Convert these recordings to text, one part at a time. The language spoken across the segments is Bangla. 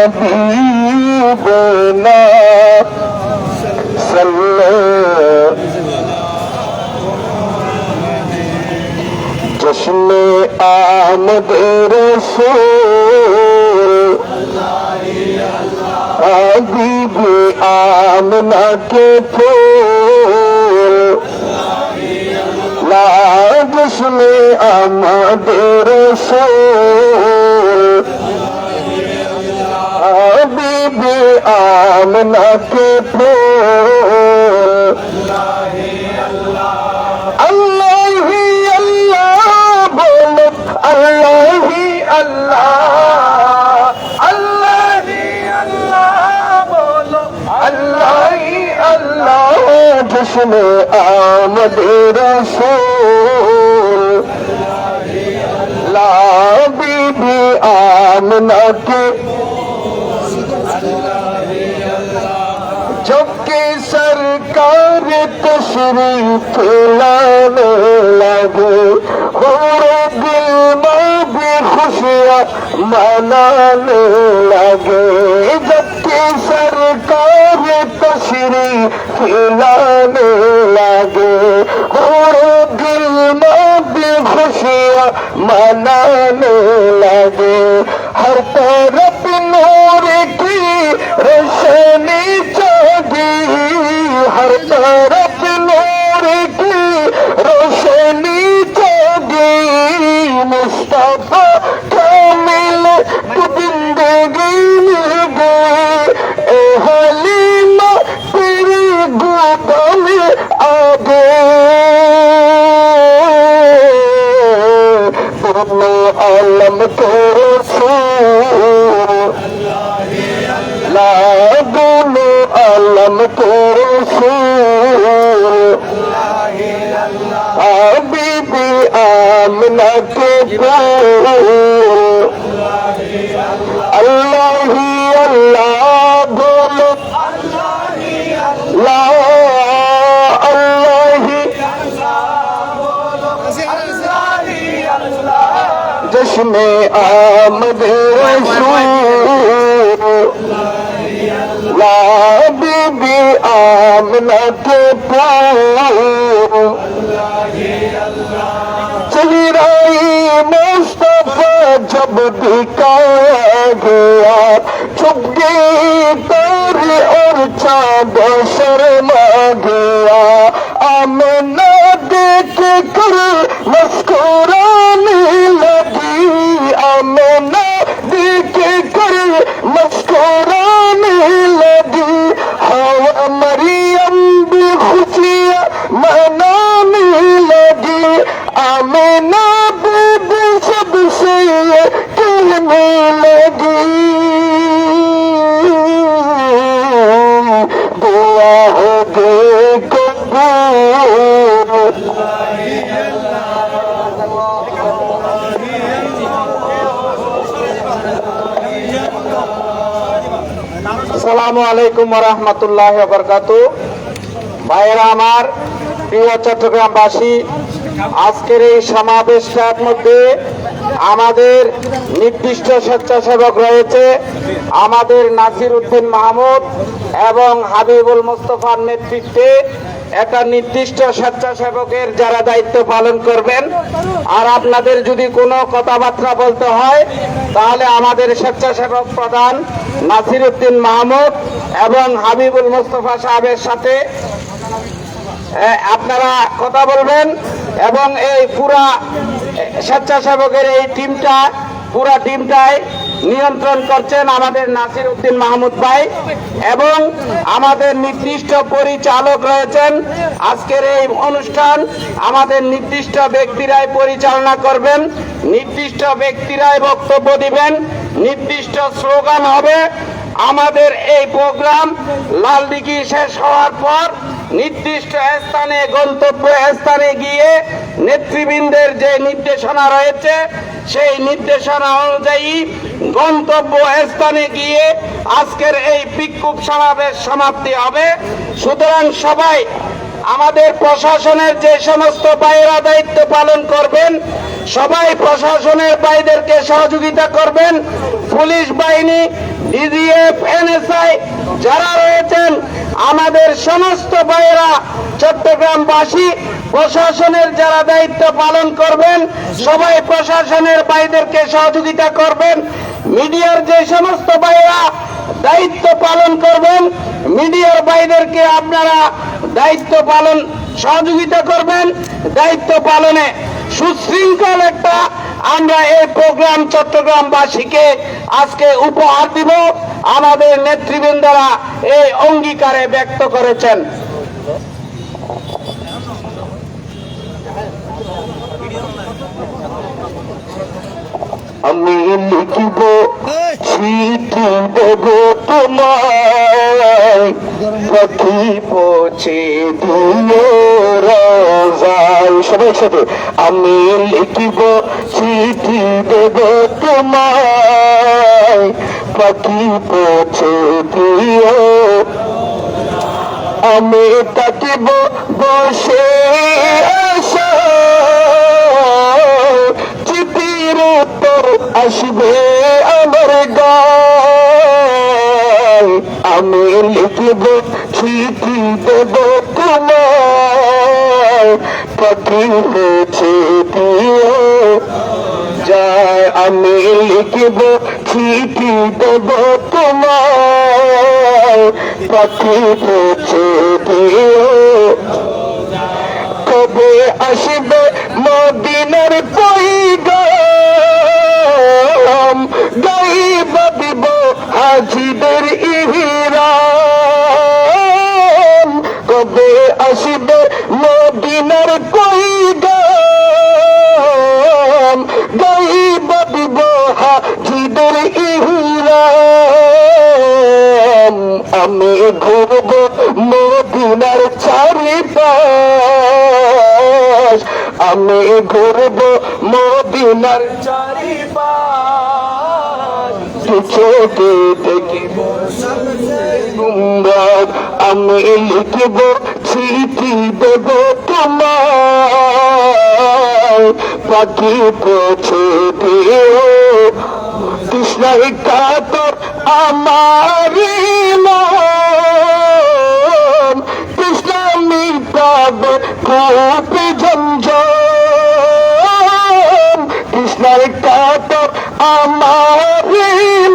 حبيبنا صلى جشن آمد رسول حبیب آمنہ کے پھول لا جشن آمد رسول حبیب آمنہ کے پھول اللہ ہی اللہ بولو اللہ ہی اللہ اللہ ہی اللہ بولو اللہ ہی اللہ جشن آمد رسول لا بی بی آمنہ کے جب کہ سرکار تشریف لانے لگے حور دل میں بھی خوشیاں منانے لگے جب کہ سرکار تشریف لانے لگے حور دل میں بھی خوشیاں منانے لگے ہر طرف نور کی روشنی ہر طرف نور کی روشنی چاہیے مصطفیٰ کامل تو زندگی مل گئی اے حلیمہ تیری گودوں میں آ گئے دونوں عالم کے رسول لا دونوں عالم کے رسول حبیب آمنہ کے پھول اللہ ہی اللہ بولو لا اللہ ہی جشن آمد رسول لا بی بی آمنہ کے پھول چہرۂ مصطفیٰ جب دکھایا گیا چھپ گئی تارے اور چاند شرما گیا آمنہ دیکھ کر مسکرانے لگی آمنہ دیکھ کر مسکرانے لگی ہوا مریم بھی خوشیاں منانے لگی آمنہ بی بی سب سے یہ کہنے لگی دعا ہو گئی قبول আসসালামু আলাইকুম ওয়া রাহমাতুল্লাহি ওয়া বারাকাতুহু ভাইরা আমার প্রিয় চট্টগ্রামবাসী আজকের এই সমাবেশটার মধ্যে আমাদের নির্দিষ্ট স্বেচ্ছাসেবক রয়েছে আমাদের নাসির উদ্দিন মাহমুদ এবং হাবিবুল মোস্তফার নেতৃত্বে একটা নির্দিষ্ট স্বেচ্ছাসেবকের যারা দায়িত্ব পালন করবেন আর আপনাদের যদি কোনো কথাবার্তা বলতে হয় তাহলে আমাদের স্বেচ্ছাসেবক প্রধান নাসির উদ্দিন মাহমুদ এবং হাবিবুল মোস্তফা সাহেবের সাথে আপনারা কথা বলবেন এবং এই পুরা স্বেচ্ছাসেবকের এই পুরা টিমটাই নিয়ন্ত্রণ করছেন আমাদের নাসির উদ্দিন মাহমুদ ভাই এবং আমাদের নির্দিষ্ট পরিচালক রয়েছেন আজকের এই অনুষ্ঠান আমাদের নির্দিষ্ট ব্যক্তিরাই পরিচালনা করবেন নির্দিষ্ট ব্যক্তিরাই বক্তব্য দিবেন নির্দিষ্ট স্লোগান হবে আমাদের এই প্রোগ্রাম লালদিঘি শেষ হওয়ার পর নির্দিষ্ট স্থানে গন্তব্য স্থানে গিয়ে নেতৃবৃন্দের যে নির্দেশনা রয়েছে সেই নির্দেশনা অনুযায়ী গন্তব্য স্থানে গিয়ে আজকের এই বিক্ষোভ সমাবেশ সমাপ্তি হবে। সুতরাং সবাই আমাদের প্রশাসনের যে সমস্ত ভাইয়েরা দায়িত্ব পালন করবেন সবাই প্রশাসনের ভাইদেরকে সহযোগিতা করবেন। পুলিশ বাহিনী ডিজিএফ, এনএসআই যারা রয়েছেন, আমাদের সমস্ত ভাইয়েরা, চট্টগ্রামবাসী, প্রশাসনের যারা দায়িত্ব পালন করবেন সবাই প্রশাসনের ভাইদেরকে সহযোগিতা করবেন। মিডিয়ার যে সমস্ত ভাইয়েরা দায়িত্ব পালন করবেন, মিডিয়ার ভাইদেরকে আপনারা দায়িত্ব পালন সহযোগিতা করবেন। দায়িত্ব পালনে সুশৃঙ্খল একটা আমরা এই প্রোগ্রাম চট্টগ্রামবাসীকে আজকে উপহার দিব। আমাদের নেতৃবৃন্দরা এই অঙ্গীকারে ব্যক্ত করেছেন। আমি লিখিব চিঠি দেব তোমায়, পাখি পৌঁছে দিও রাজায়। সবাই একসাথে, আমি লিখিব চিঠি দেব তোমায়, পাখি পৌঁছে দিও। আমি তাকিব বসে আশা, চিঠির উত্তর আসবে আমার গায়। আমি লিখিব চিঠি দেব তোমায়, পাখি পৌঁছে দিও যায়। আমি লিখিব চিঠি দেব তোমায়, পাখি পৌঁছে দিও। কবে আসবে মদিনার পয়গাম, গাইব দিব হাজিদের ইহরাম। কবে আসবে মদিনার পয়গাম, গাইব দিব হাজিদের ইহরাম। আমি ঘুরব মদিনার চারিপাশ, আমি ঘুরব মদিনার চারিপাশ। চোখে দেখিব গুম্বদ, আমি লিখিব চিঠি দেব তোমায়, পাখি পৌঁছে দিও। তৃষ্ণায় কাতর আমার মন, তৃষ্ণা মিটাবে কূপে ঝঞ্ঝন। তৃষ্ণায় কাতর আমার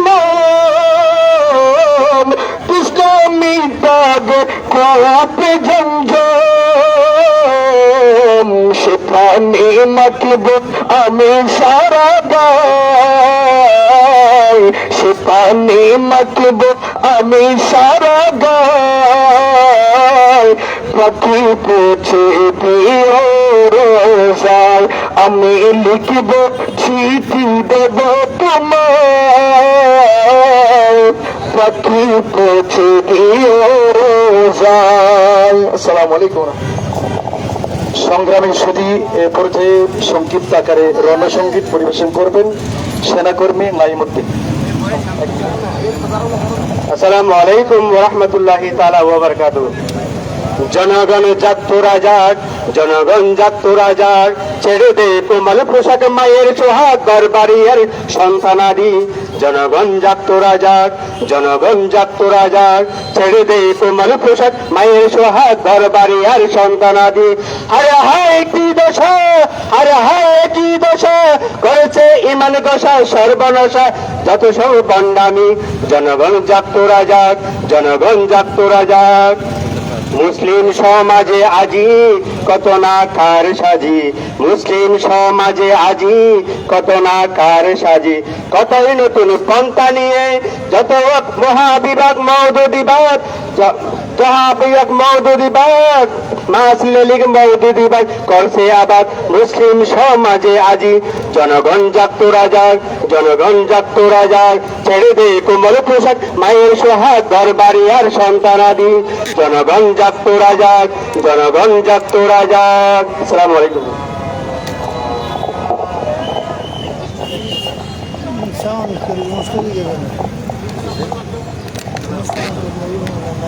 মন, তৃষ্ণা মিটাবে কূপে ঝঞ্ঝন। সেখানে মাখিব আমি সারা গায়, সে পানি মাখিব আমি সারা গায়। পাখি পৌঁছে দিও রোজায়, আমি লিখিব চিঠি দেব তোমায়, পাখি পৌঁছে দিও রোজায়। আসসালামু আলাইকুম। সংগ্রামী সুধী এ পর্যায়ে সংক্ষিপ্ত আকারে রণসঙ্গীত পরিবেশন করবেন সেনাকর্মী নাইমুদ্দিন। আসসালামু আলাইকুম ওয়া রাহমাতুল্লাহি তাআলা ওয়া বারাকাতুহু। জনগণ যাত্রা যাক, জনগণ যাত্রা যাক, ছেড়ে দে কোমল পোশাক, মায়ের সোহাগ ঘর বাড়ি আর সন্তানাদি। জনগণ যাত্রা যাক, জনগণ যাত্রা যাক, ছেড়ে দে কোমল পোশাক, মায়ের সোহাগ ঘর বাড়ি আর সন্তানাদি। আরে হায় কি দশা, আরে হায় কি দশা করেছে ইমান গোসা, সর্বনাশা যত সব বন্ডামি। জনগণ যাত্রা যাক, জনগণ যাত্রা যাক। মুসলিম সমাজে আজি কত না কার সাজি, মুসলিম সমাজে আজি কত না কার সাজি। কতই নতুন পন্থা নিয়ে যত মহাবিভাগ মওদুদিবাদ, মহাবিভাগ মওদুদিবাদ, মাসলে লীগ মওদুদিবাদ করছে আবাদ মুসলিম সমাজে আজি। জনগণ যাত্রা যাক, জনগণ যাত্রা যাক, ছেড়ে দে কোমল পোশাক, মায়ের সোহাগ ঘর বাড়ি আর সন্তানাদি। জনগণ যাত্রা যাক, জনগণ যাত্রা যাক। আসসালামু আলাইকুম।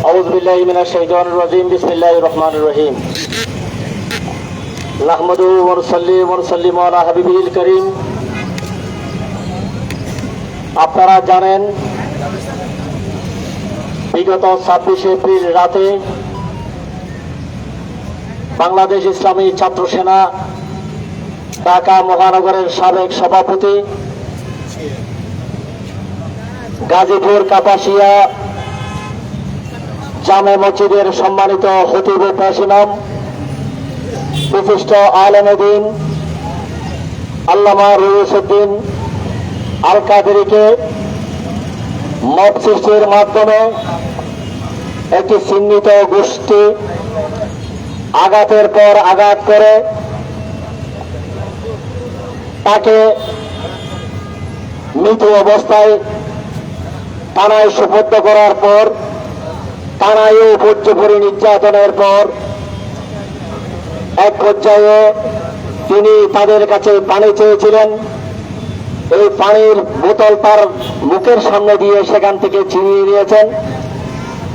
আউযু বিল্লাহি মিনাশ শাইতানির রাজিম। বিসমিল্লাহির রহমানির রহিম। নাহমাদুহু ওয়া নুসাল্লি ওয়া নুসাল্লিমু আলা হাবিবিল কারীম। আপনারা জানেন বিগত 26 এপ্রিল রাতে বাংলাদেশ ইসলামী ছাত্র সেনা ঢাকা মহানগরের সাবেক সভাপতি, গাজীপুর কাপাসিয়া জামে মসজিদের সম্মানিত খতিব পেশ ইমাম, বিশিষ্ট আলেমে দ্বীন আল্লামা রুয়ুসউদ্দিন আল কাদেরীকে মব সৃষ্টির মাধ্যমে একটি চিহ্নিত গোষ্ঠী আঘাতের পর আঘাত করে তাকে মৃত অবস্থায় থানায় সোপর্দ করার পর থানায় উপর্যুপরি নির্যাতনের পর এক পর্যায়ে তিনি তাদের কাছে পানি চেয়েছিলেন। এই পানির বোতল তার মুখের সামনে দিয়ে সেখান থেকে ছিনিয়ে নিয়েছেন।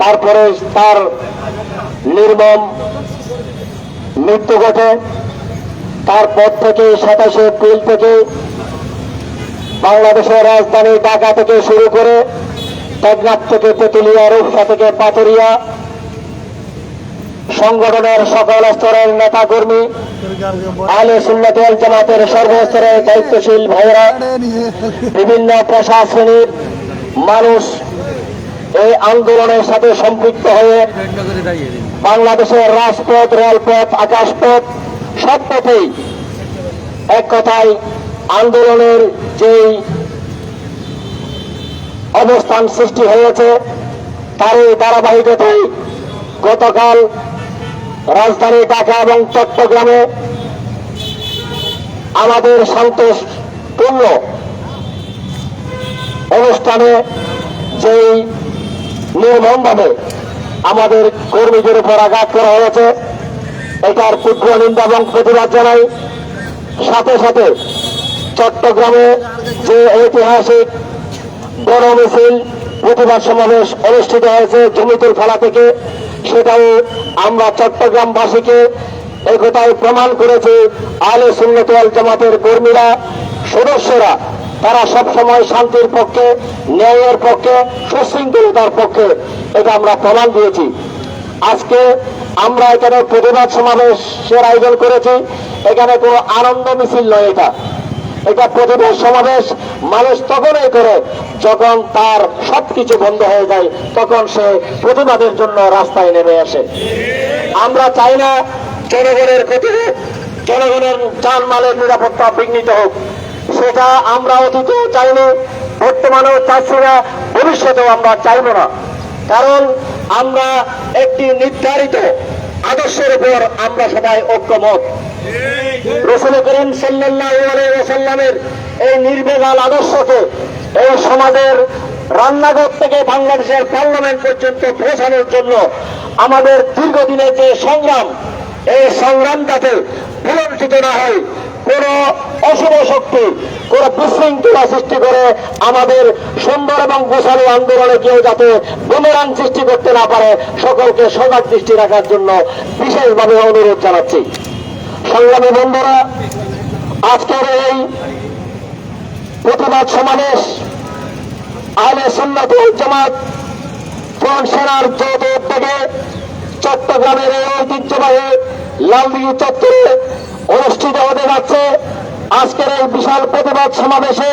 তারপরে তার নির্মম মৃত্যু ঘটে। তারপর থেকে 27 এপ্রিল থেকে বাংলাদেশের রাজধানী ঢাকা থেকে শুরু করে টেকনাফ থেকে তেঁতুলিয়া, রূপসা থেকে পাথুরিয়া সংগঠনের সকল স্তরের নেতাকর্মী, আহলে সুন্নাত ওয়াল জামাতের সর্বস্তরের দায়িত্বশীল ভাইরা, বিভিন্ন পেশা শ্রেণীর মানুষ এই আন্দোলনের সাথে সম্পৃক্ত হয়ে বাংলাদেশের রাজপথ, রেলপথ, আকাশপথ সব পথেই এক কথায় আন্দোলনের যেই অবস্থান সৃষ্টি হয়েছে তার এই ধারাবাহিকতায় গতকাল রাজধানী ঢাকা এবং চট্টগ্রামে আমাদের শান্তপূর্ণ অনুষ্ঠানে যেই নির্মমভাবে আমাদের কর্মীদের উপর আঘাত করা হয়েছে এটার তীব্র নিন্দা এবং প্রতিবাদ জানাই। সাথে সাথে চট্টগ্রামে যে ঐতিহাসিক বড় মিছিল প্রতিবাদ সমাবেশ অনুষ্ঠিত হয়েছে জমিতুল ফালা থেকে, সেটাও আমরা চট্টগ্রামবাসীকে একথাই প্রমাণ করেছি আহলে সুন্নাত ওয়াল জামাতের কর্মীরা, সদস্যরা তারা সবসময় শান্তির পক্ষে, ন্যায়ের পক্ষে, সুশৃঙ্খলতার পক্ষে, এটা আমরা প্রমাণ দিয়েছি। আজকে আমরা এখানে প্রতিবাদ সমাবেশের আয়োজন করেছি। এখানে কোনো আনন্দ মিছিল নয়, এটা প্রতিবাদ সমাবেশ মানুষ তখনই করে যখন তার সবকিছু বন্ধ হয়ে যায়, তখন সে প্রতিবাদের জন্য রাস্তায় নেমে আসে। আমরা চাই না জনগণের ক্ষতি হোক, জনগণের জানমালের নিরাপত্তা বিঘ্নিত হোক। সেটা আমরা অতীতেও চাইনি, বর্তমানেও চাইছি না, ভবিষ্যতেও আমরা চাইব না। কারণ আমরা একটি নির্ধারিত আদর্শের উপর আমরা সবাই ঐক্যমত। রাসূল করিম সাল্লাল্লাহু আলাইহি ওয়াসাল্লামের এই নির্ভেজাল আদর্শকে এই সমাজের রান্নাঘর থেকে বাংলাদেশের পার্লামেন্ট পর্যন্ত পৌঁছানোর জন্য আমাদের দীর্ঘদিনের যে সংগ্রাম, এই সংগ্রাম যাতে বিলম্বিত না হয়, কোন অশুভ শক্তি কোন বিশৃঙ্খলা সৃষ্টি করে আমাদের সুন্দর এবং গোছানো আন্দোলনে কেউ যাতে বুমেরাং সৃষ্টি করতে না পারে, সকলকে সজাগ দৃষ্টি রাখার জন্য বিশেষভাবে অনুরোধ জানাচ্ছি। সংগ্রামী বন্ধুরা, আজকের এই প্রতিবাদ সমাবেশ আহলে সুন্নাত ওয়াল জামাত ফ্রন্ট সেনার যৌথ উদ্যোগে চট্টগ্রামের এই ঐতিহ্যবাহী লালদিঘি চত্বরে অনুষ্ঠিত হতে যাচ্ছে। আজকের এই বিশাল প্রতিবাদ সমাবেশে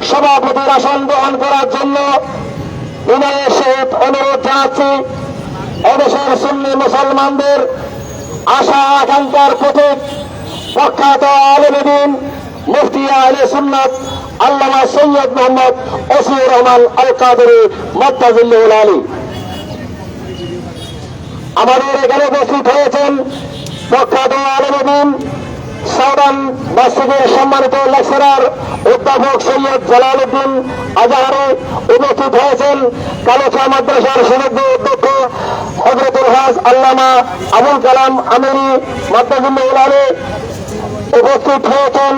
সভাপতির আসন গ্রহণ করার জন্য বিনয়ের সহিত অনুরোধ জানাচ্ছি এদেশের সুন্নি মুসলমানদের আশা আকাঙ্ক্ষার প্রতীক প্রখ্যাত আলেমে দ্বীন মুফতি আহলে সুন্নাত আল্লামা সৈয়দ মোহাম্মদ ওসিউর রহমান আল কাদেরী মাদ্দাজিল্লাহুল আলী। আমাদের এখানে উপস্থিত হয়েছেন প্রখ্যাত আলেমে দ্বীন সাউদান মসজিদের সম্মানিত লেকচারার অধ্যাপক সৈয়দ জালালউদ্দিন আজহারি, উপস্থিত হয়েছেন কালোচা মাদ্রাসার সুযোগ্য অধ্যক্ষ হযরতুল হাজ আল্লামা আবুল কালাম আমিরি মাদ্দাজিল্লাহুল আলী, উপস্থিত হয়েছেন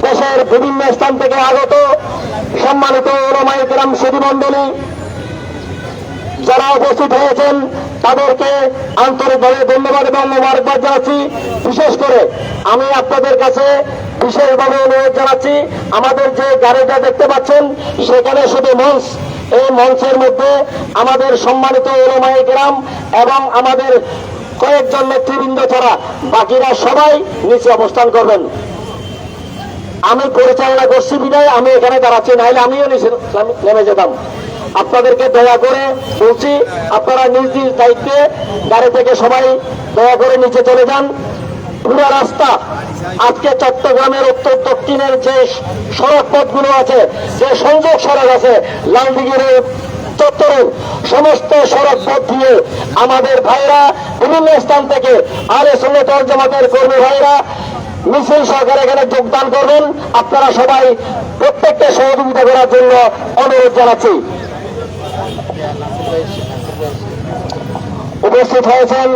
দেশের বিভিন্ন স্থান থেকে আগত সম্মানিত উলামায়ে কেরাম সুধীমণ্ডলী। যারা উপস্থিত হয়েছেন তাদেরকে আন্তরিকভাবে ধন্যবাদ এবং মোবারকবাদ জানাচ্ছি। বিশেষ করে আমি আপনাদের কাছে বিশেষভাবে অনুরোধ জানাচ্ছি, আমাদের যে গাড়িটা দেখতে পাচ্ছেন সেখানে শুধু মঞ্চ এই মঞ্চের মধ্যে আমাদের সম্মানিত ওলামায়ে কেরাম এবং আমাদের কয়েকজন নেতৃবৃন্দ ছাড়া বাকিরা সবাই নিচে অবস্থান করবেন। আমি পরিচালনা করছি বিদায় আমি এখানে দাঁড়াচ্ছি, নাহলে আমিও নিচে নেমে যেতাম। আপনাদেরকে দয়া করে বলছি, আপনারা নিজ নিজ দায়িত্বে গাড়ি থেকে সবাই দয়া করে নিচে চলে যান। পুরো রাস্তা আজকে চট্টগ্রামের উত্তর দক্ষিণের যে সড়ক পথগুলো আছে, যে সংযোগ সড়ক আছে লালদিঘির চত্বরের সমস্ত সড়ক পথ দিয়ে আমাদের ভাইরা বিভিন্ন স্থান থেকে আহলে সুন্নাত ওয়াল জামাতের কর্মী ভাইরা মিছিল সহকারে এখানে যোগদান করবেন। আপনারা সবাই প্রত্যেককে সহযোগিতা করার জন্য অনুরোধ জানাচ্ছি। উপস্থিত হয়েছেন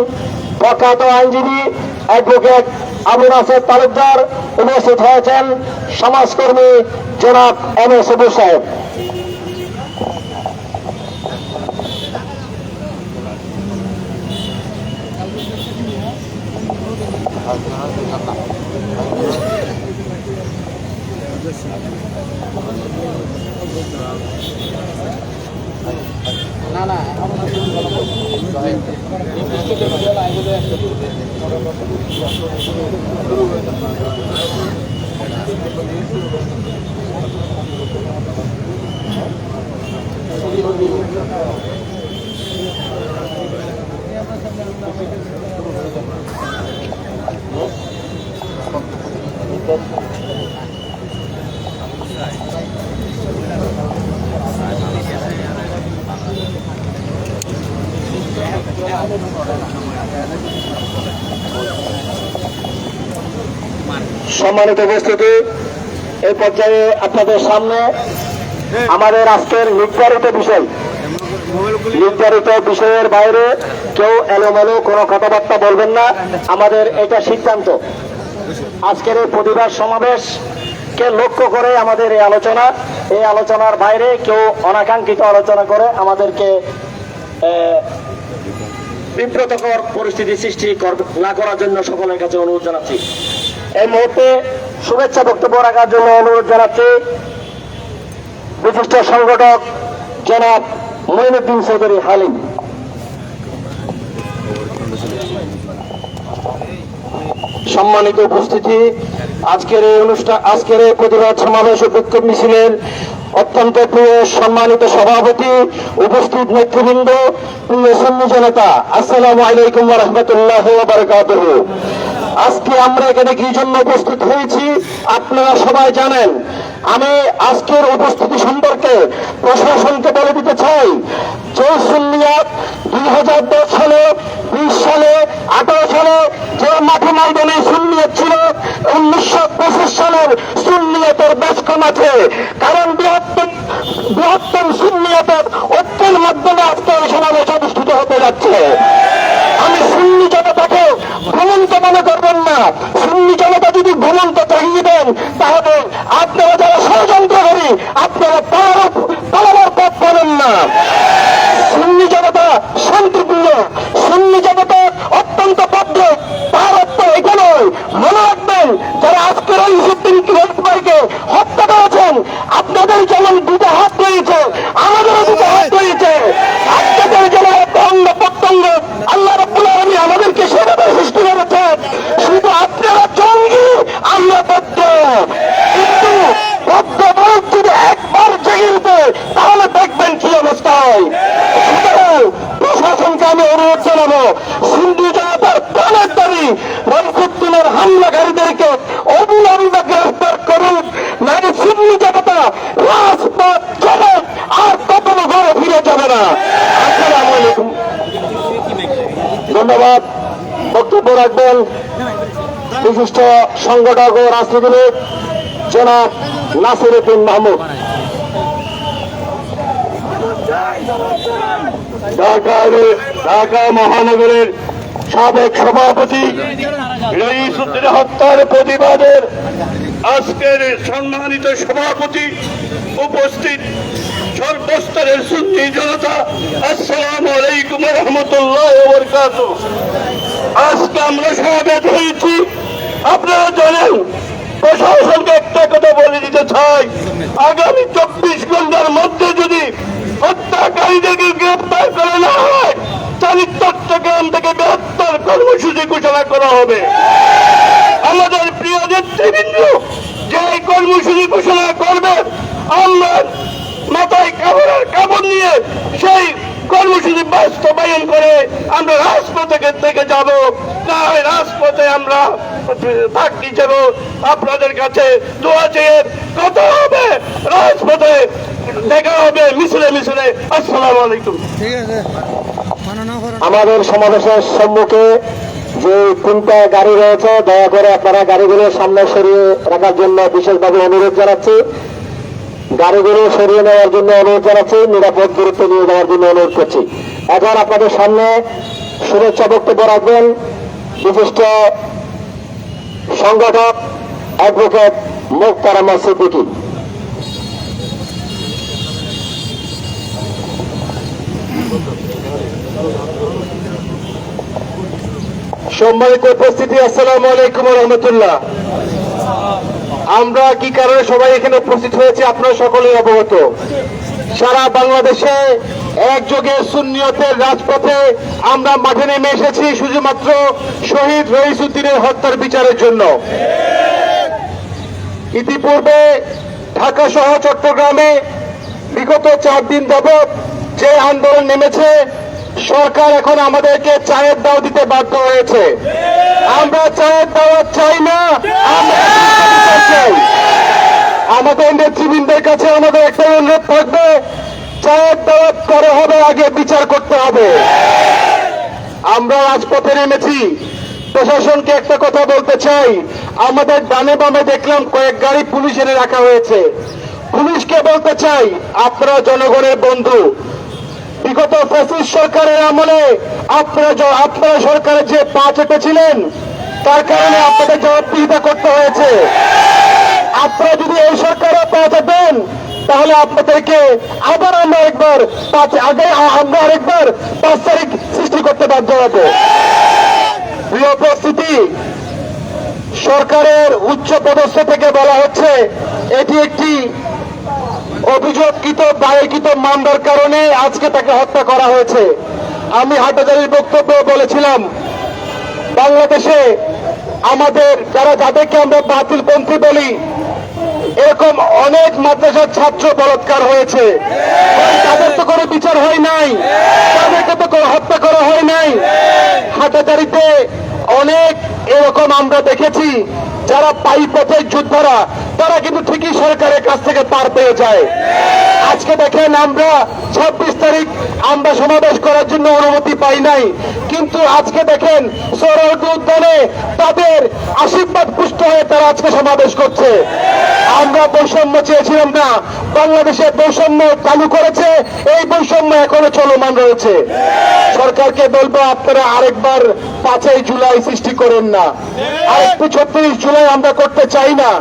প্রখ্যাত আইনজীবী অ্যাডভোকেট আবু নাসের তালুকদার, উপস্থিত হয়েছেন সমাজকর্মী জনাব এম এ সবুর সাহেব। সম্মানিত উপস্থিতি, এই পর্যায়ে আপনাদের সামনে আমাদের আজকের নির্ধারিত বিষয়ের বাইরে কেউ এলোমেলো কোনো কথাবার্তা বলবেন না। আমাদের এটা সিদ্ধান্ত। আজকের এই প্রতিবাদ সমাবেশকে লক্ষ্য করে আমাদের এই আলোচনার বাইরে কেউ অনাকাঙ্ক্ষিত আলোচনা করে আমাদেরকে বিব্রতকর পরিস্থিতি সৃষ্টি না করার জন্য সকলের কাছে অনুরোধ জানাচ্ছি। এই মুহূর্তে শুভেচ্ছা বক্তব্য রাখার জন্য অনুরোধ জানাচ্ছি বিশিষ্ট সংগঠক জনাব মঈনুদ্দিন চৌধুরী হালিম। সম্মানিত উপস্থিতি, আজকের এই প্রতিবাদ সমাবেশ ও বিক্ষোভ মিছিলের অত্যন্ত প্রিয় সম্মানিত সভাপতি, উপস্থিত নেতৃবৃন্দ, প্রিয় সুন্নি জনতা, আসসালামু আলাইকুম ওয়া রাহমাতুল্লাহি ওয়া বারাকাতুহু। আজকে আমরা এখানে কি জন্য উপস্থিত হয়েছি আপনারা সবাই জানেন। আমি আজকের উপস্থিতি সম্পর্কে প্রশাসনকে বলে দিতে চাই যে সুন্নিয়াত 2010 সালে, 20 সালে, 18 সালে যে মাঠে ময়দানে সুন্নিয়াত ছিল, 1925 সালের সুন্নিয়াতের বেশ কম আছে। কারণ বৃহত্তম সুন্নিয়াতের ঐক্যের মাধ্যমে আজকে এই সমাবেশ অনুষ্ঠিত হতে যাচ্ছে। আমি সুন্নি জনতাকে ঘুমন্ত মনে করবেন না। সুন্নি জনতা যদি ঘুমন্ত চাহিয়ে দেন তাহলে আপনারা যারা ষড়যন্ত্র করি আপনারা পালাবার পথ পাবেন না। সুন্নি জনতা শান্তিপ্রিয়, সুন্নি জনতা অত্যন্ত বদ্ধ। তার অর্থ এটা নয়, মনে রাখবেন যারা আজকের ওই ইসুদ্দিন ভাইকে হত্যা করেছেন আপনাদের যেমন দুটো হাত রয়েছে আমাদেরও দুটো হাত রয়েছে। আপনাদের যেন অঙ্গ প্রত্যঙ্গ আল্লাহ রাব্বুল আলামিন আমাদেরকে সেভাবে সৃষ্টি করেছেন। শুধু আপনারা জঙ্গি, আমরা বদ্ধ। কিন্তু বদ্ধ মানুষ যদি একবার জেগে উঠে তাহলে দেখবেন কি অবস্থা হয়। সুতরাং প্রশাসনকে আমি অনুরোধ জানাবো, সুন্নি জনতার প্রাণের দাবি রইফুদ্দিনের হামলাকারীদেরকে অবিলম্বে গ্রেফতার করুন, নাহলে সুন্নি জনতা রাজপথ চলে আর কখনো ঘরে ফিরে যাবে না। আসসালামু আলাইকুম। ধন্যবাদ। বক্তব্য রাখবেন বিশিষ্ট সংগঠক ও রাজনীতিবিদ জনাব নাসির উদ্দিন মাহমুদ। ঢাকা মহানগরের সাবেক সভাপতি, রইসুদ্দিন হত্যার প্রতিবাদের আজকের সম্মানিত সভাপতি, উপস্থিত সর্বস্তরের সুন্নি জনতা, আসসালামু আলাইকুম ওয়া রাহমাতুল্লাহি ওয়া বারাকাতুহু। আজকে আমরা সমবেত হয়েছি, আপনারা জানেন। প্রশাসনকে একটা কথা বলে দিতে চাই, আগামী 24 ঘন্টার মধ্যে যদি হত্যাকারীদেরকে গ্রেপ্তার করে না হয় তাহলে চট্টগ্রাম থেকে বৃহত্তর কর্মসূচি ঘোষণা করা হবে। আমাদের প্রিয় নেতৃবৃন্দ যে এই কর্মসূচি ঘোষণা করবে, আমরা মাথায় কাপড় নিয়ে সেই কর্মসূচি বাস্তবায়ন করে আমরা রাজপথে থেকে যাব। না হয় রাজপথে আমরা থাকি যাব, আপনাদের কাছে দোয়া চেয়ে কথা হবে, রাজপথে দেখা হবে, মিছিলে মিছিলে। আসসালামু আলাইকুম। আমাদের সমাবেশের সম্মুখে যে তিনটা গাড়ি রয়েছে, দয়া করে আপনারা গাড়িগুলোর সামনে সরিয়ে রাখার জন্য বিশেষভাবে অনুরোধ জানাচ্ছি। গাড়িগুলো সরিয়ে নেওয়ার জন্য অনুরোধ জানাচ্ছি, নিরাপদ দূরত্ব নিয়ে যাওয়ার জন্য অনুরোধ করছি। এখন আপনাদের সামনে শুভেচ্ছা বক্তব্য রাখবেন বিশিষ্ট সংগঠক অ্যাডভোকেট মুক্তারাম সিদ্দিকী। সম্মানিত উপস্থিতি, আসসালামু আলাইকুম ওয়া রাহমাতুল্লাহ। আমরা কি কারণে সবাই এখানে উপস্থিত হয়েছে আপনারা সকলেই অবগত। সারা বাংলাদেশে একযোগে সুন্নিয়তের রাজপথে আমরা মাঠে নেমে এসেছি শুধুমাত্র শহীদ রইসুদ্দিনের হত্যার বিচারের জন্য। ইতিপূর্বে ঢাকা সহ চট্টগ্রামে বিগত 4 দিন যাবৎ যে আন্দোলন নেমেছে, সরকার এখন আমাদেরকে চায়ের দাও দিতে বাধ্য হয়েছে। আমরা চায়ের দাওয়াত চাই না, আমরা চাই। আমাদের নেতৃবৃন্দের কাছে আমাদের একটা অনুরোধ থাকবে, চায়ের দাওয়াত করা হবে, আগে বিচার করতে হবে। আমরা রাজপথে নেমেছি। প্রশাসনকে একটা কথা বলতে চাই, আমাদের ডানে বামে দেখলাম কয়েক গাড়ি পুলিশ এনে রাখা হয়েছে। পুলিশকে বলতে চাই, আপনারা জনগণের বন্ধু। বিগত ফ্যাসিস্ট সরকারের আমলে আপনারা সরকারের যে পা চেপেছিলেন, তার কারণে আপনাদের জবাবদিহিতা করতে হয়েছে। আপনারা যদি এই সরকারে পা চেপেন, তাহলে আপনাদেরকে আবার আমরা আরেকবার 5 তারিখ সৃষ্টি করতে বাধ্য হব। প্রিয় উপস্থিতি, সরকারের উচ্চ পদস্থ থেকে বলা হচ্ছে এটি একটি অভিযোগকৃত দায়েরকৃত মামলার কারণে আজকে তাকে হত্যা করা হয়েছে। আমি হাটাজারির বক্তব্য বলেছিলাম, বাংলাদেশে আমাদের যাদেরকে আমরা বাতিলপন্থী বলি, এরকম অনেক মাদ্রাসার ছাত্র বলাৎকার হয়েছে, তাদের তো কোনো বিচার হয় নাই, তাদেরকে তো হত্যা করা হয় নাই। হাটাজারিতে অনেক এরকম আমরা দেখেছি, যারা পাইপথের যোদ্ধারা, তারা কিন্তু ঠিকই সরকারের কাছ থেকে পার পেয়ে যায়। আজকে দেখেন, আমরা 26 তারিখ আমরা সমাবেশ করার জন্য অনুমতি পাই নাই, কিন্তু আজকে দেখেন সোহরাওয়ার্দী উদ্যানে তাদের আশীর্বাদ পুষ্ট হয়ে তারা আজকে সমাবেশ করছে। আমরা বৈষম্য চেয়েছিলাম না, বাংলাদেশে বৈষম্য চালু করেছে, এই বৈষম্য এখনো চলমান রয়েছে। সরকারকে বলবো, আপনারা আরেকবার 5ই জুলাই সৃষ্টি করেন না, আরেকটু 36 জুলাই আমরা করতে চাই না।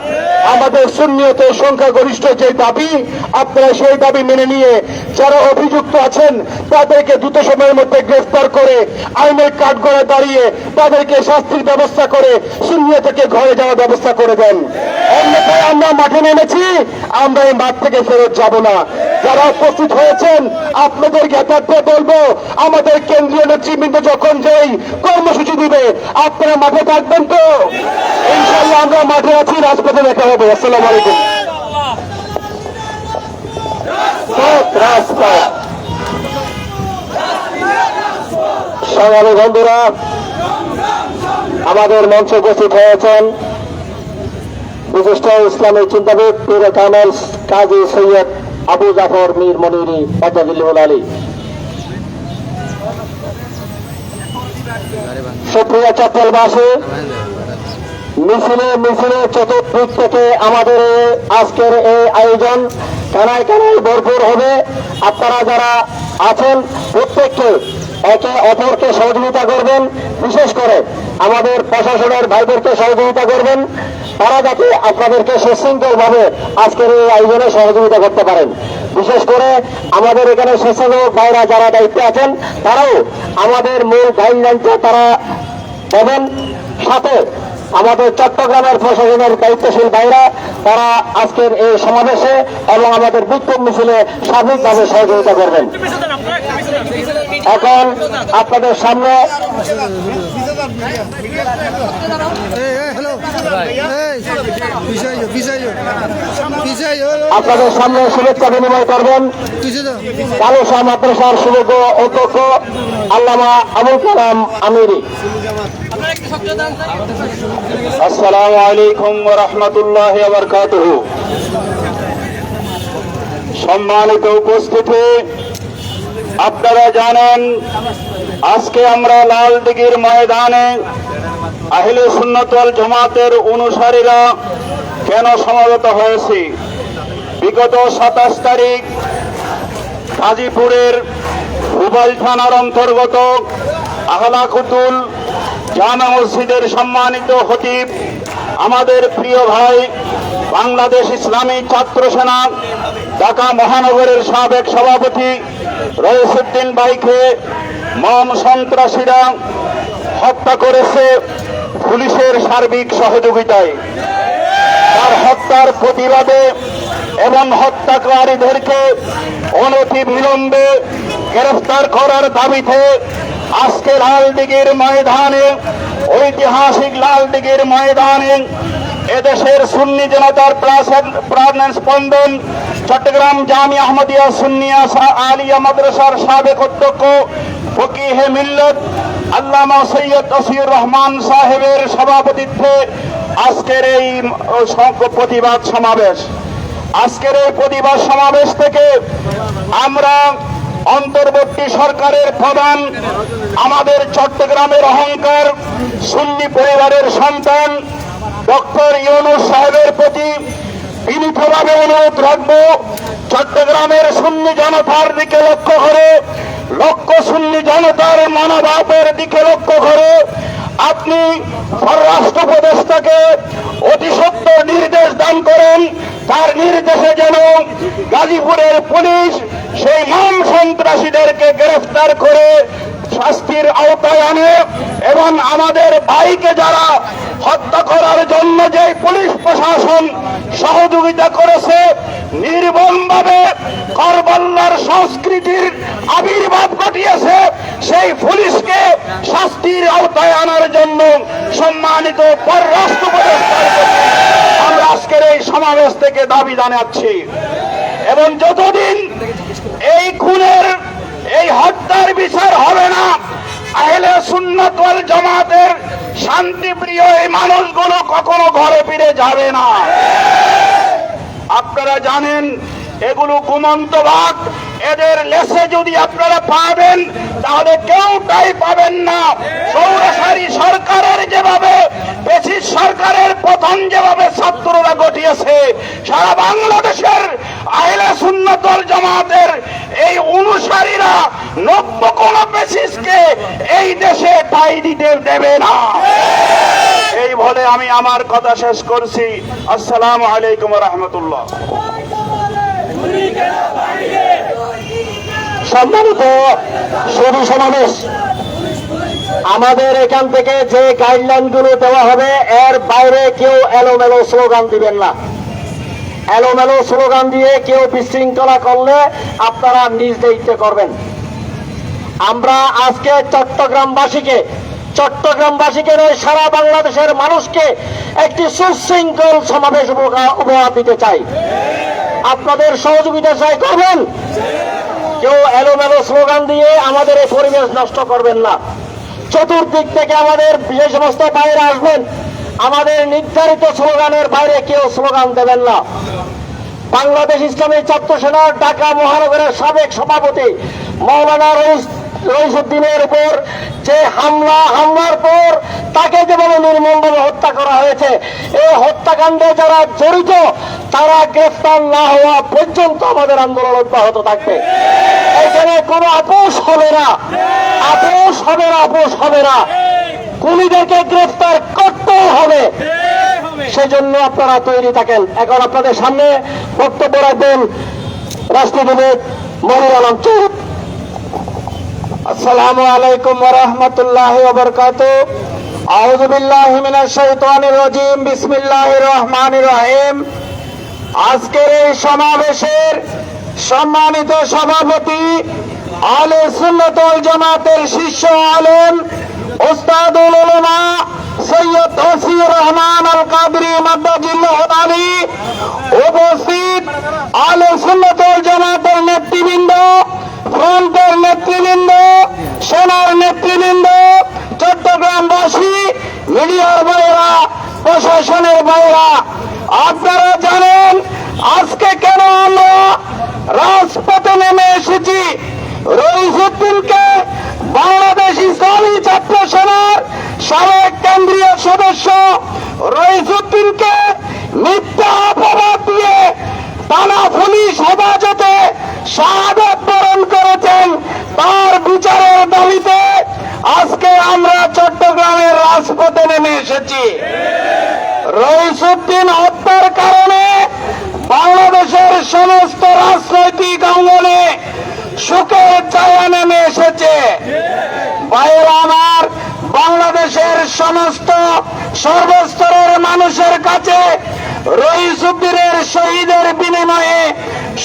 আমাদের সুন্নিয়তের সংখ্যাগরিষ্ঠ যে দাবি, আপনারা সেই দাবি মেনে নিয়ে যারা অভিযুক্ত আছেন তাদেরকে দ্রুত সময়ের মধ্যে গ্রেফতার করে আইনের কাঠগড়ায় দাঁড়িয়ে তাদেরকে শাস্তির ব্যবস্থা করে সুন্নিয়তকে ঘরে যাওয়ার ব্যবস্থা করে দেন। অন্যথায় আমরা মাঠে নেমেছি, আমরা এই মাঠ থেকে ফেরত যাব না। যারা উপস্থিত হয়েছেন আপনাদের জ্ঞাতার্থে বলবো, আমাদের কেন্দ্রীয় নেতৃবৃন্দ যখন যেই কর্মসূচি দিবে আপনারা মাঠে থাকবেন তো? ইনশাআল্লাহ আমরা মাঠে আছি, রাজপথে দেখা হবে। আসসালামু আলাইকুম। সংগ্রামী বন্ধুরা, আমাদের মঞ্চে উপস্থিত হয়েছেন বিশিষ্ট ইসলামী চিন্তাবিদ পীর কামেল কাজী সৈয়দ আবু জাফর মীর মনিরি আজাদুল্লাহ আলী। সুপ্রিয় চট্টলবাসী, মিছিলে চতুর্দিক থেকে আমাদের আজকের এই আয়োজন কানায় কানায় ভরপুর হবে। আপনারা যারা আছেন প্রত্যেককে একে অপরকে সহযোগিতা করবেন, বিশেষ করে আমাদের প্রশাসনের ভাইদেরকে সহযোগিতা করবেন, তারা যাতে আপনাদেরকে সুশৃঙ্খল ভাবে আজকের এই আয়োজনে সহযোগিতা করতে পারেন। বিশেষ করে আমাদের এখানে স্বেচ্ছাসেবক ভাইরা যারা দায়িত্বে আছেন, তারাও আমাদের মূল গাইডলাইনটা তারা পাবেন। সাথে আমাদের চট্টগ্রামের প্রশাসনের দায়িত্বশীল ভাইরা তারা আজকের এই সমাবেশে এবং আমাদের বিক্ষোভ মিছিলে সার্বিকভাবে সহযোগিতা করবেন। এখন আপনাদের সামনে আপনাদের সামনে শুভেচ্ছা বিনিময় করবেন কালুশা মাদ্রাসার সুযোগ্য অধ্যক্ষ আল্লামা আবুল কালাম আমিরি। আসসালামু আলাইকুম ওয়া রাহমাতুল্লাহি ওয়া বারাকাতুহু। সম্মানিত উপস্থিতি, আপনারা জানেন আজকে আমরা লালদিঘির ময়দানে আহলে সুন্নাত ওয়াল জামাতের অনুসারীরা কেন সমবেত হয়েছি। বিগত 27 তারিখ গাজীপুরের রুবাইল থানার অন্তর্গত আহলাকুতুল জামে মসজিদের সম্মানিত খতিব আমাদের প্রিয় ভাই বাংলাদেশ ইসলামী ছাত্র সেনা ঢাকা মহানগরের সাবেক সভাপতি রইসুদ্দিন ভাইকে মম সন্ত্রাসীরা হত্যা করেছে পুলিশের সার্বিক সহযোগিতায়। তার হত্যার প্রতিবাদে এবং হত্যাকারীদেরকে অনতি বিলম্বে গ্রেফতার করার দাবিতে আজকে লালদিঘির ময়দানে, ঐতিহাসিক লালদিঘির ময়দানে এদেশের সুন্নি জনতার প্রাণ স্পন্দন চট্টগ্রাম জামিয়া আহমদিয়া সুন্নিয়া আলিয়া মাদ্রাসার সাবেক অধ্যক্ষ ফকিহে মিল্লত আল্লামা সৈয়দ আসিউর রহমান সাহেবের সভাপতিত্বে আজকের এই প্রতিবাদ সমাবেশ। আজকের এই প্রতিবাদ সমাবেশ থেকে আমরা অন্তর্বর্তী সরকারের প্রধান, আমাদের চট্টগ্রামের অহংকার, সুন্নি পরিবারের সন্তান ডক্টর ইউনূস সাহেবের প্রতি বিনীতভাবে অনুরোধ রাখব, চট্টগ্রামের সুন্নি জনতার দিকে লক্ষ্য করে, সুন্নি জনতার মনোভাবের দিকে লক্ষ্য করে আপনি পররাষ্ট্র উপদেষ্টাকে অতি সত্বর নির্দেশ দান করেন, তার নির্দেশে যেন গাজীপুরের পুলিশ সেই মম সন্ত্রাসীদেরকে গ্রেফতার করে শাস্তির আওতায় আনে এবং আমাদের ভাইকে যারা হত্যা করার জন্য যে পুলিশ প্রশাসন সহযোগিতা করেছে, নির্মমভাবে কারবালার সংস্কৃতির আবির্ভাব ঘটিয়েছে, সেই পুলিশকে শাস্তির আওতায় আনার জন্য সম্মানিত পররাষ্ট্র উপদেষ্টার প্রতি আমরা আজকের এই সমাবেশ থেকে দাবি জানাচ্ছি। এবং যতদিন এই খুনের, এই হত্যার বিচার হবে না, আহলে সুন্নাত ওয়াল জামাতের শান্তিপ্রিয় এই মানুষগুলো কখনো ঘরে ফিরে যাবে না। আপনারা জানেন এগুলো ঘুমন্ত বাঘ, এদের লেসে যদি আপনারা পাবেন তাহলে কেউটাই পাবেন না। সৌরসারী সরকারের যেভাবে, ব্রিটিশ সরকারের পতন যেভাবে ছাত্ররা ঘটিয়েছে, সারা বাংলাদেশের আহলে সুন্নাত ওয়াল জামাতের এই অনুসারীরা নব্য কোন ব্রিটিশকে এই দেশে ঠাঁই দিতে দেবে না। এই বলে আমি আমার কথা শেষ করছি। আসসালামু আলাইকুম ওয়া রাহমাতুল্লাহ। সম্মানিত শুধু সমাবেশ, আমাদের এখান থেকে যে গাইডলাইন গুলো দেওয়া হবে এর বাইরে কেউ এলোমেলো স্লোগান দিবেন না। এলোমেলো স্লোগান দিয়ে কেউ বিশৃঙ্খলা করলে আপনারা নিজ দায়িত্বে করবেন। আমরা আজকে চট্টগ্রামবাসীকে নয়, সারা বাংলাদেশের মানুষকে একটি সুশৃঙ্খল সমাবেশ উপহার দিতে চাই। আপনাদের সহযোগিতা চাই, করবেন। কেউ এলোমেলো স্লোগান দিয়ে আমাদের এই পরিবেশ নষ্ট করবেন না। চতুর্দিক থেকে আমাদের যে সমস্ত বাইরে আসবেন, আমাদের নির্ধারিত স্লোগানের বাইরে কেউ স্লোগান দেবেন না। বাংলাদেশ ইসলামী ছাত্র সেনার ঢাকা মহানগরের সাবেক সভাপতি মাওলানা রইসুদ্দিনের উপর যে হামলার পর তাকে যেভাবে নির্মমভাবে হত্যা করা হয়েছে, এই হত্যাকাণ্ডে যারা জড়িত তারা গ্রেফতার না হওয়া পর্যন্ত আমাদের আন্দোলন অব্যাহত থাকবে। এখানে কোনো আপোষ হবে না। খুনিদেরকে গ্রেফতার করতেই হবে, সেজন্য আপনারা তৈরি থাকেন। এখন আপনাদের সামনে বক্তব্য রাখবেন রাষ্ট্রবিদ মনির আলম চৌধুরী। আসসালামু আলাইকুম ওয়া রাহমাতুল্লাহি ওয়া বারাকাতুহু। আউযু বিল্লাহি মিনাশ শাইতানির রাজিম। বিসমিল্লাহির রহমানির রহিম। আজকের এই সমাবেশের সম্মানিত সভাপতি, আহলে সুন্নাত ওয়াল জামাতের শীর্ষ আলেম উস্তাদুল উলামা সৈয়দ তৌসিফুর রহমান আল কাদরি মাদ্দাজিল্লাহু আলী, উপস্থিত আহলে সুন্নাত ওয়াল জামাতের নেতৃবৃন্দ, ফ্রন্টের নেতৃবৃন্দ, সেনার নেতৃবৃন্দ, চট্টগ্রামবাসী, মিডিয়ার ভাইরা, প্রশাসনের ভাইরা, আপনারা জানেন আজকে কেন আমরা রাজপথে নেমে এসেছি। রইসুদ্দিনকে বাংলাদেশ ইসলামী ছাত্র সেনার সাবেক কেন্দ্রীয় সদস্য রইসুদ্দিনকে মিথ্যা অপবাদ দিয়ে থানা পুলিশ হেফাজতে শাহাদাত বরণ করেছেন, তার বিচারের দাবিতে আজকে আমরা চট্টগ্রামের রাজপথে নেমে এসেছি। রইসুদ্দিন হত্যার কারণে বাংলাদেশের সমস্ত রাজনৈতিক অঙ্গনে শোকের ছায়া নেমে এসেছে। ভাইয়েরা আমার, বাংলাদেশের সমস্ত সর্বস্তরের মানুষের কাছে রইসুদ্দিনের শহীদের বিনিময়ে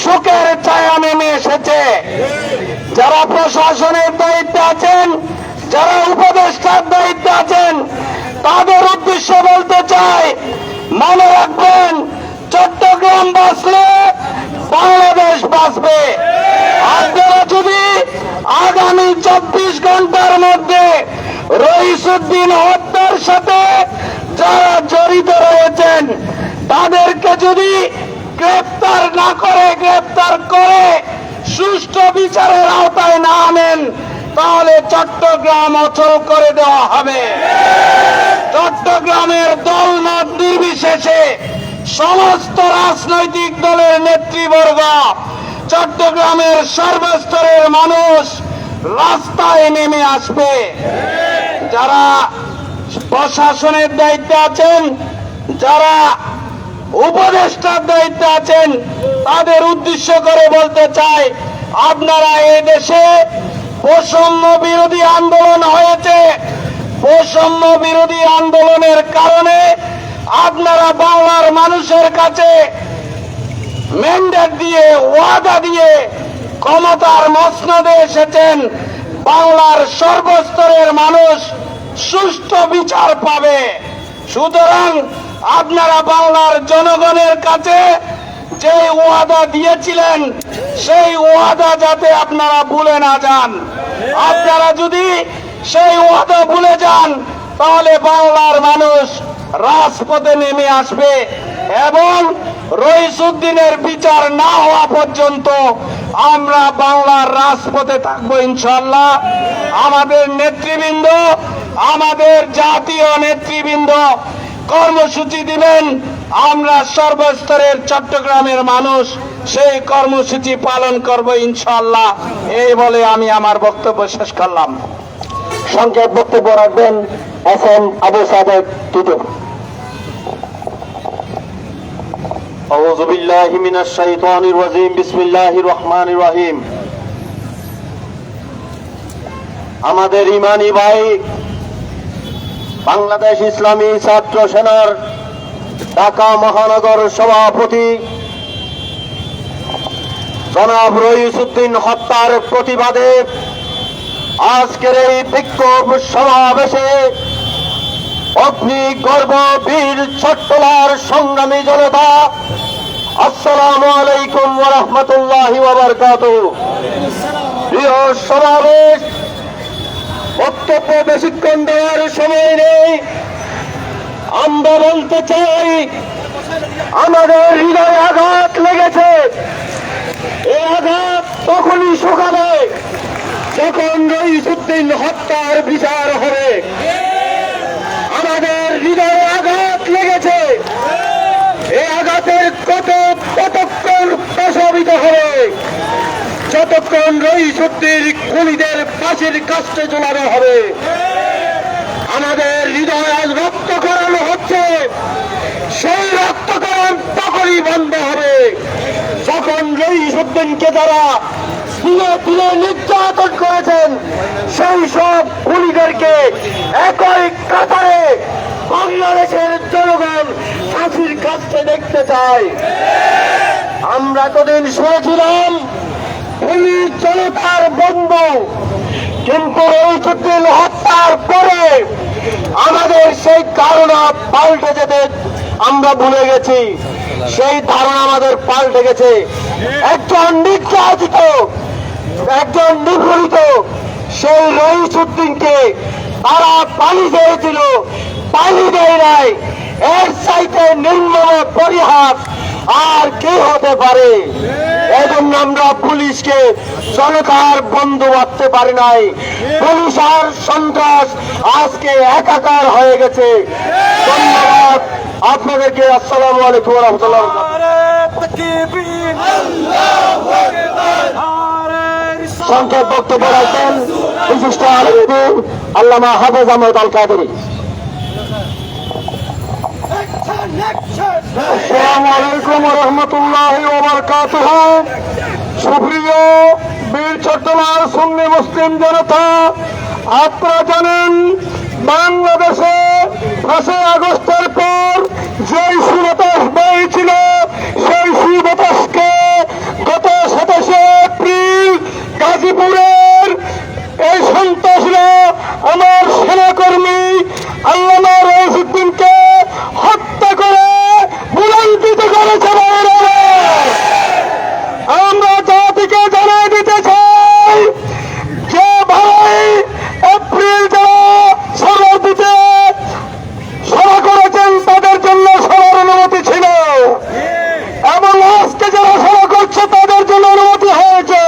শোকের ছায়া নেমে এসেছে। যারা প্রশাসনের দায়িত্বে আছেন, যারা উপদেষ্টার দায়িত্বে আছেন, তাদের উদ্দেশ্যে বলতে চাই, মনে রাখবেন চট্টগ্রাম বাঁচলে বাংলাদেশ বাঁচবে। আপনারা যদি আগামী 24 ঘন্টার মধ্যে রইসুদ্দিন হত্যার সাথে যারা জড়িত রয়েছেন তাদেরকে যদি গ্রেপ্তার না করে, গ্রেপ্তার করে সুষ্ঠু বিচারের আওতায় না আনেন, তাহলে চট্টগ্রাম অচল করে দেওয়া হবে। চট্টগ্রামের দলমত নির্বিশেষে সমস্ত রাজনৈতিক দলের নেতৃবর্গ, চট্টগ্রামের সর্বস্তরের মানুষ রাস্তায় নেমে আসবে। যারা প্রশাসনের দায়িত্বে আছেন, যারা উপদেষ্টার দায়িত্বে আছেন, তাদের উদ্দেশ্য করে বলতে চাই, আপনারা এই দেশে বৈষম্য বিরোধী আন্দোলন হয়েছে। বৈষম্য বিরোধী আন্দোলনের কারণে আপনারা বাংলার মানুষের কাছে ম্যান্ডেট দিয়ে, ওয়াদা দিয়ে ক্ষমতার মসনদে এসেছেন। বাংলার সর্বস্তরের মানুষ সুষ্ঠু বিচার পাবে। সুতরাং আপনারা বাংলার জনগণের কাছে যে ওয়াদা দিয়েছিলেন, সেই ওয়াদা যাতে আপনারা ভুলে না যান। আপনারা যদি সেই ওয়াদা ভুলে যান, তাহলে বাংলার মানুষ রাজপথে নেমে আসবে এবং রইসুদ্দিনের বিচার না হওয়া পর্যন্ত আমরা বাংলার রাজপথে থাকবো ইনশাআল্লাহ। আমাদের নেতৃবৃন্দ, আমাদের জাতীয় নেতৃবৃন্দ কর্মসূচি দিবেন, আমরা সর্বস্তরের চট্টগ্রামের মানুষ সেই কর্মসূচি পালন করব ইনশাআল্লাহ। এই বলে আমি আমার বক্তব্য শেষ করলাম। সংক্ষেপ বক্তব্য রাখবেন এসএম আবু সাদেক টিটু। আউযু বিল্লাহি মিনাশ শাইতানির রাজিম। বিসমিল্লাহির রহমানির রহিম। আমাদের ইমানি ভাই, বাংলাদেশ ইসলামী ছাত্র সেনার ঢাকা মহানগর সভাপতি জনাব রইসুদ্দিন হত্যার প্রতিবাদে আজকের এই বিক্ষোভ সমাবেশে অগ্নিগর্ভ বীর চট্টলার সংগ্রামী জনতা, আসসালামু আলাইকুম ওয়া রাহমাতুল্লাহি ওয়া বারাকাতুহু। প্রিয় সমাবেশ, বক্তব্য বেশিক্ষণ দেওয়ার সময় নেই। আমরা বলতে চাই, আমাদের হৃদয়ে আঘাত লেগেছে। এই আঘাত তখনই শুকাবে যখন রইসুদ্দিন হত্যার বিচার হবে। আমাদের হৃদয়ে আঘাত লেগেছে। এই আঘাতের কতক্ষণ প্রশমিত হবে যতক্ষণ রইসুদ্দিন খুনিদের ফাঁসির কাস্টে ঝোলানো হবে। আমাদের হৃদয় আজ রক্তকরণ হচ্ছে, সেই রক্তকরণ তখনই বন্ধ হবে যখন রইসুদ্দিনকে যারা দিনে দিনে নির্যাতন করেছেন, সেই সব খুনিদেরকে একই কাতারে বাংলাদেশের জনগণ ফাঁসির কাছে দেখতে চায়। আমরা এতদিন শুনেছিলাম পুলিশ জনতার বন্ধু, কিন্তু রইসুদ্দিন হত্যার পরে আমাদের সেই ধারণা পাল্টে যেতে আমরা ভুলে গেছি। সেই ধারণা আমাদের পাল্টে গেছে। একজন নির্যাতিত, একজন নিপীড়িত সেই রইসুদ্দিনকে তারা পানি দিয়েছিল, পানি দেয় নাই। এর চাইতে নির্মম পরিহাস আর কি হতে পারে? এজন্য আমরা পুলিশকে জনতার বন্ধু ভাবতে পারি নাই। পুলিশ আর সন্ত্রাস আজকে একাকার হয়ে গেছে। ধন্যবাদ আপনাদেরকে। আসসালামু আলাইকুম ওয়া রাহমাতুল্লাহ। সংক্ষেপ বক্তব্য রাখবেন বিশিষ্ট আলেম আল্লামা হাফেজ আহমদ আল কাদেরী। আসসালামু আলাইকুম ওয়া রাহমাতুল্লাহি ওয়া বারাকাতুহু। সুপ্রিয় বীর চট্টলার সুন্নি মুসলিম জনতা, আপনারা জানেন বাংলাদেশে 5 আগস্টের পর যেই সুবাতাস বইছিল, সেই সুবাতাসকে গত 27 এপ্রিল গাজীপুরের এই সন্ত্রাসীরা আমার সেনাকর্মী আল্লামা রইসুদ্দিনকে হত্যা করে বুলন্দিত করেছে। আমরা জাতিকে জানিয়ে দিতে চাই যে ভাই এপ্রিল যারা সভা দিতে সভা করেছেন তাদের জন্য সবার অনুমতি ছিল, এবং আজকে যারা সভা করছে তাদের জন্য অনুমতি হয়েছে।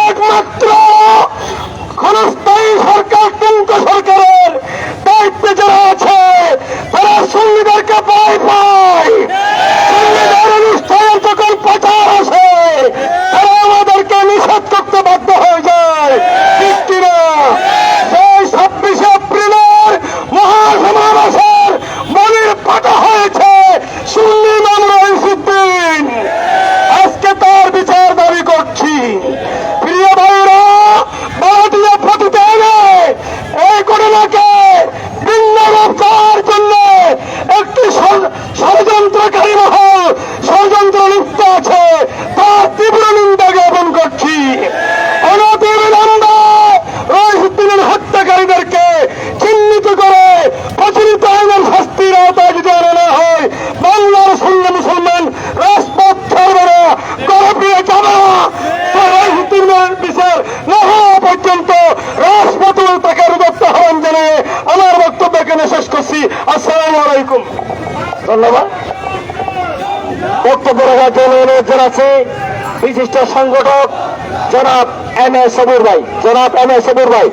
একমাত্র ক্ষণস্থায়ী সরকার, কেন্দ্র সরকারের দায়িত্বে যারা আছে তারা সুন্নিদেরকে ভয় পায়। সুন্নিদের অনুষ্ঠানের যখন প্রচার আসে তারা আমাদেরকে নিষেধ করতে বাধ্য হয়ে যায়, ঠিক কিনা? সেই 26 এপ্রিলের মহাসমাবেশের মনের পাতা হয়েছে সুন্নি ইমাম রইসুদ্দিন। আজকে তার বিচার দাবি করছি। প্রিয় ভাইরা, ভারতীয় প্রতিষ্ঠানে এই ঘটনাকে ভিন্ন রূপ দেওয়ার জন্য একটি ষড়যন্ত্রকারী মহল ষড়যন্ত্র লিপ্ত আছে, তার তীব্র নিন্দা জ্ঞাপন করছি। অনতিবিলম্বে রইসুদ্দিনের হত্যাকারীদেরকে চিহ্নিত করে প্রচলিত আইনের শাস্তির আওতায় যদি আনা না হয়, বাংলার সুন্নি মুসলমান রাজপথ ছাড়বে না, গড়ে যাবে না। রইসুদ্দিনের বিচার না হওয়া পর্যন্ত রাজপথে তাকে রুদ্ধ আহ্বান জানিয়ে আমার বক্তব্য এখানে শেষ করছি। আসসালামু আলাইকুম। ধন্যবাদ। বক্তব্য রাখার জন্য অনুরোধ জানাচ্ছি বিশিষ্ট সংগঠক জনাব এম এ সবুর ভাই। জনাব এম এ সবুর ভাই।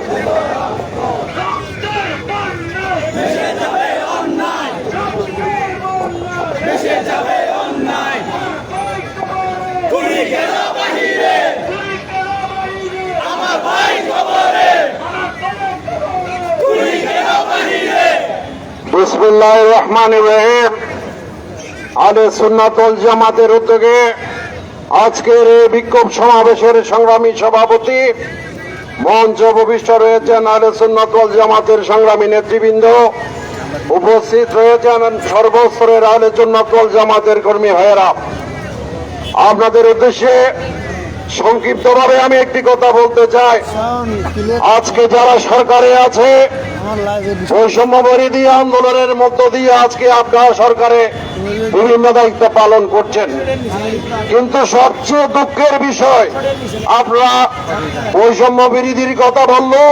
বিসমিল্লাহির রহমানির রহিম। আহলে সুন্নাত ওয়াল জামাতের উদ্যোগে আজকের এই বিক্ষোভ সমাবেশের সংগ্রামী সভাপতি, মঞ্চ উপবিষ্ট রয়েছেন আহলে সুন্নাত ওয়াল জামাতের সংগ্রামী নেতৃবৃন্দ, উপস্থিত রয়েছেন সর্বস্তরের আহলে সুন্নাত ওয়াল জামাতের কর্মী ভাইয়েরা। আপনাদের উদ্দেশ্যে সংক্ষিপ্তভাবে আমি একটি কথা বলতে চাই। আজকে যারা সরকারে আছে, বৈষম্য বিরোধী আন্দোলনের মধ্য দিয়ে আজকে আপনারা সরকারে বিভিন্ন দায়িত্ব পালন করছেন, কিন্তু সবচেয়ে দুঃখের বিষয় আপনারা বৈষম্য বিরোধীর কথা বললেও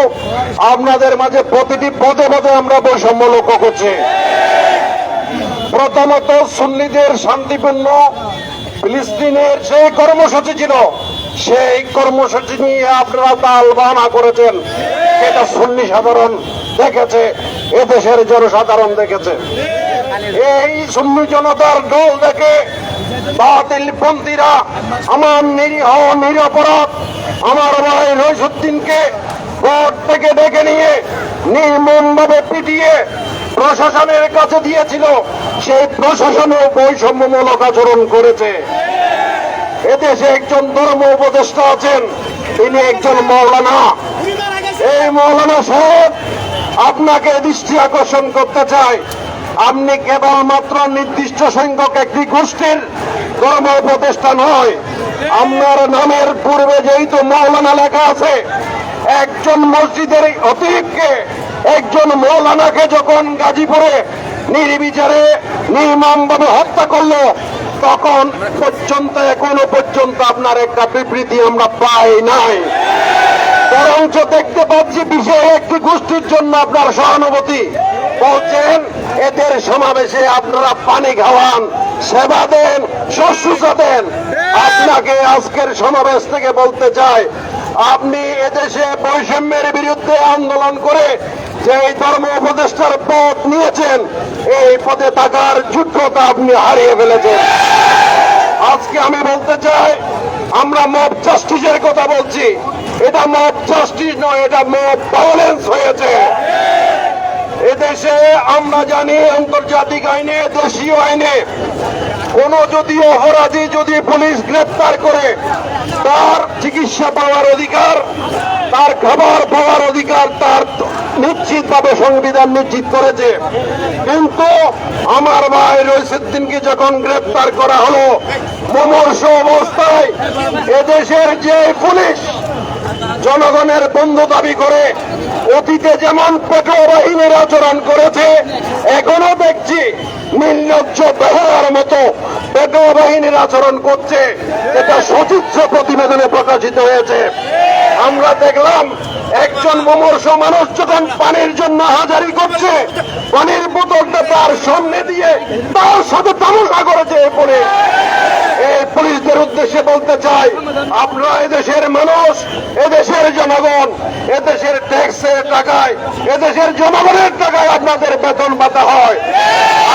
আপনাদের মাঝে প্রতিটি পদে পদে আমরা বৈষম্য লক্ষ্য করছি। প্রথমত সুন্নিদের শান্তিপূর্ণ ফিলিস্তিনের সেই কর্মসূচি ছিল, সেই কর্মসূচি নিয়ে আপনারা তাল বাহানা করেছেন। এটা সুন্নি সাধারণ দেখেছে, এদেশের জনসাধারণ দেখেছে। এই সুন্নি জনতার দল দেখে বাতিলপন্থীরা আমার নিরীহ নিরপরাধ আমার ভাই রইসুদ্দিনকে কোর্ট থেকে ডেকে নিয়ে নির্মমভাবে পিটিয়ে প্রশাসনের কাছে দিয়েছিল। সেই প্রশাসনও বৈষম্যমূলক আচরণ করেছে। এদেশে একজন ধর্ম উপদেষ্টা আছেন, তিনি একজন মৌলানা। এই মৌলানা সাহেব আপনাকে দৃষ্টি আকর্ষণ করতে চায়, আপনি কেবলমাত্র নির্দিষ্ট সংখ্যক একটি গোষ্ঠীর ধর্ম উপদেষ্টা নয়। আপনার নামের পূর্বে যেহেতু মৌলানা লেখা আছে, একজন মসজিদের অতিরিক্তকে একজন মৌলানাকে যখন গাজীপুরে নির্বিচারে নির্মমভাবে হত্যা করলো, তখন পর্যন্ত এখনো পর্যন্ত আপনার একটা বিবৃতি আমরা পাই নাই। বরঞ্চ দেখতে পাচ্ছি বিশেষ একটি গোষ্ঠীর জন্য আপনার সহানুভূতি বলছেন, এদের সমাবেশে আপনারা পানি খাওয়ান, সেবা দেন, শুশ্রূষা দেন। আপনাকে আজকের সমাবেশ থেকে বলতে চাই, আপনি এদেশে বৈষম্যের বিরুদ্ধে আন্দোলন করে যে ধর্ম উপদেষ্টার পদ নিয়েছেন, এই পদে থাকার যোগ্যতা আপনি হারিয়ে ফেলেছেন। আজকে আমি বলতে চাই, আমরা মব জাস্টিসের কথা বলছি, এটা মব জাস্টিস নয়, এটা মব ভায়োলেন্স হয়েছে। এদেশে আমরা জানি আন্তর্জাতিক আইনে, দেশীয় আইনে কোন যদি অপরাধী যদি পুলিশ গ্রেফতার করে, তার চিকিৎসা পাওয়ার অধিকার, তার খাবার পাওয়ার অধিকার তার নিশ্চিতভাবে সংবিধান নিশ্চিত করেছে। কিন্তু আমার ভাই রইসুদ্দিনকে যখন গ্রেফতার করা হলো মুমূর্ষু অবস্থায়, এদেশের যে পুলিশ জনগণের বন্ধু দাবি করে অতীতে যেমন পেট্রো বাহিনীর আচরণ করেছে, এখনো দেখছি নির্লজ্জ বেহার মতো পেট্রো বাহিনীর আচরণ করছে, যেটা সচিত্র প্রতিবেদনে প্রকাশিত হয়েছে। আমরা দেখলাম একজন মুমূর্ষু মানুষ যখন পানির জন্য হাজারি করছে, পানির বোতলটা তার সামনে দিয়ে তার সাথে তামাশা করেছে। এরপরে এই পুলিশদের উদ্দেশ্যে বলতে চাই, আপনারা এদেশের মানুষ, এদেশের জনগণ, এদেশের ট্যাক্সের টাকায়, এদেশের জনগণের টাকায় আপনাদের বেতন ভাতা হয়।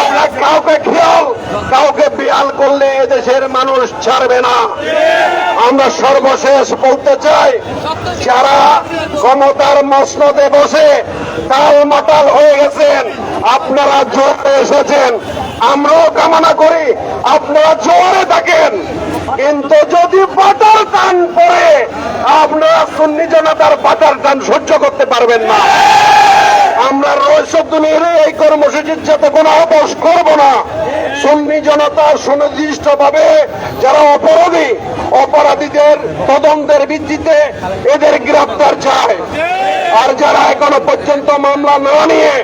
আপনারা কাউকে খেয়াল, কাউকে বিয়াল করলে এদেশের মানুষ ছাড়বে না। আমরা সর্বশেষ বলতে চাই, যারা ক্ষমতার মসনদে বসে তাল মাতাল হয়ে গেছেন, আপনারা জোরে এসেছেন, আমরাও কামনা করি আপনারা জোরে থাকেন। কিন্তু যদি বাটার টান পড়ে, আপনারা সুন্নি জনতার বাটার টান সহ্য করতে পারবেন না। আমরা রইসুদ্দিনের এই কর্মসূচির সাথে কোনো আপোষ করব না। সুন্নি জনতা সুনির্দিষ্টভাবে যারা অপরাধী, অপরাধীদের তদন্তের ভিত্তিতে এদের গ্রেফতার চায়। আর যারা এখনো পর্যন্ত মামলা না নিয়ে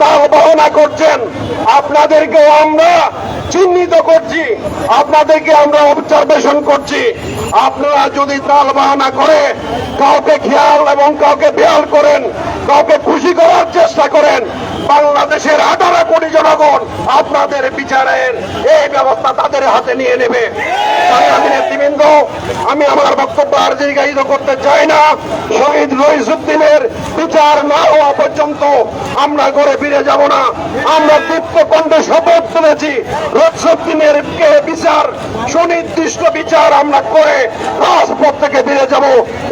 তাল বাহনা করছেন, আপনাদেরকেও আমরা চিহ্নিত করছি, আপনাদেরকে আমরা অবজারভেশন করছি। আপনারা যদি তাল বাহানা করে কাউকে খেয়াল এবং কাউকে বেয়াল করেন, কাউকে খুশি করার চেষ্টা করেন, বাংলাদেশের 18 কোটি জনগণ আপনাদের বিচারের এই ব্যবস্থা তাদের হাতে নিয়ে নেবে। নেতৃবৃন্দ, আমি আমার বক্তব্য আর দীর্ঘায়িত করতে চাই না। শহীদ রইসুদ্দিনের বিচার না হওয়া পর্যন্ত আমরা ঘরে ফিরে যাব না। আমরা দীপ্ত কণ্ঠে শপথ তুলেছি, রইসুদ্দিনের বিচার, সুনির্দিষ্ট বিচার আমরা করে রাজপথ থেকে ফিরে যাব।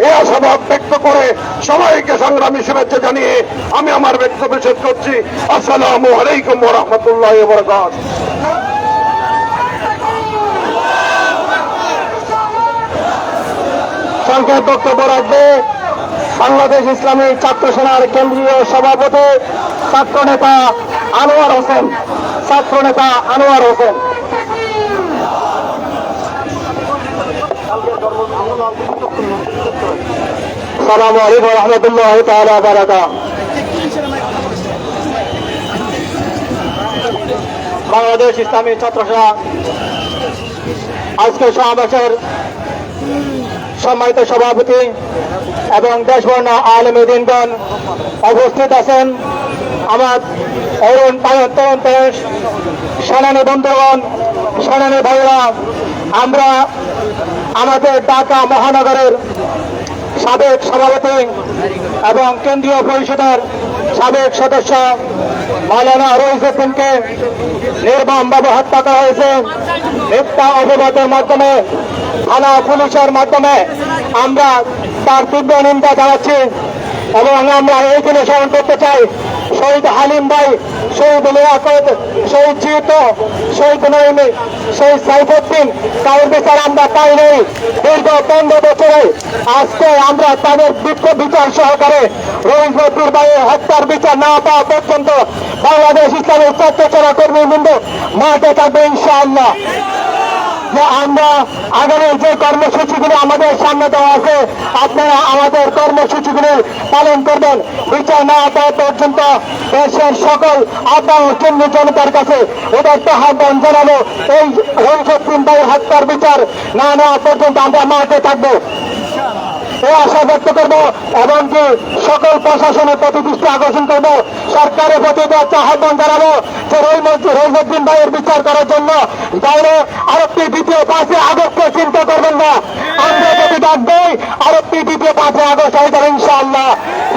এই আশাবাদ ব্যক্ত করে সবাইকে সংগ্রামী শুভেচ্ছা জানিয়ে আমি আমার বক্তব্য শেষ করছি। আসসালামু আলাইকুম ওয়া রাহমাতুল্লাহি ওয়া বারাকাতুহু। সংক্ষেপ বক্তব্য রাখবে বাংলাদেশ ইসলামী ছাত্র সেনার কেন্দ্রীয় সভাপতি ছাত্র নেতা আনোয়ার হোসেন। আসসালামু আলাইকুম ওয়া রাহমাতুল্লাহি তাআলা ওয়া বারাকাতুহু। বাংলাদেশ ইসলামী ছাত্র সেনা আজকের সমাবেশের সম্মানিত সভাপতি এবং দেশবর্ণ আলেমে দিনগণ উপস্থিত আছেন, আমার অরুণ তরুণ দেশ সেনানী বন্ধুগণ, সেনানী ভাইরা, আমরা আমাদের ঢাকা মহানগরের সাবেক সভাপতি এবং কেন্দ্রীয় পরিষদের সাবেক সদস্য মাওলানা রইসুদ্দিনকে নির্মমভাবে হত্যা করা হয়েছে। মিথ্যা অপবাদের মাধ্যমে, থানা পুলিশের মাধ্যমে আমরা তার তীব্র নিন্দা জানাচ্ছি এবং আমরা এই দিনে স্মরণ করতে চাই শহীদ হালিম ভাই শহীদ লিয়াকত, শহীদ জিত, শহীদ নইমি, শহীদ সাইফুদ্দিন, কারোর বিচার আমরা পাই নাই দীর্ঘ 15 বছরে। আজকে আমরা তাদের বিচার সহকারে রবীন্দ্র ভাইয়ের হত্যার বিচার না পাওয়া পর্যন্ত বাংলাদেশ ইসলামের ছাত্রছাড়া কর্মী বৃন্দ মাঠে থাকবে ইনশাআল্লাহ। যে আমরা আগামী যে কর্মসূচিগুলো আমাদের সামনে দেওয়া আছে, আপনারা আমাদের কর্মসূচিগুলি পালন করবেন। বিচার না পাওয়া পর্যন্ত দেশের সকল আপার কেন্দ্র জনতার কাছে উদাত্ত আহ্বান জানাবো, এই রহিমউদ্দিন ভাই হত্যার বিচার না নেওয়া পর্যন্ত আমরা মাঠে থাকবো এই আশা ব্যক্ত করবো। এবং কি সকল প্রশাসনের প্রতি দৃষ্টি আকর্ষণ করবো, সরকারের প্রতি আহ্বান জানাবো যে রহিমউদ্দিন ভাইয়ের বিচার করার জন্য বাইরে আরেকটি দ্বিতীয় 5 আগস্টকে চিন্তা করবেন না। আমরা যদি ডাকবই আরেকটি দ্বিতীয় 5 আগস্ট হয়ে যাবে ইনশাআল্লাহ।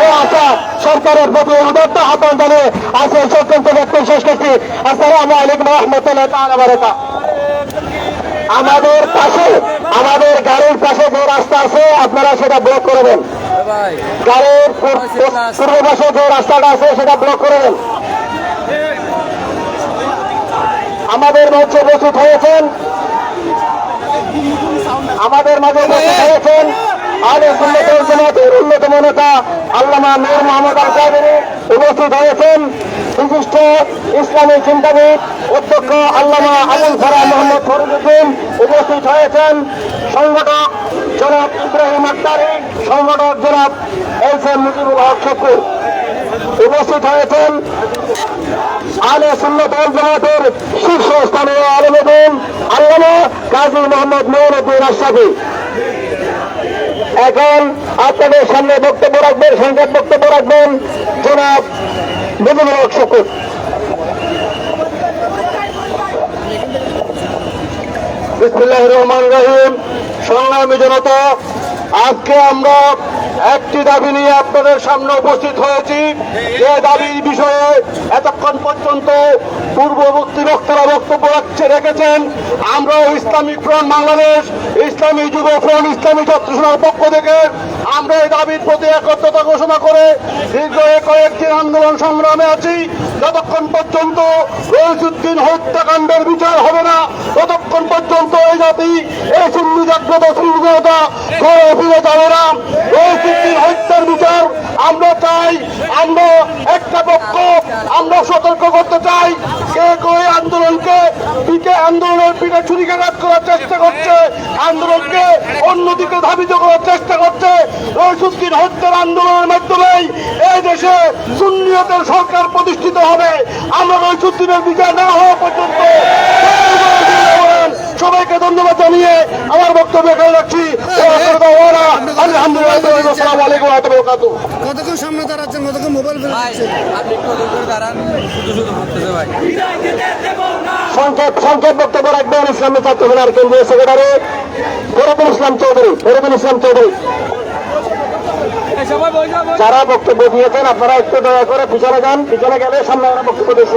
এই আশা সরকারের প্রতি উদাত্ত আহ্বান জানিয়ে আছে সত্যন্ত ব্যক্তি শেষ করছি। আসসালামু আলাইকুম রহমতুল্লাহ তাআলা বারাকাতুহু। আমাদের পাশে, আমাদের গাড়ির পাশে যে রাস্তা আছে আপনারা সেটা ব্লক করে দেন। গাড়ির পূর্ব পাশে যে রাস্তাটা আছে সেটা ব্লক করে দেন। আমাদের মঞ্চে উপস্থিত হয়েছেন, আমাদের মাঝে উপস্থিত হয়েছেন আহলে সুন্নাত ওয়াল জামাতের অন্যতম নেতা আল্লামা নূর মোহাম্মদ আল কাদেরী, উপস্থিত হয়েছেন বিশিষ্ট ইসলামী চিন্তাবিদ অধ্যক্ষ আল্লামা আবুল ফারাহ মোহাম্মদ ফরিদউদ্দিন, উপস্থিত হয়েছেন সংগঠক জনাব ইব্রাহিম আক্তারি, সংগঠক জনাব এলসেন মুজিবুল হক শকুর, উপস্থিত হয়েছেন আহলে সুন্নাত ওয়াল জামাতের শীর্ষস্থানীয় আলেম ওলামা আল্লামা কাজী মোহাম্মদ মঈনুদ্দিন আশরাফী। এখন আপনাদের সামনে বক্তব্য রাখবেন, সংক্ষেপ বক্তব্য রাখবেন জনাব মুজিবুল হক শকুর। বিসমিল্লাহির রহমানির রহিম। সংগ্রামী জনতা, আজকে আমরা একটি দাবি নিয়ে আপনাদের সামনে উপস্থিত হয়েছি। যে দাবির বিষয়ে এতক্ষণ পর্যন্ত পূর্ববর্তী বক্তারা বক্তব্য রেখেছেন। আমরা ইসলামিক ফ্রন্ট বাংলাদেশ, ইসলামী যুব ফ্রন্ট, ইসলামী ছাত্রসেনার পক্ষ থেকে আমরা এই দাবির প্রতি একত্রতা ঘোষণা করে দীর্ঘ কয়েকদিন আন্দোলন সংগ্রামে আছি। যতক্ষণ পর্যন্ত রহিমউদ্দিন হত্যাকাণ্ডের বিচার হবে না, ততক্ষণ পর্যন্ত এই জাতি, এই সুন্নি জাগ্রত সুন্নিতা ঘরে ফিরে যাবে না। রহিমউদ্দিন হত্যার বিচার আমরা চাই। আমরা একটা পক্ষ আমরা সতর্ক করতে চাই, কে আন্দোলনকে আন্দোলনের পিঠে ছুরিকাঘাত করার চেষ্টা করছে, আন্দোলনকে অন্যদিকে ধাবিত করার চেষ্টা করছে। রহিমউদ্দিন হত্যার আন্দোলনের মাধ্যমেই এই দেশে সুন্নিয়তের সরকার প্রতিষ্ঠিত হবে। আমরা রহিমউদ্দিনের বিচার না হওয়া পর্যন্ত সবাইকে ধন্যবাদ জানিয়ে আমার বক্তব্য এখানে রাখছি। আলহামদুলিল্লাহ। আসসালামু আলাইকুম ওয়া রাহমাতুল্লাহি ওয়া বারাকাতুহু। কতক্ষণ সামনে দাঁড়াচ্ছেন, কতক্ষণ মোবাইল ফেলছেন? সংক্ষেপ বক্তব্য রাখবেন ইসলামী ছাত্রসেনার কেন্দ্রীয় সেক্রেটারি ফরিদুল ইসলাম চৌধুরী। যারা বক্তব্য দিয়েছেন আপনারা একটু দয়া করে পিছনে যান, পিছনে গেলে সামনে আমরা বক্তব্য দিয়েছি।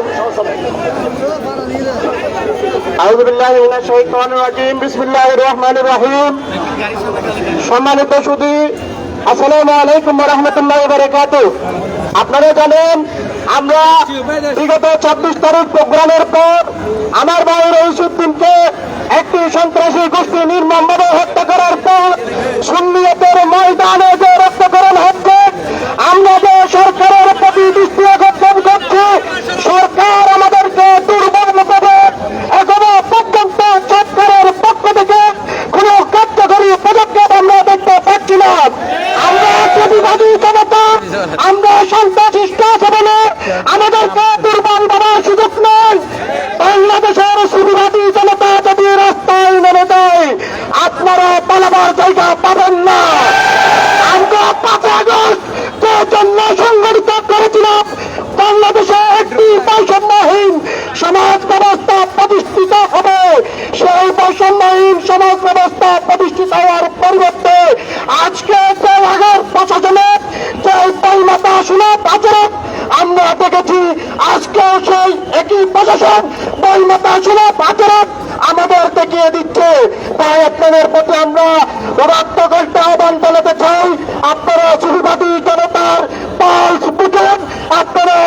আউযু বিল্লাহি মিনাশ শাইতানির রাজিম। বিসমিল্লাহির রহমানির রহিম। সম্মানিত সুধী, আসসালামু আলাইকুম ওয়া রাহমাতুল্লাহি ওয়া বারাকাতুহু। আপনারা জানেন আমরা বিগত 26 তারিখ প্রোগ্রামের পর আমার ভাই রহিমউদ্দিনকে একটি সন্ত্রাসী গোষ্ঠী নির্মমভাবে হত্যা করার পর সুন্নিয়তের ময়দানে যে রক্তকরণ হচ্ছে, আমরা যে সরকারের প্রতি দৃষ্টি আকর্ষণ করছি, সরকার আমাদেরকে দুর্বল করে এখনো পর্যন্ত সরকারের পক্ষ থেকে কোন কার্যকরী পদক্ষেপ আমরা দেখতে পাচ্ছি না। আমরা প্রতিবাদী জনতা, আমরা সন্ত্রাসিষ্ট বলে আমাদেরকে দুর্বল করার সুযোগ নেই। বাংলাদেশের সুবিধাদী জনতা যদি রাস্তায় নেমে যায়, আপনারা পালাবার জায়গা পাবেন না। আমরা 5 আগস্ট যে জন্য সংগঠিত করেছিলাম, বাংলাদেশে একটি বৈষম্যহীন সমাজ ব্যবস্থা প্রতিষ্ঠিত হবে। সেই বৈষম্যহীন সমাজ ব্যবস্থা প্রতিষ্ঠিত হওয়ার পরিবর্তে আজকে যে আগের প্রশাসনের যে বৈমাতা সুলভ আচরণ আমরা দেখেছি, আজকে সেই একই প্রশাসন বৈমাতা সুলভ আচরণ আমাদের দেখিয়ে দিচ্ছে। তাই আপনাদের প্রতি আমরা উদাত্ত কণ্ঠে আহ্বান জানাতে চাই, আপনারা সুবিধাদী জনতার পালস বুঝেন, আপনারা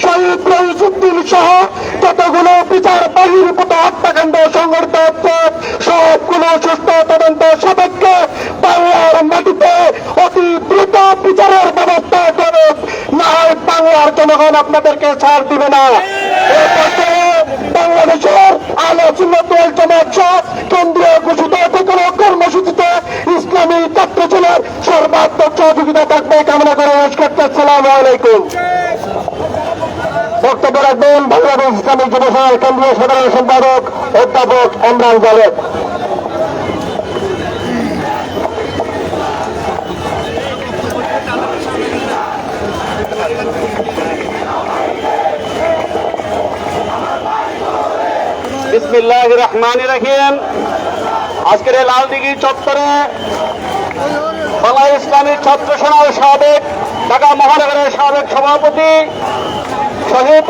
শহীদ রইসুদ্দিন সহ যতগুলো বিচার বহির্ভূত হত্যাকাণ্ড সংঘটিত হচ্ছে সবগুলো সুস্থ তদন্ত সাপেক্ষে বাংলার মাটিতে অতি দ্রুত বিচারের ব্যবস্থা করে, না হয় বাংলার জনগণ আপনাদেরকে ছাড় দিবে না। এ পর্যায়ে বাংলাদেশের আহলে সুন্নাত ওয়াল জামাত সহ কেন্দ্রীয় ঘোষিত যে কোনো কর্মসূচিতে ইসলামী ছাত্রলীগের সর্বাত্মক সহযোগিতা থাকবে কামনা করে শেষ করতে। আসসালামু আলাইকুম। বক্তব্য রাখবেন বাংলাদেশ ইসলামী যুব সংঘের কেন্দ্রীয় সাধারণ সম্পাদক অধ্যাপক ইমরান জাভেদ। বিসমিল্লাহির রহমানির রহিম। আজকের এই লালদিঘি চত্বরে বাংলা ইসলামী ছাত্র সেনার সাবেক ঢাকা মহানগরের সাবেক সভাপতি শহীদ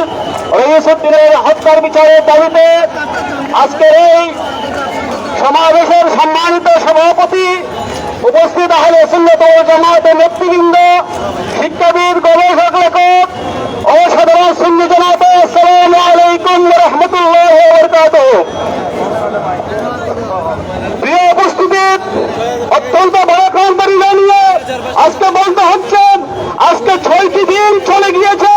রইসুদ্দিনের হত্যার বিচারের দাবিতে আজকের এই সমাবেশের সম্মানিত সভাপতি, উপস্থিত আহলে সুন্নাত ওয়াল জামাতের নেতৃবৃন্দ, শিক্ষাবিদ, গবেষক, লেখক ও সাধারণ সুন্নি জনতা, আসসালামু আলাইকুম ওয়া রাহমাতুল্লাহি ওয়া বারাকাতুহু। প্রিয় উপস্থিতি, অত্যন্ত বড় ক্রান্তি জানিয়ে আজকে বলতে হচ্ছে, আজকে 6টি দিন চলে গিয়েছে।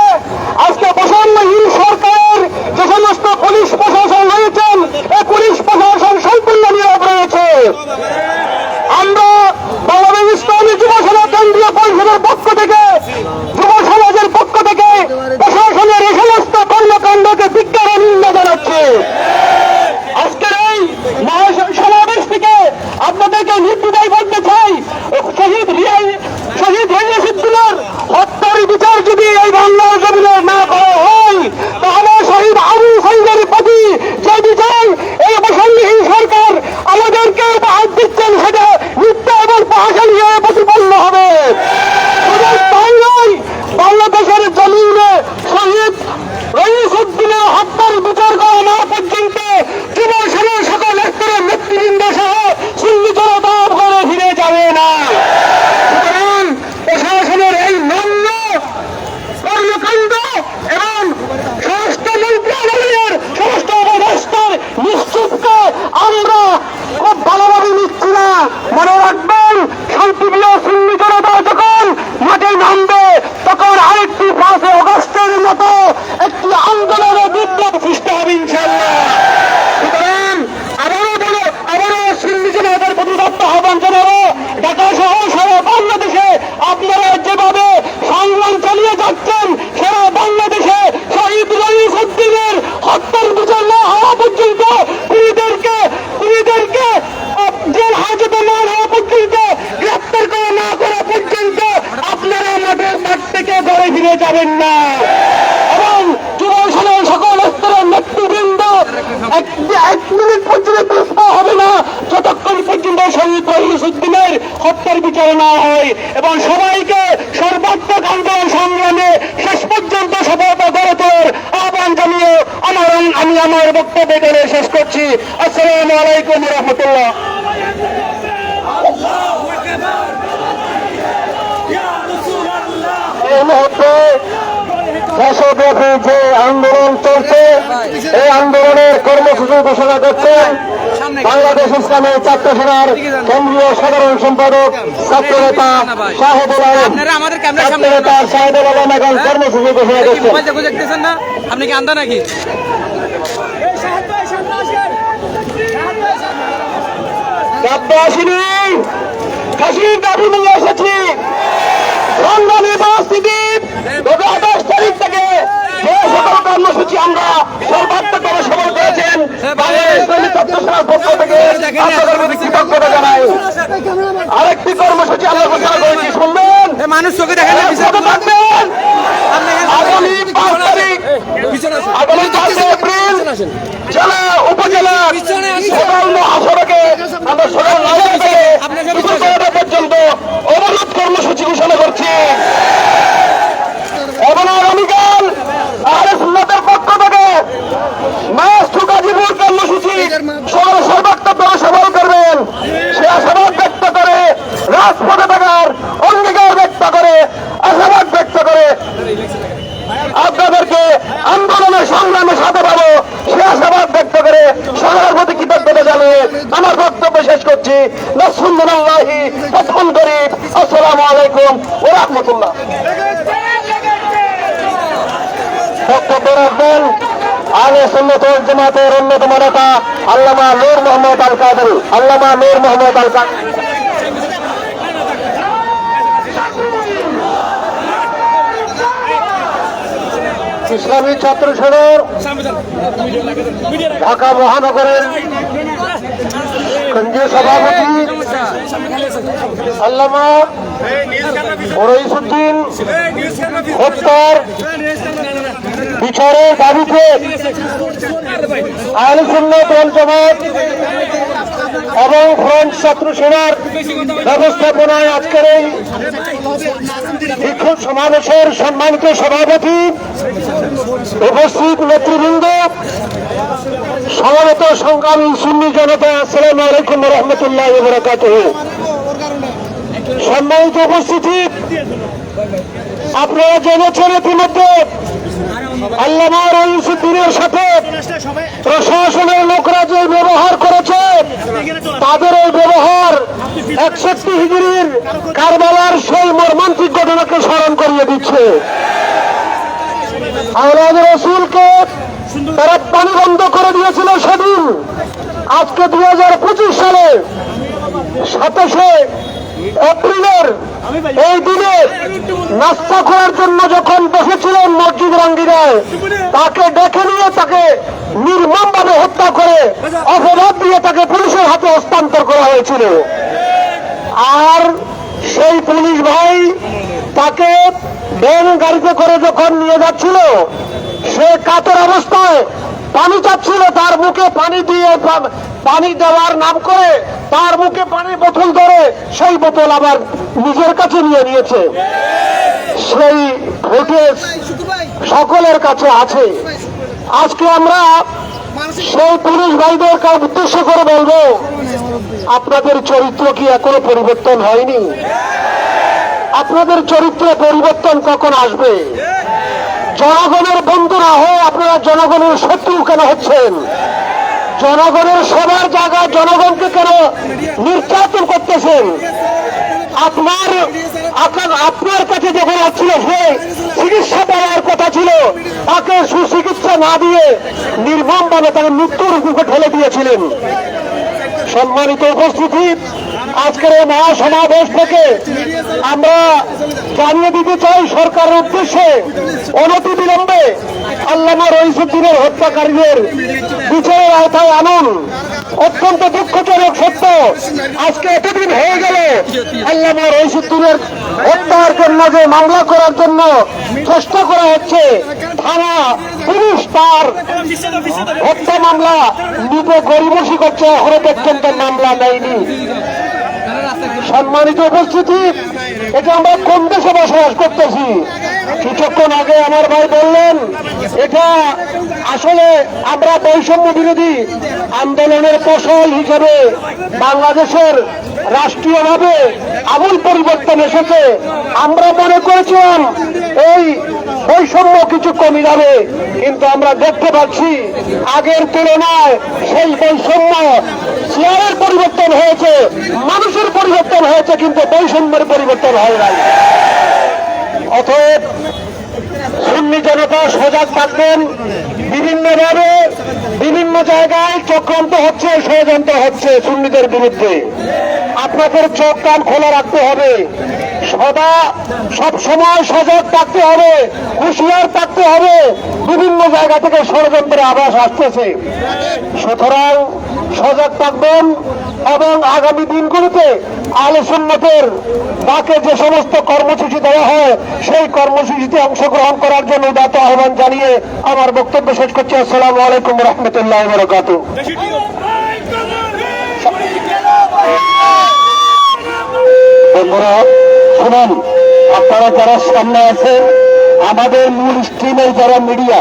আজকে বৈষম্যহীন সরকারের যে সমস্ত পুলিশ প্রশাসন রয়েছেন, এই পুলিশ প্রশাসন সম্পূর্ণ নীরব রয়েছে। আমরা বাংলাদেশ ইসলামী যুব সমাজ কেন্দ্রীয় পরিষদের পক্ষ থেকে, যুব সমাজের পক্ষ থেকে প্রশাসনের এই সমস্ত কর্মকাণ্ডকে ধিক্কার ও নিন্দা জানাচ্ছি। আজকের এই সমাবেশ থেকে আপনাদেরকে নির্দ্বিধায় বলতে চাই, শহীদ রইসুদ্দিনের হত্যার বিচার যদি এই বাংলার জমিনে না করা হয়, তাহলে শহীদ আবু সাইদের প্রতি যে বিচার এই বৈষম্যহীন সরকার আমাদেরকে উপহার দিচ্ছেন, সেটা মিথ্যা এবং প্রহসনী হয়ে প্রতিপন্ন হবে। শুধু তাই নয়, বাংলাদেশের জমিনে শহীদ রইসুদ্দিনের হত্যার বিচার করা না পর্যন্ত যুব সমাজ সকল স্তরের নেতৃবৃন্দ সহ সুন্নি জনতা ঘরে ফিরে যাবে না। সুতরাং প্রশাসনের এই নম্র কর্মকাণ্ড এবং স্বরাষ্ট্র মন্ত্রণালয়ের সমস্ত উপদেষ্টার নিশ্চিতকে আমরা খুব ভালোভাবে নিচ্ছি না। মনে রাখবেন, শান্তিপ্রিয় সুন্নি জনতা যখন মাঠে নামবে, তখন আরেকটি 5 আগস্টের মতো একটি আন্দোলনের বিপ্লব সৃষ্টি হবে ইনশাআল্লাহ। সুতরাং আবারও সুন্নি জনতার প্রতি আহ্বান জানাবো, ঢাকা সহ সারা বাংলাদেশে আপনারা যেভাবে সংগ্রাম চালিয়ে যাচ্ছেন, সারা বাংলাদেশে শহীদ রইসুদ্দিনের হত্যার বিচার না হওয়া পর্যন্ত, খুনিদেরকে জেল হাজতে না হওয়া পর্যন্ত, গ্রেপ্তার করা না করা পর্যন্ত আপনারা মাঠ থেকে ঘরে ফিরে যাবেন না। এবং যুব সমাজ সকল স্তরের নেতৃবৃন্দ এক মিনিট পর্যন্ত পিছপা হবে না যতক্ষণ পর্যন্ত শহীদ রইসুদ্দিনের হত্যার বিচার না হয়। এবং সবাইকে সর্বাত্মক আন্দোলন সংগ্রামে শেষ পর্যন্ত সফলতা গড়ে তোলার আহ্বান জানিয়ে আমি আমার বক্তব্য এখানে শেষ করছি। আসসালামু আলাইকুম ওয়া রাহমাতুল্লাহ। এই মুহূর্তে দেশব্যাপী যে আন্দোলন চলছে, এই আন্দোলনের কর্মসূচি ঘোষণা করছেন বাংলাদেশ ইসলামী ছাত্র সেনার কেন্দ্রীয় সাধারণ সম্পাদক ছাত্র নেতা শাহেদুল আলম। ছাত্র নেতা শাহেদুল আলম এখন কর্মসূচি ঘোষণা করছেন। আপনি কি আন্দা নাকি? কাঁদতে আসিনি, ফাঁসির দাবি নিয়ে এসেছি। সংগ্রামী পরিস্থিতি গত 28 তারিখ থেকে যে সকল কর্মসূচি আমরা সর্বাত্মকভাবে সফল করেছেন, বাংলাদেশ ইসলামী ছাত্র সেনার পক্ষ থেকে আপনাদের প্রতি কৃতজ্ঞতা জানাই। আরেকটি কর্মসূচি আমরা ঘোষণা করেছি, শুনবেন? মানুষ চোখে দেখেন না, থাকবেন আগামী 5 তারিখ, আগামী 5 এপ্রিল জেলা উপজেলা সকাল মহাসড়কে আমরা সকাল 9টা থেকে দুপুর 12টা পর্যন্ত অবরোধ কর্মসূচি ঘোষণা করছি। এবং আগামীকাল আহলে সুন্নাতের পক্ষ থেকে মাস টু গাজীপুর কর্মসূচি সর্বাত্মকভাবে সফল করবেন, সে আশাবাদ ব্যক্ত করে, রাজপথে থাকার অঙ্গীকার ব্যক্ত করে, আশাবাদ ব্যক্ত করে আপনাদেরকে সংগ্রামের সাথে পাবো সে আশাবাদ ব্যক্ত করে সবার প্রতি কৃতজ্ঞতা জানিয়ে আমার বক্তব্য শেষ করছি। নাসরুল্লাহি ফাতহুল করিম। আসসালামু আলাইকুম ওয়া রাহমাতুল্লাহ। বক্তব্য রাখবেন আহলে সুন্নাত ওয়াল জামাতের অন্যতম নেতা আল্লামা নূর মোহাম্মদ আল কাদরি। আল্লামা নূর মোহাম্মদ আল কাদরি। ইসলামী ছাত্র সংঘের ঢাকা মহানগরের কেন্দ্রীয় সভাপতি আল্লামা রইসুদ্দিন হত্যার বিচারের দাবিতে আহলে সুন্নাত ওয়াল জামাত এবং ফ্রন্ট ছাত্র সেনার ব্যবস্থাপনায় আজকের এই বিক্ষোভ সমাবেশের সম্মানিত সভাপতি, উপস্থিত নেতৃবৃন্দ, সমবেত সংগ্রামী সুন্নি জনতা, আসসালামু আলাইকুম ওয়া রাহমাতুল্লাহি ওয়া বারাকাতুহু। সম্মানিত উপস্থিতি, আপনারা জেনেছেন ইতিমধ্যে আল্লামা রইসুদ্দিনের সাথে প্রশাসনের লোকরা যে ব্যবহার করেছে, তাদের এই ব্যবহার 61 হিজরির কারবালার সেই মর্মান্তিক ঘটনাকে স্মরণ করিয়ে দিচ্ছে। আওলাদ রাসূলকে তারা পানি বন্ধ করে দিয়েছিল সেদিন। আজকে 2025 সালে 27শে এপ্রিলের এই দিনে নাস্তা করার জন্য যখন বসেছিলেন মসজিদ রঙ্গিনায়, তাকে ডেকে নিয়ে তাকে নির্মমভাবে হত্যা করে অপবাদ দিয়ে তাকে পুলিশের হাতে হস্তান্তর করা হয়েছিল। আর সেই পুলিশ ভাই তাকে ভ্যান গাড়িতে করে যখন নিয়ে যাচ্ছিল, সে কাতর অবস্থায় পানি চাচ্ছিল, তার মুখে পানি দিয়ে পানি দেওয়ার নাম করে তার মুখে পানির বোতল ধরে সেই বোতল আবার নিজের কাছে নিয়ে নিয়েছে। সেই ফুটেজ সকলের কাছে আছে। আজকে আমরা সেই পুলিশ ভাইদেরকে উদ্দেশ্য করে বলবো, আপনাদের চরিত্র কি এখনো পরিবর্তন হয়নি? আপনাদের চরিত্রে পরিবর্তন কখন আসবে? জনগণের বন্ধু না হয়ে আপনারা জনগণের শত্রু কেন হচ্ছেন? জনগণের সবার জায়গায় জনগণকে কেন নির্যাতন করতেছেন? আপনার কাছে যখন আসছিল, সে চিকিৎসা পাওয়ার কথা ছিল, তাকে সুচিকিৎসা না দিয়ে নির্মমভাবে তাকে মৃত্যুর মুখে ঠেলে দিয়েছিলেন। সম্মানিত উপস্থিতি, আজকের এই মহাসমাবেশ থেকে আমরা জানিয়ে দিতে চাই সরকারের উদ্দেশ্যে, অনতিবিলম্বে আল্লামা রইসুদ্দিনের হত্যাকারীদের বিচারের আওতায় আনুন। অত্যন্ত দুঃখজনক সত্য, আজকে এতদিন হয়ে গেল আল্লামা রইসুদ্দিনের হত্যার জন্য যে মামলা করার জন্য চেষ্টা করা হচ্ছে, থানা পুলিশ তার হত্যা মামলা নিতে গরিবসি করছে, এখনো পর্যন্ত মামলা নেয়নি। সম্মানিত উপস্থিতি, এটা আমরা কোন দেশে বসবাস করতেছি? কিছুক্ষণ আগে আমার ভাই বললেন, এটা আসলে আমরা বৈষম্য বিরোধী আন্দোলনের ফসল হিসেবে বাংলাদেশের রাষ্ট্রীয়ভাবে আমূল পরিবর্তন এসেছে। আমরা মনে করেছিলাম এই বৈষম্য কিছু কমে যাবে, কিন্তু আমরা দেখতে পাচ্ছি আগের তুলনায় সেই বৈষম্য চেয়ারের পরিবর্তন হয়েছে, মানুষের পরিবর্তন হয়েছে, কিন্তু বৈষম্যের পরিবর্তন হয় নাই। অতএব সুন্নি জনতা সজাগ থাকবেন। বিভিন্নভাবে বিভিন্ন জায়গায় চক্রান্ত হচ্ছে, ষড়যন্ত্র হচ্ছে সুন্নিদের বিরুদ্ধে। আপনাদের চোখ কান খোলা রাখতে হবে, সব সময় সজাগ থাকতে হবে, হুঁশিয়ার থাকতে হবে। বিভিন্ন জায়গা থেকে ষড়যন্ত্রের আভাস আসতেছে, সুতরাং সজাগ থাকবেন এবং আগামী দিনগুলিতে আহলে সুন্নাতের ডাকে যে সমস্ত কর্মসূচি দেওয়া হয়, সেই কর্মসূচিতে অংশগ্রহণ করার জন্য উদাত্ত আহ্বান জানিয়ে আমার বক্তব্য শেষ করছি। আসসালামু আলাইকুম ওয়া রাহমাতুল্লাহি ওয়া বারাকাতুহু। বন্ধুরা শুনুন, আপনারা যারা সামনে আছেন, আমাদের মূল স্ট্রিমের যারা মিডিয়া,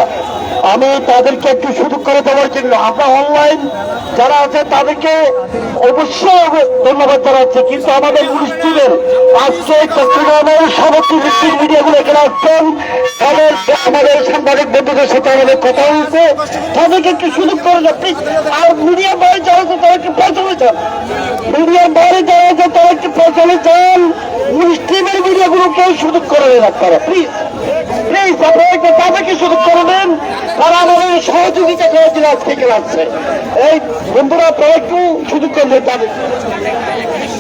আমি তাদেরকে একটু সুযোগ করে দেওয়ার জন্য আমরা অনলাইন যারা আছে তাদেরকে অবশ্যই ধন্যবাদ জানাচ্ছি, কিন্তু আমাদের অনুষ্ঠানের আজকে চট্টগ্রামের সমস্ত ভিত্তিক মিডিয়াগুলো এখানে আসছেন, আমাদের সাংবাদিক বন্ধুদের সাথে আমাদের কথা হয়েছে, তাদেরকে একটু সুযোগ করে যাচ্ছি। আর মিডিয়ার বাইরে যারা আছে তারা একটু পৌঁছাতে চান, মিডিয়ার বাইরে যারা আছে তারা একটু পৌঁছাতে চান, মুসলিমের মিডিয়াগুলোকে সুযোগ করে দেন আপনারা, প্লিজ প্লিজ আপনারা একটু তাদেরকে সুযোগ করে দেন, তারা আমাদের সহযোগিতা করার জন্য আজকে এখানে আসছে। এই বন্ধুরা আপনারা একটু সুযোগ করবেন তাদের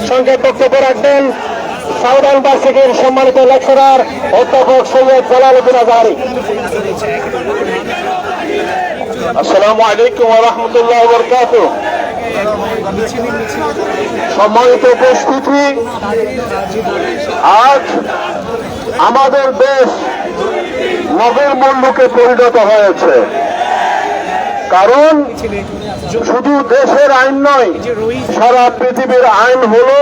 সঙ্গে বক্তব্য রাখবেন সাউথ ইউনিভার্সিটির সম্মানিত লেকচারার অধ্যাপক সৈয়দ জালালউদ্দিন আজহারী। আসসালামু আলাইকুম ওয়া রাহমাতুল্লাহি ওয়া বারাকাতুহু। সম্মানিত উপস্থিতি, আজ আমাদের দেশ নগর মুল্লুকে পরিণত হয়েছে, কারণ শুধু দেশের আইন নয়, সারা পৃথিবীর আইন হলো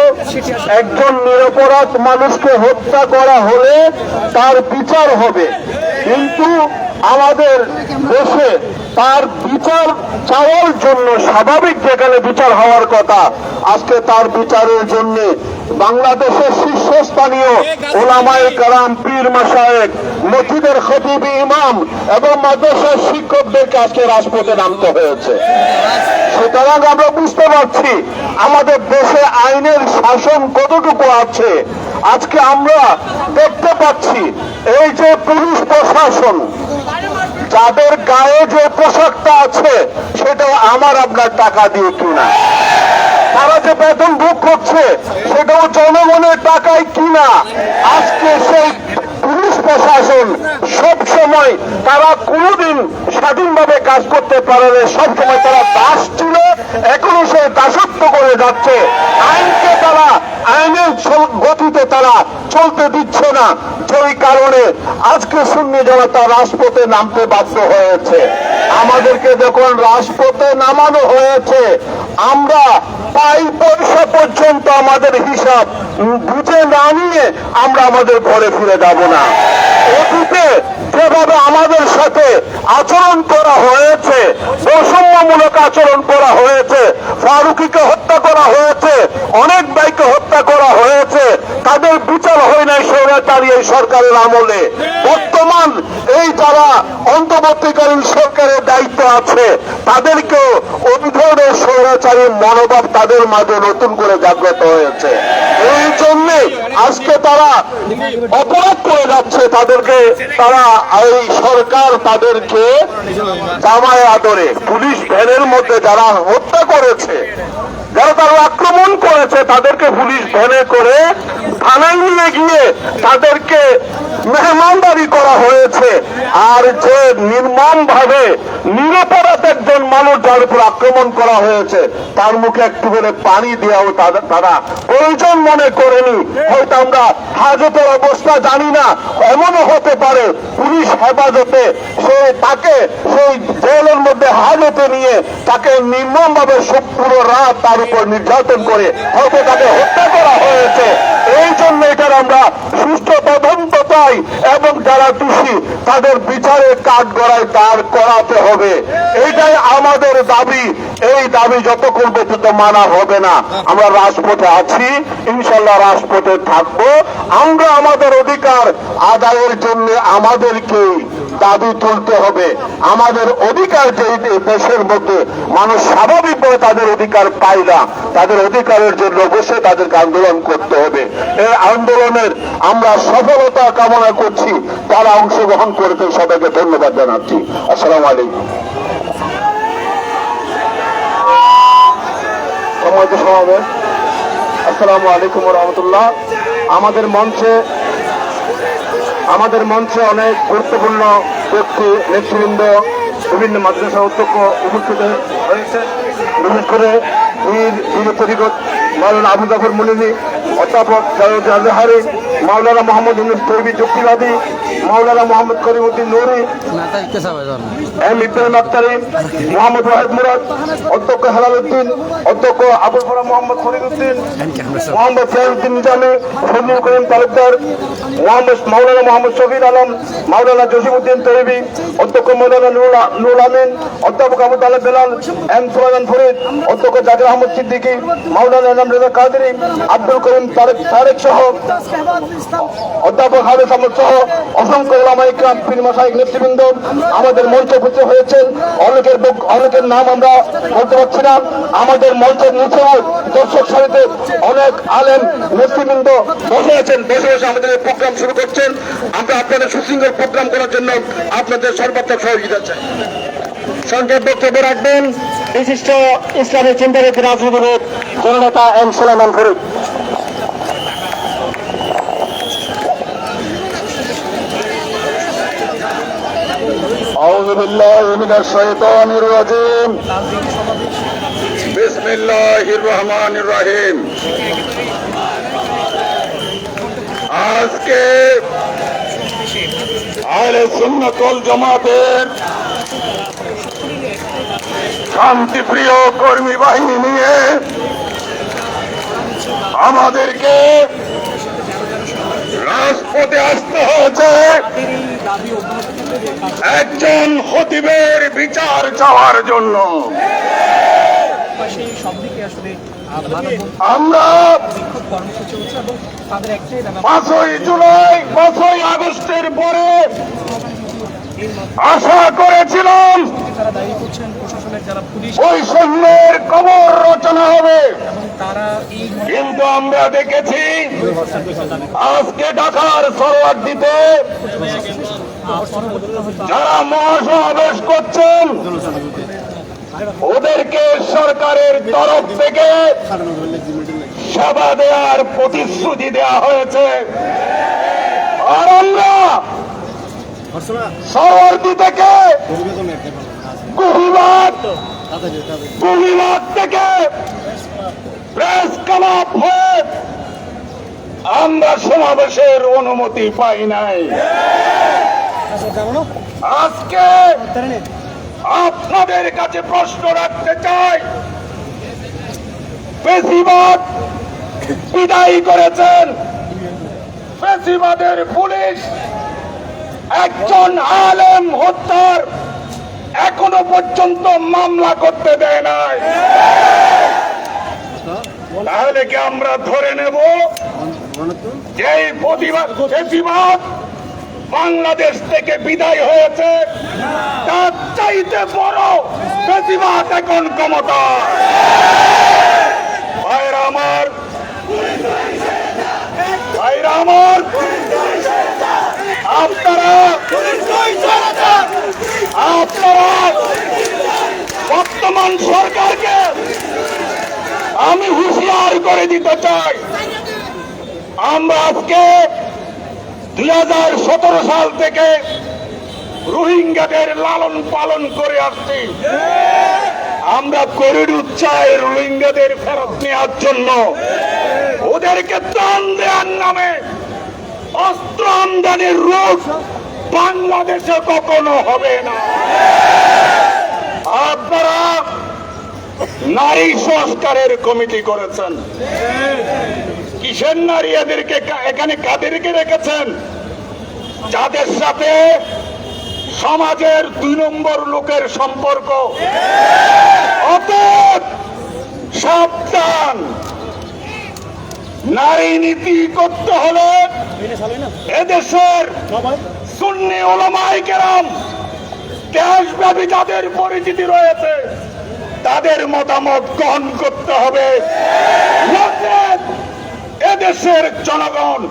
একজন নিরপরাধ মানুষকে হত্যা করা হলে তার বিচার হবে, কিন্তু আমাদের দেশে তার বিচার চাওয়ার জন্য স্বাভাবিক যেখানে বিচার হওয়ার কথা, আজকে তার বিচারের জন্য বাংলাদেশের শীর্ষস্থানীয় ওলামায়ে কেরাম, পীর মাশায়েখ, মসজিদের খতিব, ইমাম এবং মাদ্রাসার শিক্ষকদেরকে আজকে রাজপথে নামতে হয়েছে। সুতরাং আমরা বুঝতে পারছি আমাদের দেশে আইনের শাসন কতটুকু আছে। আজকে আমরা দেখতে পাচ্ছি এই যে পুলিশ প্রশাসন, যাদের গায়ে যে পোশাকটা আছে সেটা আমার আপনার টাকা দিয়ে কিনা, তারা যে বেতন ভোগ করছে সেটাও জনগণের টাকায় কিনা। আজকে সেই পুলিশ প্রশাসন সব সময় তারা কোনোদিন স্বাধীনভাবে কাজ করতে পারে, সবসময় তারা দাস ছিল, এখনো সেই দাসত্ব করে যাচ্ছে। আইনকে তারা আইনের গতিতে তারা চলতে দিচ্ছে না, যেই কারণে আজকে সুন্নি জনতা রাজপথে নামতে বাধ্য হয়েছে। আমাদেরকে যখন রাজপথে নামানো হয়েছে, আমরা পাই পয়সা পর্যন্ত আমাদের হিসাব বুঝে না নিয়ে আমরা আমাদের ঘরে ফিরে যাব না। অতীতে যেভাবে আমাদের সাথে আচরণ করা হয়েছে, বৈষম্যমূলক আচরণ করা হয়েছে, ফারুকিকে হত্যা করা হয়েছে, অনেক ভাইকে হত্যা করা হয়েছে, তাদের বিচার হয় নাই স্বৈরাচারী এই সরকারের আমলে। বর্তমান এই যারা অন্তর্বর্তীকালীন সরকারের দায়িত্ব আছে, তাদেরকেও ওই ধরনের স্বৈরাচারী মনোভাব তাদের মাঝে নতুন করে জাগ্রত হয়েছে। এই জন্যে আজকে তারা অপরাধ করে যাচ্ছে, তাদেরকে তারা এই সরকার তাদেরকে জামায় আদরে পুলিশ ভ্যানের মধ্যে যারা হত্যা করেছে, যারা তারা আক্রমণ করেছে, তাদেরকে পুলিশ ভ্যানে করে থানায় নিয়ে গিয়ে তাদেরকে মেহমানদারি করা হয়েছে। আর যে নির্মম ভাবে নিরপরাধ একজন মানুষ যার উপর আক্রমণ করা হয়েছে, তার মুখে একটু করে পানি দেওয়াও তারা প্রয়োজন মনে করেনি। হয়তো আমরা হাজতের অবস্থা জানি না, এমনও হতে পারে পুলিশ হেফাজতে তাকে সেই জেলের মধ্যে হাজতে নিয়ে তাকে নির্মম ভাবে পুরো রাত তার উপর নির্যাতন করে হয়তো তাকে হত্যা করা হয়েছে। এই জন্য এটার আমরা সুষ্ঠু তদন্ত চাই এবং যারা দোষী তাদের বিচারের কাঠ গড়ায় দাঁড় করাতে হবে, এটাই আমাদের দাবি। এই দাবি যতক্ষণ পর্যন্ত মানা হবে না, আমরা রাজপথে আছি, ইনশাল্লাহ রাজপথে থাকবো। আমরা আমাদের অধিকার আদায়ের জন্য আমাদেরকে দাবি তুলতে হবে। আমাদের অধিকার যে দেশের মধ্যে মানুষ স্বাভাবিকভাবে তাদের অধিকার পায় না, তাদের অধিকারের জন্য অবশ্যই তাদেরকে আন্দোলন করতে হবে। এই আন্দোলনের আমরা সফলতা কামনা করছি। তারা অংশগ্রহণ করেছেন, সবাইকে ধন্যবাদ জানাচ্ছি। আসসালামু আলাইকুম। সম্মানিত সমাবেশ, আসসালামু আলাইকুম ওয়া রাহমাতুল্লাহ। আমাদের মঞ্চে অনেক গুরুত্বপূর্ণ ব্যক্তি, নেতৃবৃন্দ, বিভিন্ন মাদ্রাসা অধ্যক্ষ উপস্থিত হয়েছে। বিশেষ করে তরিকত মাওলানা আবু জাফর মুনিরি, অধ্যাপক জালালউদ্দিন আজহারী, মাওলানা মোহাম্মদ ইউনূস তৈয়বী যুক্তিবাদী, মাওলানা মোহাম্মদ করিমউদ্দিন নুরি, এম ইব্রাহিম আক্তারি, মোহাম্মদ ওয়াহিদ মুরাদ, অধ্যক্ষ হেলাল উদ্দিন, অধ্যক্ষ আবুল ফরা মোহাম্মদ ফরিদউদ্দিন, মোহাম্মদ ফরিদউদ্দিন নিজামী, ফজলুল করিম তালুকদার, মাওলানা মোহাম্মদ শফির আলম, মাওলানা জসিমউদ্দিন তৈবি, অধ্যক্ষ মৌলানা নুরুল আমিন, অধ্যাপক আবু তালেব বেলাল, এম সুলাইমান ফরিদ, অধ্যক্ষ জাকির আহমদ সিদ্দিকী, মাওলানা এনাম রেজা কাদেরী, আব্দুল করিম তারেক সহ অধ্যাপক হাফেজ আহমদ সহ অসংখ্য ওলামা ইকরাম, পীর মাশায়েখ, নেতৃবৃন্দ আমাদের মঞ্চে উপস্থিত হয়েছেন। অনেকের নাম আমরা বলতে পারছি না। আমাদের মঞ্চের নিচেও দর্শক সারিতে অনেক আলেম নেতৃবৃন্দ বসে আছেন, বসে বসে আমাদের প্রোগ্রাম শুরু করছেন। আমরা আপনাদের সুশৃঙ্খল প্রোগ্রাম করার জন্য আপনাদের সর্বাত্মক সহযোগিতা চাই। সংক্ষেপ বক্তব্য রাখবেন বিশিষ্ট ইসলামী চিন্তাবিদ, রাজনীতিবিদ, জননেতা এম সুলাইমান ফরিদ। أعوذ بالله من الشيطان الرجيم بسم الله الرحمن الرحيم আজকে আহলে সুন্নাত ওয়াল জামাতের শান্তিপ্রিয় কর্মী বাহিনী নিয়ে আমাদেরকে রাজপথে আসতে হয়েছে একজন খতিবের বিচার চাওয়ার জন্য। আমরা 5ই জুলাই 5ই আগস্টের পরে আশা করেছিলাম বৈষম্যের কবর রচনা হবে, কিন্তু আমরা দেখেছি আজকে ঢাকার সরওয়ার্দীতে যারা মহাসমাবেশ করছেন ওদেরকে সরকারের তরফ থেকে সেবা দেওয়ার প্রতিশ্রুতি দেওয়া হয়েছে। আর আমরা সরওয়ার্দী থেকে গুহিবাদ থেকে প্রেস ক্লাব হয়ে আমরা সমাবেশের অনুমতি পাই নাই। আজকে আপনাদের কাছে প্রশ্ন রাখতে চাই, ফ্যাসিবাদ বিদায় করেছেন, ফ্যাসিবাদের পুলিশ একজন আলেম হত্যার এখনো পর্যন্ত মামলা করতে দেয় নাই। তাহলে কি আমরা ধরে নেব যে এই ফ্যাসিবাদ বাংলাদেশ থেকে বিদায় হয়েছে? তার চাইতে বড় ফ্যাসিবাদ এখন ক্ষমতা। ভাইরা আমার, আপনারা বর্তমান সরকারকে আমি হুঁশিয়ার করে দিতে চাই, আমরা আজকে 2017 সাল থেকে রোহিঙ্গাদের লালন পালন করে আসছি। আমরা করিডোর চাই রোহিঙ্গাদের ফেরত নেওয়ার জন্য। ওদেরকে ত্রাণ দেওয়ার নামে অস্ত্র আমদানির রোধ বাংলাদেশে কখনো হবে না। আপনারা নারী সংস্কারের কমিটি করেছেন, কিসের নারী? এদেরকে এখানে কাদেরকে রেখেছেন? যাদের সাথে সমাজের 2 নম্বর লোকের সম্পর্ক। অতএব সাবধান, নারী নীতি করতে হলে এদেশের সুন্নি উলামায়ে কেরাম, দেশব্যাপী যাদের পরিচিতি রয়েছে তাদের মতামত গ্রহণ করতে হবে। এদেশের জনগণ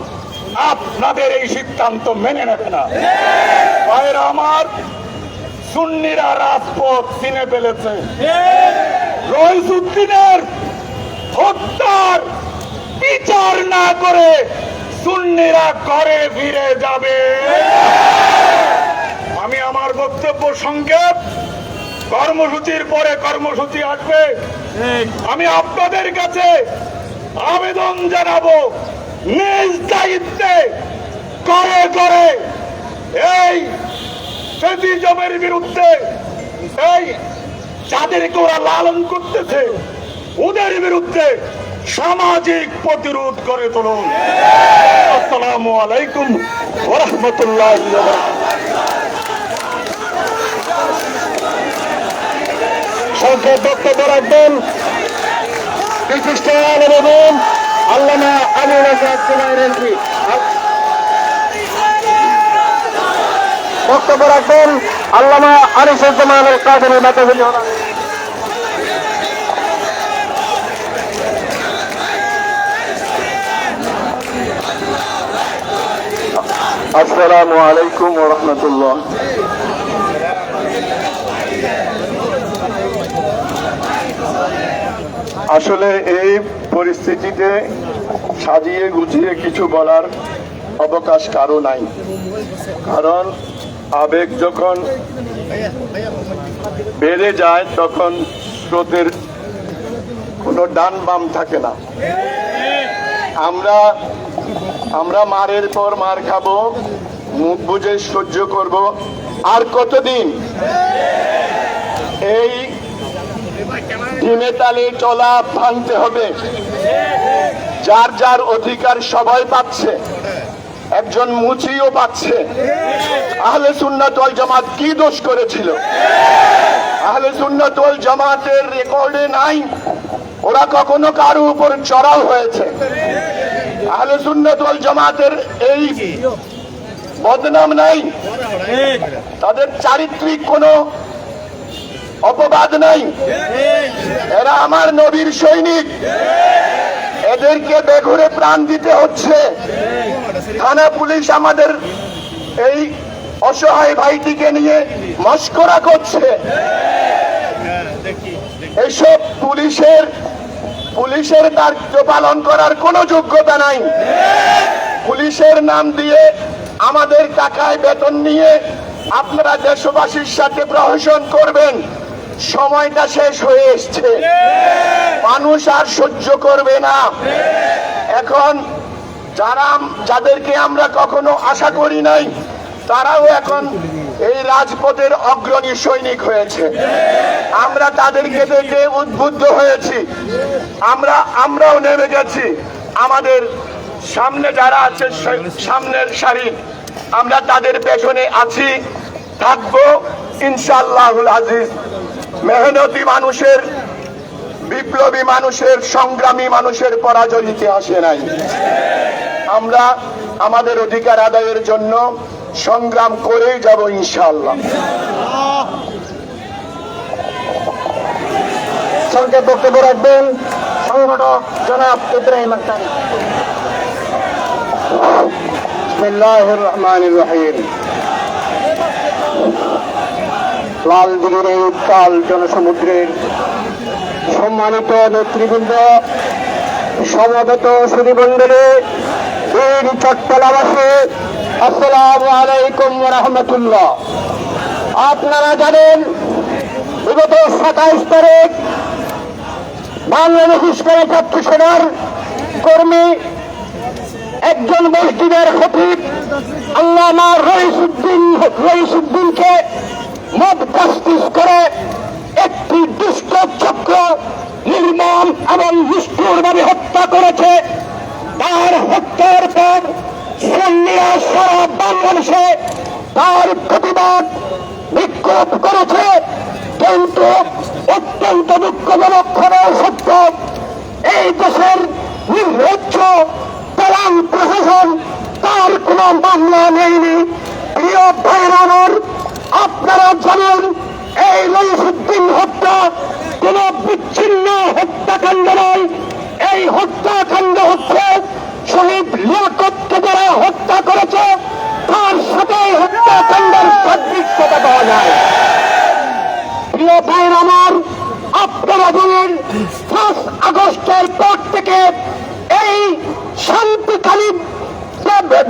আপনাদের এই সিদ্ধান্ত মেনে নেবে না। ভাইরা আমার, সুন্নিরা রাজপথ চিনে ফেলেছে। রইসুদ্দিনের হত্যার বিচার না করে সুন্নিরা ঘরে ফিরে যাবে। আমি আমার বক্তব্য সংক্ষেপ, কর্মসূচির পরে কর্মসূচি আসবে। আমি আপনাদের কাছে আবেদন জানাবো, নিজ দায়িত্বে ঘরে ঘরে এই ফ্যাসিজমের বিরুদ্ধে, এই যাদেরকে ওরা লালন করতেছে ওদের বিরুদ্ধে সামাজিক প্রতিরোধ করে তুলুন। আসসালামু আলাইকুম ওয়া রাহমাতুল্লাহি ওয়া বারাকাতুহু। সংক্ষেপ বক্তব্য রাখবেন বিশিষ্ট আলেম এবং আল্লামা আবুল আজাদ জুবাইর। বক্তব্য রাখবেন আল্লামা আনিসুজ্জামান আল কাদেরী মাদ্রাসা। আসসালামু আলাইকুম ওয়া রাহমাতুল্লাহ। আসলে এই পরিস্থিতিতে সাজিয়ে গুছিয়ে কিছু বলার অবকাশ কারো নাই, কারণ আবেগ যখন বেড়ে যায় তখন স্রোতের কোনো ডান বাম থাকে না। আমরা মারের পর মার খাবো, মুখ বুজে সহ্য করব। আর কতদিন এই ঢিমে তালে চলা ভাঙতে হবে? যার যার অধিকার সবাই পাচ্ছে, একজন মুচিও পাচ্ছে। আহলে সুন্নাত ওয়াল জামাত কি দোষ করেছিল? আহলে সুন্নাত ওয়াল জামাতের রেকর্ডে নাই ওরা কখনো কারো উপর চড়াও হয়েছে। আহলে সুন্নাত ওয়াল জামাতের এই বদনাম নাই, তাদের চারিত্রিক কোনো অপবাদ নাই। এরা আমার নবীর সৈনিক, এদেরকে বেঘুরে প্রাণ দিতে হচ্ছে। থানা পুলিশ আমাদের এই অসহায় ভাইটিকে নিয়ে মস্করা করছে। এইসব পুলিশের দায়িত্ব পালন করার কোনো যোগ্যতা নাই। পুলিশের নাম দিয়ে আমাদের টাকায় বেতন নিয়ে আপনারা দেশবাসীর সাথে প্রহসন করবেন। সময়টা শেষ হয়ে এসছে, মানুষ আর সহ্য করবে না। এখন যাদেরকে আমরা কখনো আশা করি নাই তারাও এখন এই রাজপথের অগ্রণী সৈনিক হয়েছে। আমরা তাদেরকে দেখে উদ্বুদ্ধ হয়েছি, আমরাও নেমে গেছি। আমাদের সামনে যারা আছে সামনের সারি, আমরা তাদের পেছনে আছি, থাকবো ইনশাআল্লাহুল আজিজ। মেহনতি মানুষের, বিপ্লবী মানুষের, সংগ্রামী মানুষের পরাজয় ইতিহাসে নাই। আমরা আমাদের অধিকার আদায়ের জন্য সংগ্রাম করেই যাব ইনশাআল্লাহ। সংক্ষেপ বক্তব্য রাখবেন সংগঠক জনাব ইব্রাহিম আক্তার। বিসমিল্লাহির রহমানির রহিম। লাল দিঘির এই উত্তাল জনসমুদ্রের সম্মানিত নেতৃবৃন্দ, সমবেত সুধীমণ্ডলী, বীর চট্টলাবাসী, আসসালামু আলাইকুম ওয়া রাহমাতুল্লাহ। আপনারা জানেন বিগত 27 তারিখ বাংলাদেশ ইসলামী ছাত্র সেনার কর্মী একজন মসজিদের খতিব আল্লামা রইসুদ্দিনকে মব তাসদিস করে একটি দুষ্ট চক্র নির্মম এবং নিষ্ঠুরভাবে হত্যা করেছে। তার হত্যার পর সুন্নিরা সারা বাংলাদেশে তার প্রতিবাদ বিক্ষোভ করেছে, কিন্তু অত্যন্ত দুঃখজনক খবর সত্য, এই দেশের নির্লজ্জ তালাং প্রশাসন তার কোন মামলা নেয়নি। প্রিয় ভাইরানোর, আপনারা জানেন এই রইসুদ্দিন হত্যা কোন বিচ্ছিন্ন হত্যাকাণ্ড নয়। এই হত্যাকাণ্ড হচ্ছে শহীদ লিয়াকতকে যারা হত্যা করেছে তার সাথে হত্যাকাণ্ডের সাদৃশ্যতা পাওয়া যায়। প্রিয় ভাইয়ের আমার, আপনারা জানেন 5 আগস্টের পর থেকে এই শান্তিকালীন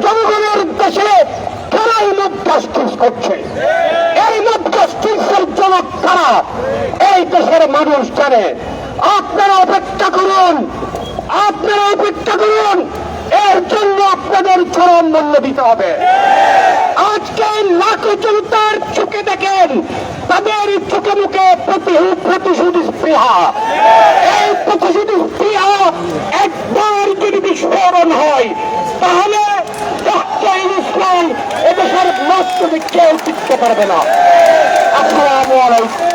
জনগণের দেশে কারাই মুখ জাস্টিস করছে। এই মুখ জাস্টিসের জনক কারা এই দেশের মানুষ জানে। আপনারা অপেক্ষা করুন, আপনারা অপেক্ষা করুন। এর জন্য আপনাদের চরম মূল্য দিতে হবে। আজকে লাখো জনতার চোখে দেখেন, তাদের চোখে মুখে প্রতিশোধ স্পৃহা। এই প্রতিশোধ স্পৃহা একবার যদি বিস্ফোরণ হয়, তাহলে ডক্টর ইসলাম এদেশের মস্তকে কেউ টিকতে পারবে না। আসসালামু আলাইকুম।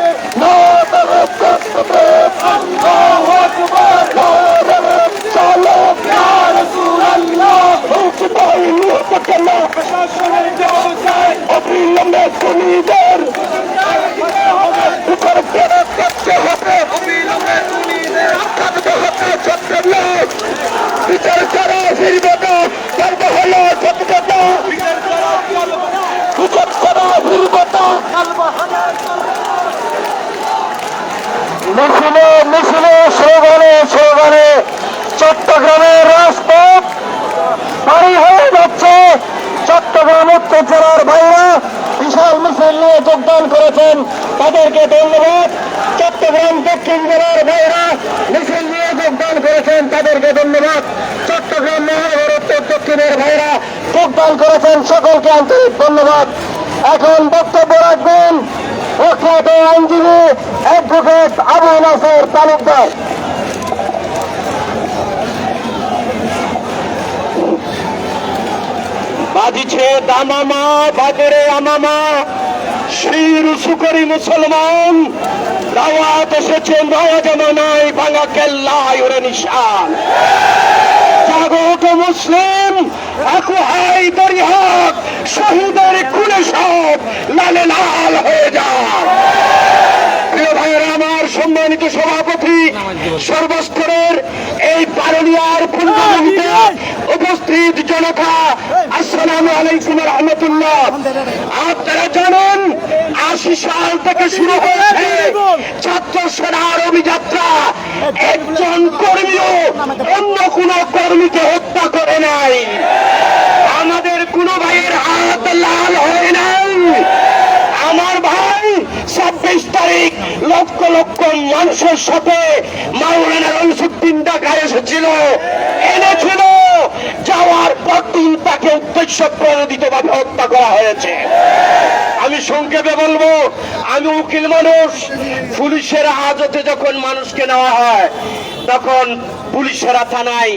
অবিলম্বে খুনিদের বিচার করতে হবে, বিচার করা ফিরবে না, গর্ব হলো সত্যতা, বিচার করা ফিরবে না। মিছিলে স্লোগানে চট্টগ্রামের রাজপথ পাড়ি হয়ে যাচ্ছে। চট্টগ্রাম উত্তর জেলার ভাইরা বিশাল মিছিল নিয়ে যোগদান করেছেন, তাদেরকে ধন্যবাদ। চট্টগ্রাম দক্ষিণ জেলার ভাইরা মিছিল নিয়ে যোগদান করেছেন, তাদেরকে ধন্যবাদ। চট্টগ্রাম মহানগর উত্তর দক্ষিণের ভাইরা যোগদান করেছেন, সকলকে আন্তরিক ধন্যবাদ। এখন বক্তব্য রাখবেন প্রখ্যাত আইনজীবী অ্যাডভোকেট আবু নাসের তালুকদার। বাজিছে দামামা বাজারে আমামা, শির উঁচু করি মুসলমান, দাওয়াত এসেছে নয়া জামানায়, ভাঙা কেল্লায় ওরে নিশান। জাগত মুসলিম আকু হাই দরি হক, শহীদের খুনে সব লালে লাল হয়ে যায়। প্রিয় ভাইয়েরা আমার, সম্মানিত সভাপতি, সর্বস্তরের এই পারুলিয়ার পূর্ণভূমিতে উপস্থিত জনতা, আসসালামু আলাইকুম রহমতুল্লাহ। আপনারা জানেন ৮০ সাল থেকে শুরু হয়েছে ছাত্র সেনার অভিযাত্রা। একজন কর্মীও অন্য কোন কর্মীকে হত্যা করে নাই, আমাদের কোন ভাইয়ের হাত লাল হয় নাই। আমার ভাই ২৬ তারিখ লক্ষ লক্ষ মানুষের সাথে মাওলানা রনসুদ্দিন ঢাকায় এসেছিল, এনেছিল। যাওয়ার পরদিন তাকে উদ্দেশ্য প্রণোদিত ভাবে হত্যা করা হয়েছে। আমি সংক্ষেপে বলবো, আমি উকিল মানুষ। পুলিশের হাজতে যখন মানুষকে নেওয়া হয়, তখন পুলিশেরা থানায়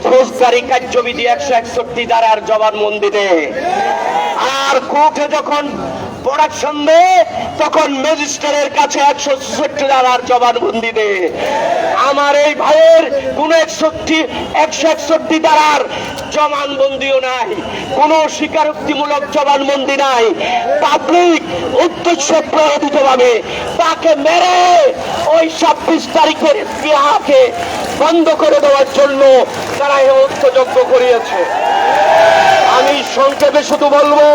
ফৌজদারি কার্যবিধি ১৬১ ধারার জবানবন্দি দেয়, আর কোর্টে যখন প্রোডাকশন দেয় তখন ম্যাজিস্ট্রেটের কাছে ১৬৬ ধারার জবানবন্দি দেয়। আমার এই ভাইয়ের কোন ১৬১ ধারার জবানবন্দিও নাই, কোন স্বীকারোক্তিমূলক জবানবন্দি নাই। পাবলিক উদ্দেশ্য প্রণোদিত ভাবে তাকে মেরে ওই ২৬ তারিখের ইতিহাসকে বন্ধ করে দেওয়ার জন্য তারা এই হত্যাযজ্ঞ করিয়েছে। আমি সংক্ষেপে শুধু বলবো,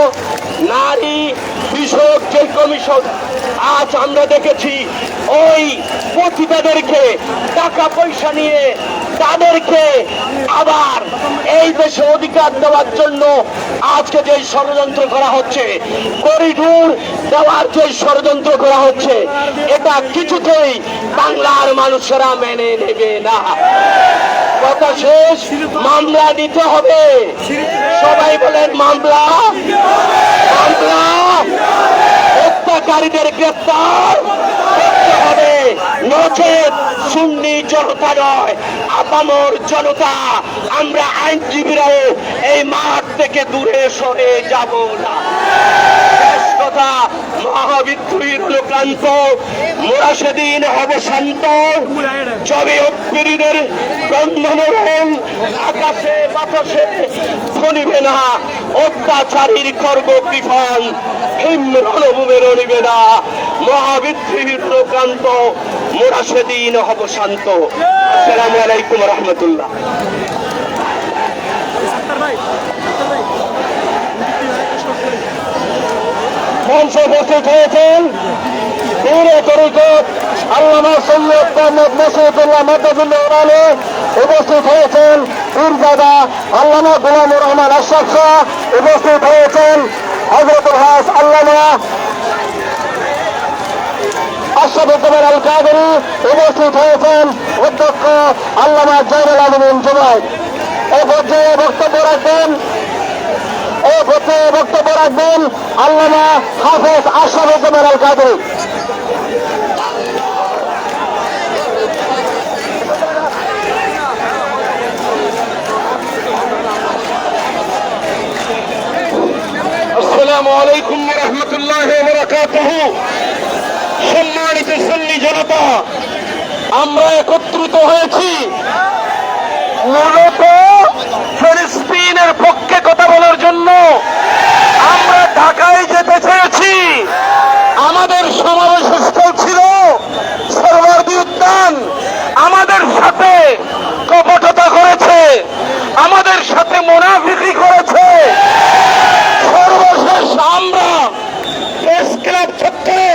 নারী বিষয়ক যে কমিশন, আজ আমরা দেখেছি ওই পতিতাদেরকে টাকা পয়সা নিয়ে তাদেরকে আবার এই দেশে অধিকার দেওয়ার জন্য আজকে যে ষড়যন্ত্র করা হচ্ছে, করিডোর দেওয়ার যে ষড়যন্ত্র করা হচ্ছে, এটা কিছুতেই বাংলার মানুষেরা মেনে নেবে না। কথা শেষ, মামলা নিতে হবে। সবাই বলেন মামলা, মামলা। হত্যাকারীদের গ্রেফতার করতে হবে, নচেত সুন্নি জনতা নয়, আপামর জনতা, আমরা আইনজীবীরাও এই মাঠ থেকে দূরে সরে যাব না। শেষ কথা, মহাবিদ্রোহীর লোকান্ত, মোরা সেদিন হব শান্ত, যবে অপ্রীদের গন্ধমরণ আকাশে বাতাসে ধনিবে না, অত্যাচারীর খর্গ কৃপণ হিম রণভূমে রণিবে না। মহাবিদ্রোহীর লোকান্ত, মোরা সেদিন হব শান্ত। আসসালামু আলাইকুম রহমতুল্লাহ। মঞ্চে উপস্থিত হয়েছেন পীরে তরিকত আল্লামা সৈয়দ মোহাম্মদ মসিউদ্দৌলা মাদ্দাজুল্লাহ আলী, উপস্থিত হয়েছেন পীরজাদা আল্লামা গোলামুর রহমান আশরাফ শাহ, উপস্থিত হয়েছেন হযরতুল হাস আল্লামা আশরাফুজ্জামান আল কাদেরী, উপস্থিত হয়েছেন অধ্যক্ষ আল্লামা জয়নুল আবেদিন জুবায়ের। এই পর্যায়ে বক্তব্য রাখবেন আল্লামা হাফেজ আশরাফুজ্জামান আল কাদরী। আসসালামু আলাইকুম ওয়া রাহমাতুল্লাহি ওয়া বারাকাতুহু। সম্মানিত সুন্নি জনতা, আমরা একত্রিত হয়েছি মূলত ফিলিস্তিনের পক্ষে কথা বলার জন্য। আমরা ঢাকায় যেতে চেয়েছি। আমাদের সমাবেশস্থল ছিল সরওয়ার্দী উদ্যান। আমাদের সাথে কপটতা করেছে, আমাদের সাথে মুনাফিকি করেছে। সর্বশেষ আমরা প্রেস ক্লাব চত্বরে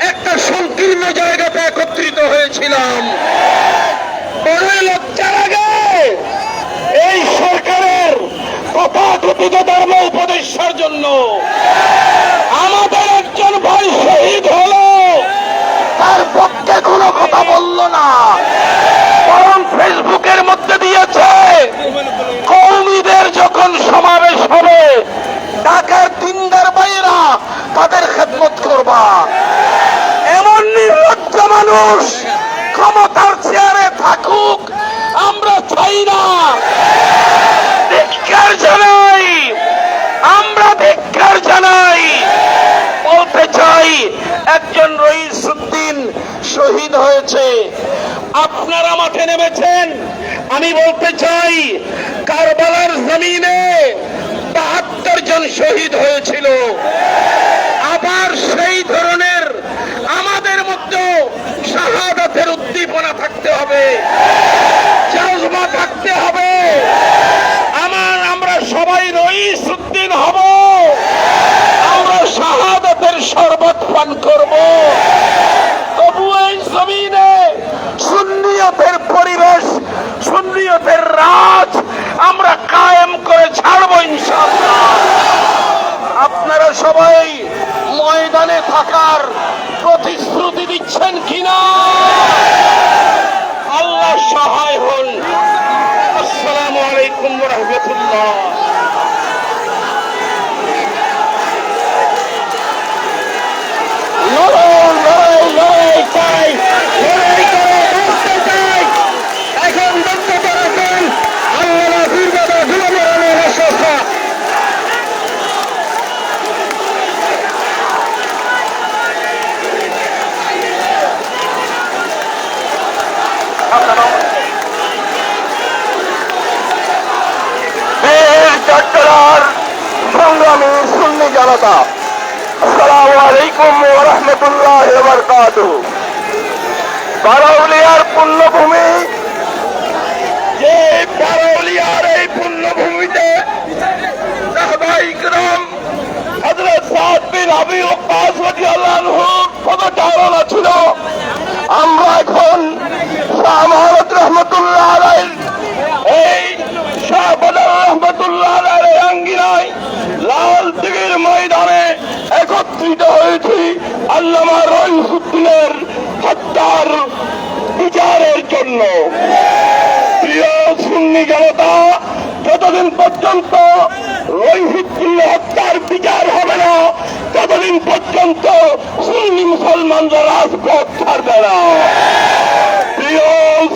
একটা সংকীর্ণ জায়গাতে একত্রিত হয়েছিলাম। বড়ই লজ্জা লাগে এই সরকারের তথাকথিত ধর্ম উপদেষ্টার জন্য। আমাদের একজন ভাই শহীদ হলো, তার পক্ষে কোনো কথা বলল না, বরং ফেসবুকের মধ্যে দিয়েছে কওমিদের যখন সমাবেশ হবে ঢাকার দিনদার ভাইয়েরা তাদের খেদমত করবা। এমন নির্লজ্জ মানুষ ক্ষমতার চেয়ারে থাকুক আমরা চাই না। ধিক্কার জানাই, আমরা ধিক্কার জানাই। বলতে চাই একজন রইসউদ্দিন শহীদ হয়েছে, আপনারা মাঠে নেমেছেন। আমি বলতে চাই কারবালার জমিনে ৭২ জন শহীদ হয়েছিল। আবার সেই ধরনের আমাদের মধ্যে শাহাদাতের উদ্দীপনা থাকতে হবে, জজবা থাকতে হবে। আমরা সবাই রইসউদ্দিন হব, আমরা শাহাদাতের শরবত পান করব। তবু এই জমিনে সুন্নিয়তের পরিবেশ, সুন্নিয়তের রাজ আমরা কায়েম করে ছাড়বো ইনশাআল্লাহ। আপনারা সবাই ময়দানে থাকার প্রতিশ্রুতি দিচ্ছেন কিনা? আল্লাহ সহায় হন। আসসালামু আলাইকুম ওয়া রাহমাতুল্লাহ। এখন বক্তব্য রাখেন আল্লামা ফিরদাদা গোলাম রহমান আশরাফ। চট্টগ্রাম সংগ্রামী সুন্নি জনতা, আসসালামু আলাইকুম ওয়া রাহমাতুল্লাহি ওয়া বারাকাতুহু। বারৌলিয়ার পুণ্যভূমি, যে বারৌলিয়ার এই পুণ্যভূমিতে সাহাবায়ে কেরাম হযরত সাদ বিন আবি ওয়াক্কাস রাদিয়াল্লাহু আনহু পদচারণা ছিল। আমরা এখন শাহ মুহাম্মদ রহমাতুল্লাহ আলাইহি এই শাহ বদর রহমাতুল্লাহ আলাইহি আঙ্গিনায় লাল দিঘির ময়দানে একত্রিত হয়েছি আল্লামা রইসউদ্দিনের হত্যার বিচারের জন্য। প্রিয় সুন্নি জনতা, যতদিন পর্যন্ত রইসউদ্দিন হত্যার বিচার হবে না ততদিন পর্যন্ত সুন্নি মুসলমানরা রাজপথ ছাড়বে না। প্রিয়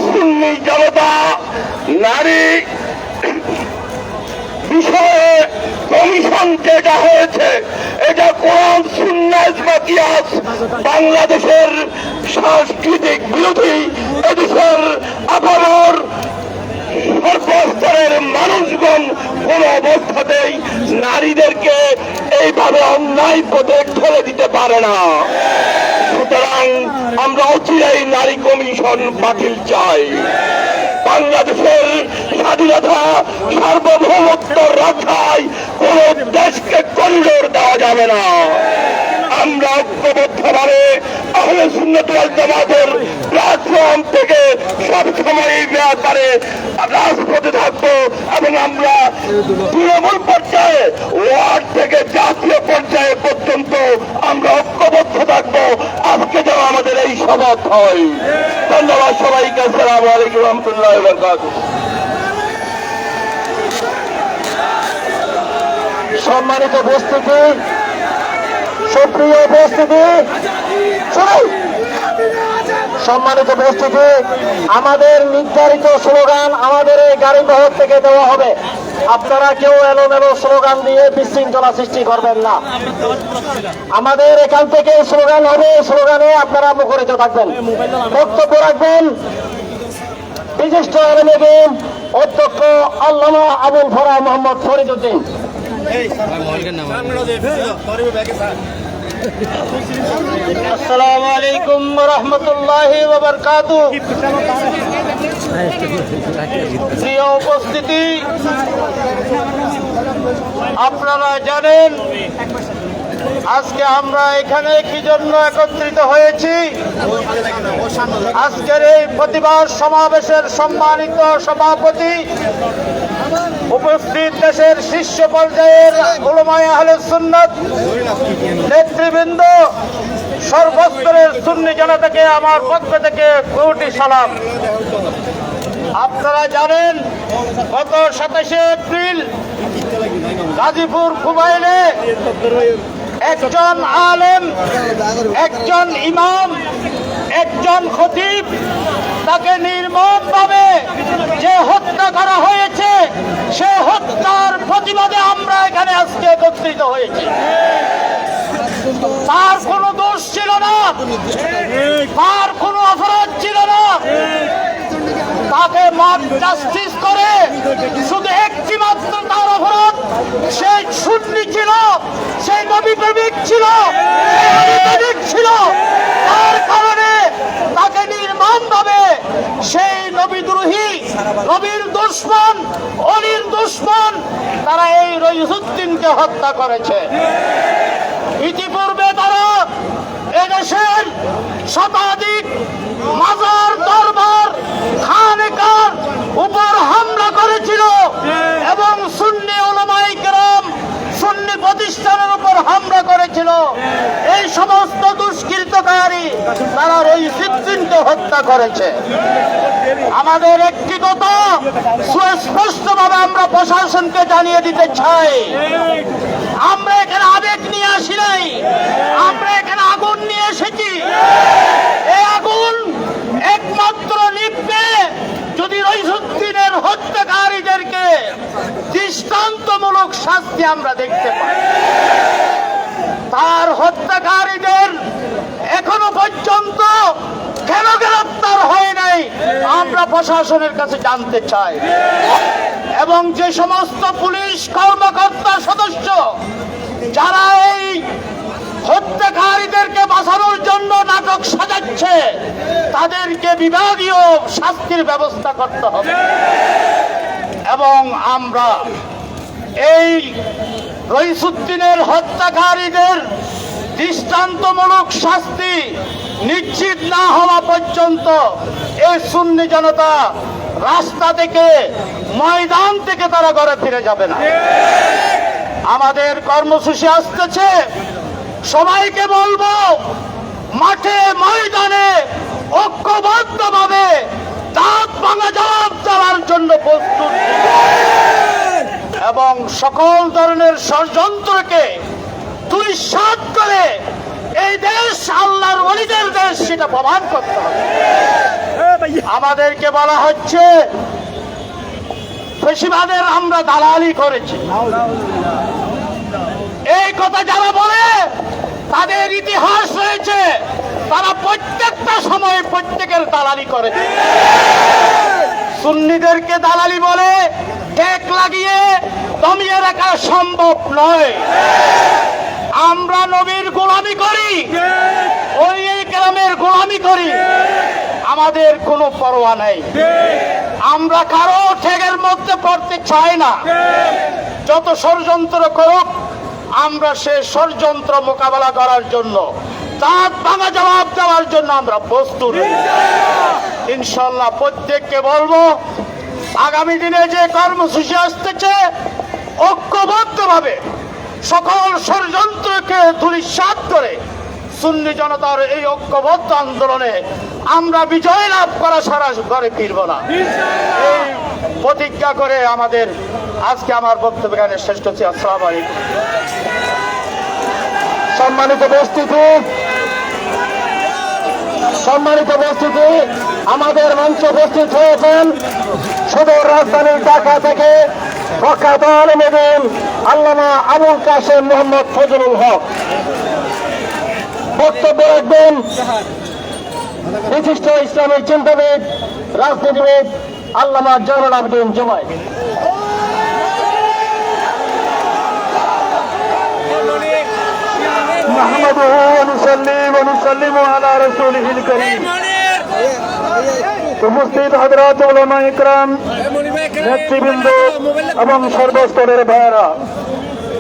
সুন্নি জনতা, নারী বিষয়ে কমিশন যেটা হয়েছে এটা কোরআন সুন্নাহ ইজমা কিয়াস বাংলাদেশের সাংস্কৃতিক বিরোধী। এদেশের আপামর সর্বস্তরের মানুষগণ কোন অবস্থাতেই নারীদেরকে এইভাবে অন্যায় পথে ঠেলে দিতে পারে না। সুতরাং আমরা অচিরেই নারী কমিশন বাতিল চাই। বাংলাদেশের স্বাধীনতা সার্বভৌমত্ব রক্ষায় কোন দেশকে করিডোর দেওয়া যাবে না। আমরা ঐক্যবদ্ধভাবে আহলে সুন্নাত ওয়াল জামাতের প্ল্যাটফর্ম থেকে সবসময় এই ব্যাপারে রাজপথে থাকবো এবং আমরা তৃণমূল পর্যায়ে, ওয়ার্ড থেকে জাতীয় পর্যায়ে পর্যন্ত আমরা ঐক্যবদ্ধ থাকবো। আজকে যেন আমাদের এই শপথ হয়। ধন্যবাদ সবাইকে। আসসালামু আলাইকুম ওয়া রাহমাতুল্লাহি ওয়া বারাকাতুহু। সম্মানিত উপস্থিতি, সুপ্রিয় উপস্থিতি, সম্মানিত উপস্থিতি, আমাদের নির্ধারিত স্লোগান আমাদের এই গাড়িবহর থেকে দেওয়া হবে। আপনারা কেউ এলোমেলো স্লোগান দিয়ে বিশৃঙ্খলা সৃষ্টি করবেন না। আমাদের এখান থেকে স্লোগান হবে, স্লোগানে আপনারা মুখরিত থাকবেন, বক্তব্য রাখবেন বিশিষ্ট আলেম অধ্যক্ষ আল্লামা আবুল ফরা মোহাম্মদ ফরিদ উদ্দিন। আসসালামু আলাইকুম ওয়া রাহমাতুল্লাহি ওয়া বারাকাতুহু। প্রিয় উপস্থিতি, আপনারা জানেন আজকে আমরা এখানে কি জন্য একত্রিত হয়েছি। আজকের এই প্রতিবাদ সমাবেশের সম্মানিত সভাপতি, উপস্থিত দেশের শীর্ষ পর্যায়ের উলামায়ে আহলে সুন্নাত নেতৃবৃন্দ, সর্বস্তরের সুন্নি জনতাকে আমার পক্ষ থেকে কোটি সালাম। আপনারা জানেন গত 27শে এপ্রিল গাজীপুর কুবাইলে একজন আলেম, একজন ইমাম, একজন খতিব, তাকে নির্মমভাবে যে হত্যা করা হয়েছে, সে হত্যার প্রতিবাদে আমরা এখানে আজকে একত্রিত হয়েছি। তার কোনো দোষ ছিল না, তার কোনো অপরাধ ছিল না। তাকে মব জাস্টিস করে শুধু একটি মাত্র তার অপরাধ, সে সুন্নি ছিল, সেই নবী প্রেমিক ছিল, ছিল। তার কারণে তাকে নির্মমভাবে সেই নবীদ্রোহী, নবীর দুশমন, অলির দুশমন, তারা এই রইসুদ্দিনকে হত্যা করেছে। ইতিপূর্বে তারা এদেশের শতাধিক মাজার, দরবার, খানেকার উপর হামলা করেছিল এবং সুন্নি উলামায়ে কেরাম, সুন্নি প্রতিষ্ঠানের উপর হামলা করেছিল। এই সমস্ত দুষ্কৃতকারী তারা রইসুদ্দিনকে হত্যা করেছে। আমাদের একটি কথা সুস্পষ্টভাবে আমরা প্রশাসনকে জানিয়ে দিতে চাই, আমরা এখানে আবেগ নিয়ে আসি নাই, আমরা এখানে আগুন নিয়ে এসেছি। এই আগুন একমাত্র নিভবে যদি রইসুদ্দিনের হত্যাকারীদেরকে দৃষ্টান্তমূলক শাস্তি আমরা দেখতে পাই। তার হত্যাকারীদের এখনো পর্যন্ত কেন গ্রেফতার হয় নাই আমরা প্রশাসনের কাছে জানতে চাই। এবং যে সমস্ত পুলিশ কর্মকর্তা সদস্য যারা এই হত্যাকারীদেরকে বাঁচানোর জন্য নাটক সাজাচ্ছে, তাদেরকে বিভাগীয় শাস্তির ব্যবস্থা করতে হবে। এবং আমরা এই রইসুদ্দিনের হত্যাকারীদের দৃষ্টান্তমূলক শাস্তি নিশ্চিত না হওয়া পর্যন্ত এই সুন্নি জনতা রাস্তা থেকে, ময়দান থেকে তারা ঘরে ফিরে যাবে না। আমাদের কর্মসূচি আসতেছে, সবাইকে বলবো মাঠে ময়দানে ঐক্যবদ্ধভাবে দাঁত ভাঙা জবাব দেওয়ার জন্য প্রস্তুত এবং সকল ধরনের ষড়যন্ত্রকে দুলিশাত করে এই দেশ আল্লাহর ওলিদের দেশ সেটা প্রমাণ করতে হবে। আমাদেরকে বলা হচ্ছে ফেসিবাদের আমরা দালালি করেছি। এই কথা যারা বলে তাদের ইতিহাস রয়েছে, তারা প্রত্যেকটা সময় প্রত্যেকের দালালি করেছে। সুন্নিদেরকে দালালি বলে টেক লাগিয়ে দমিয়ে রাখা সম্ভব নয়। আমরা নবীর গোলামি করি, ওই কেরামের গোলামি করি, আমাদের কোনো পরোয়া নেই। আমরা কারো ঠেকের মধ্যে পড়তে চাই না। যত ষড়যন্ত্র করুক, আমরা সে ষড়যন্ত্র মোকাবেলা করার জন্য, দাঁত ভাঙা জবাব দেওয়ার জন্য আমরা প্রস্তুত। ইনশাল্লাহ প্রত্যেককে বলবো, আগামী দিনে যে কর্মসূচি আসতেছে, ঐক্যবদ্ধভাবে সকল ষড়যন্ত্রকে ধূলিসাৎ করে সুন্নি জনতার এই ঐক্যবদ্ধ আন্দোলনে আমরা বিজয় লাভ করা সারা ঘরে ফিরব না, এই প্রতিজ্ঞা করে আমাদের আজকে আমার বক্তব্য এখানে শেষ করছি। আসসালামু আলাইকুম। সম্মানিত উপস্থিতি, আমাদের মঞ্চে উপস্থিত হয়েছেন সুদূর রাজধানীর ঢাকা থেকে প্রখ্যাত আলেম আল্লামা আবুল কাশেম মোহাম্মদ ফজলুল হক। বক্তব্য রাখবেন বিশিষ্ট ইসলামী চিন্তাবিদ, রাজনীতিবিদ আল্লামা জয়নুল আবেদিন জুমাই। نحمده ونصلي ونسلم على رسوله الكريم। উপস্থিত হযরত উলামা ইকরাম, নেতৃবৃন্দ এবং সর্বস্তরের ভাইয়েরা,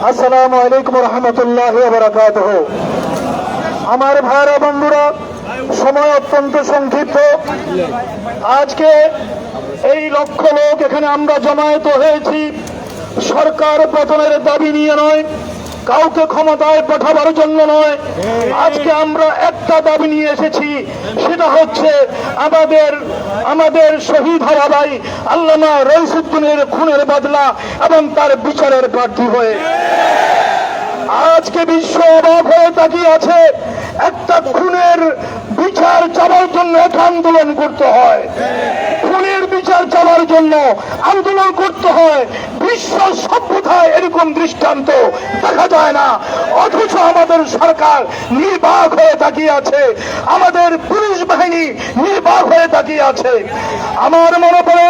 আসসালামু আলাইকুম ওয়া রাহমাতুল্লাহি ওয়া বারাকাতুহু। আমার ভাইয়েরা, বন্ধুরা, সময় অত্যন্ত সংক্ষিপ্ত। আজকে এই লক্ষ লোক এখানে আমরা জমায়েত হয়েছি সরকার পতনের দাবি নিয়ে নয়, কাউকে ক্ষমতায় পাঠাবার জন্য নয়। আজকে আমরা একটা দাবি নিয়ে এসেছি, সেটা হচ্ছে আমাদের শহীদ হওয়া ভাই আল্লামা রইসুদ্দিনের খুনের বদলা এবং তার বিচারের প্রার্থী হয়ে। আজকে বিশ্ব অবাক হয়ে তাকিয়ে আছে। একটা খুনের বিচার চাওয়ার জন্য একটা আন্দোলন করতে হয়, খুনের বিচার চাওয়ার জন্য আন্দোলন করতে হয়। বিশ্ব সভ্যতায় এরকম দৃষ্টান্ত দেখা যায় না, অথচ আমাদের সরকার নির্বাক হয়ে তাকিয়ে আছে, আমাদের পুলিশ বাহিনী নির্বাক হয়ে তাকিয়ে আছে। আমার মনে পড়ে,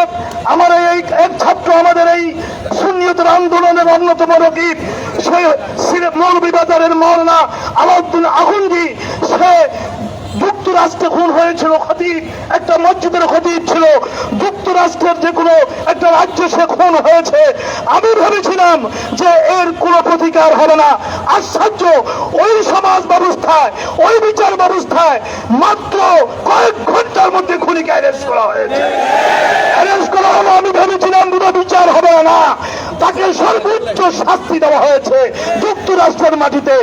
আমার এই এক ছাত্র, আমাদের এই সুন্নিয়তের আন্দোলনের অন্যতম রকিব, সে মৌলভীবাজারের মওলানা আলাউদ্দিন আখুন্দি, সে যুক্তরাষ্ট্রে খুন হয়েছিল। খতিব, একটা মসজিদের খতিব ছিল, যুক্তরাষ্ট্রের যে কোনো একটা রাজ্যে সে খুন হয়েছে। আমি ভেবেছিলাম যে এর কোনো প্রতিকার হবে না। আশ্চর্য, ওই সমাজ ব্যবস্থায়, ওই বিচার ব্যবস্থায় মাত্র কয়েক ঘন্টার মধ্যে খুনিকে অ্যারেস্ট করা হয়েছে। অ্যারেস্ট করা হলো, আমি ভেবেছিলাম কোনো বিচার হবে না, তাকে সর্বোচ্চ শাস্তি দেওয়া হয়েছে যুক্তরাষ্ট্রের মাটিতে।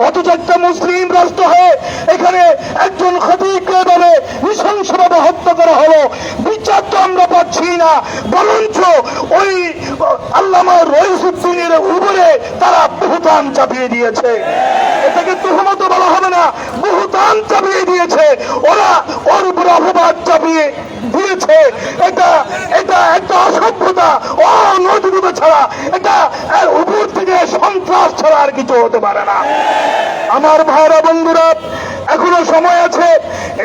অথচ একটা মুসলিম রাষ্ট্র হয়ে এখানে একজন খতিবকে বলে নৃশংসভাবে হত্যা করা হলো, বিচার তো আমরা পাচ্ছি না, বরঞ্চ ওই আল্লামা রইসুদ্দিনের উপরে তারা বহুতান চাপিয়ে দিয়েছে। এটাকে তুহমত বলা হবে না, বহুতান চাপিয়ে দিয়েছে, ওরা ওর উপরে অপবাদ চাপিয়ে দিয়েছে। এটা একটা অসভ্যতা, অনৈতিকতা ছাড়া, এটা উপর থেকে সন্ত্রাস ছাড়া আর কিছু হতে পারে না। আমার ভাইরা, বন্ধুরা, এখনো সময় আছে।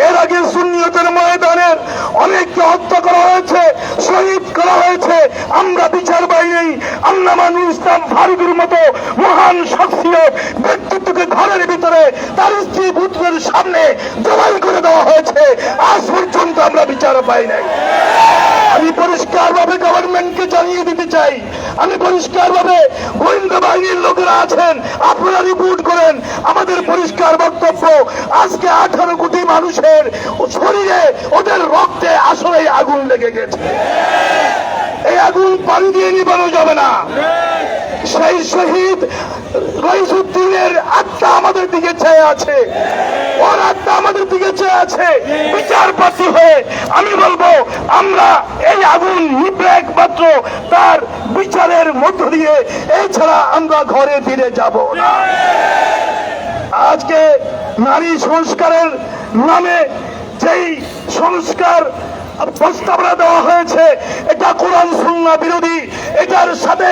এর আগে সুন্নিয়তের ময়দানের অনেককে হত্যা করা হয়েছে, শহীদ করা হয়েছে। আমরা বিচার পাইনি। আল্লামা নুরুল ইসলাম ফারুকীর মতো মহান শখসিয়ত ব্যক্তিত্বকে ঘরের ভিতরে তার স্ত্রী পুত্রের সামনে জবাই করে দেওয়া হয়েছে, আজ পর্যন্ত আমরা বিচার পাই নাই। আমি পরিষ্কারভাবে গভর্নমেন্টকে জানিয়ে দিতে চাই, আমি পরিষ্কারভাবে, গোয়েন্দা বাহিনীর লোকেরা আছেন, আপনারা রিপোর্ট করেন। আমাদের পরিষ্কার বক্তব্য, আজকে 18 কোটি মানুষের শরীরে, ওদের রক্তে আসলে আগুন লেগে গেছে। এই আগুন পানি দিয়ে নিবানো যাবে না। সেই শহীদ রইসুদ্দিনের আত্মা আমাদের দিকে চেয়ে আছে, ওর আত্মা আমাদের দিকে চেয়ে আছে। বিচার প্রার্থী হয়ে আমি বলবো, আমরা এই আগুন নিবে একমাত্র তার বিচারের মধ্য দিয়ে, এছাড়া আমরা ঘরে ফিরে যাব না। আজকে নারী সংস্কারের নামে যেই সংস্কার প্রস্তাবনা দেওয়া হয়েছে, এটা কোরআন সুন্নাহ বিরোধী। এটার সাথে,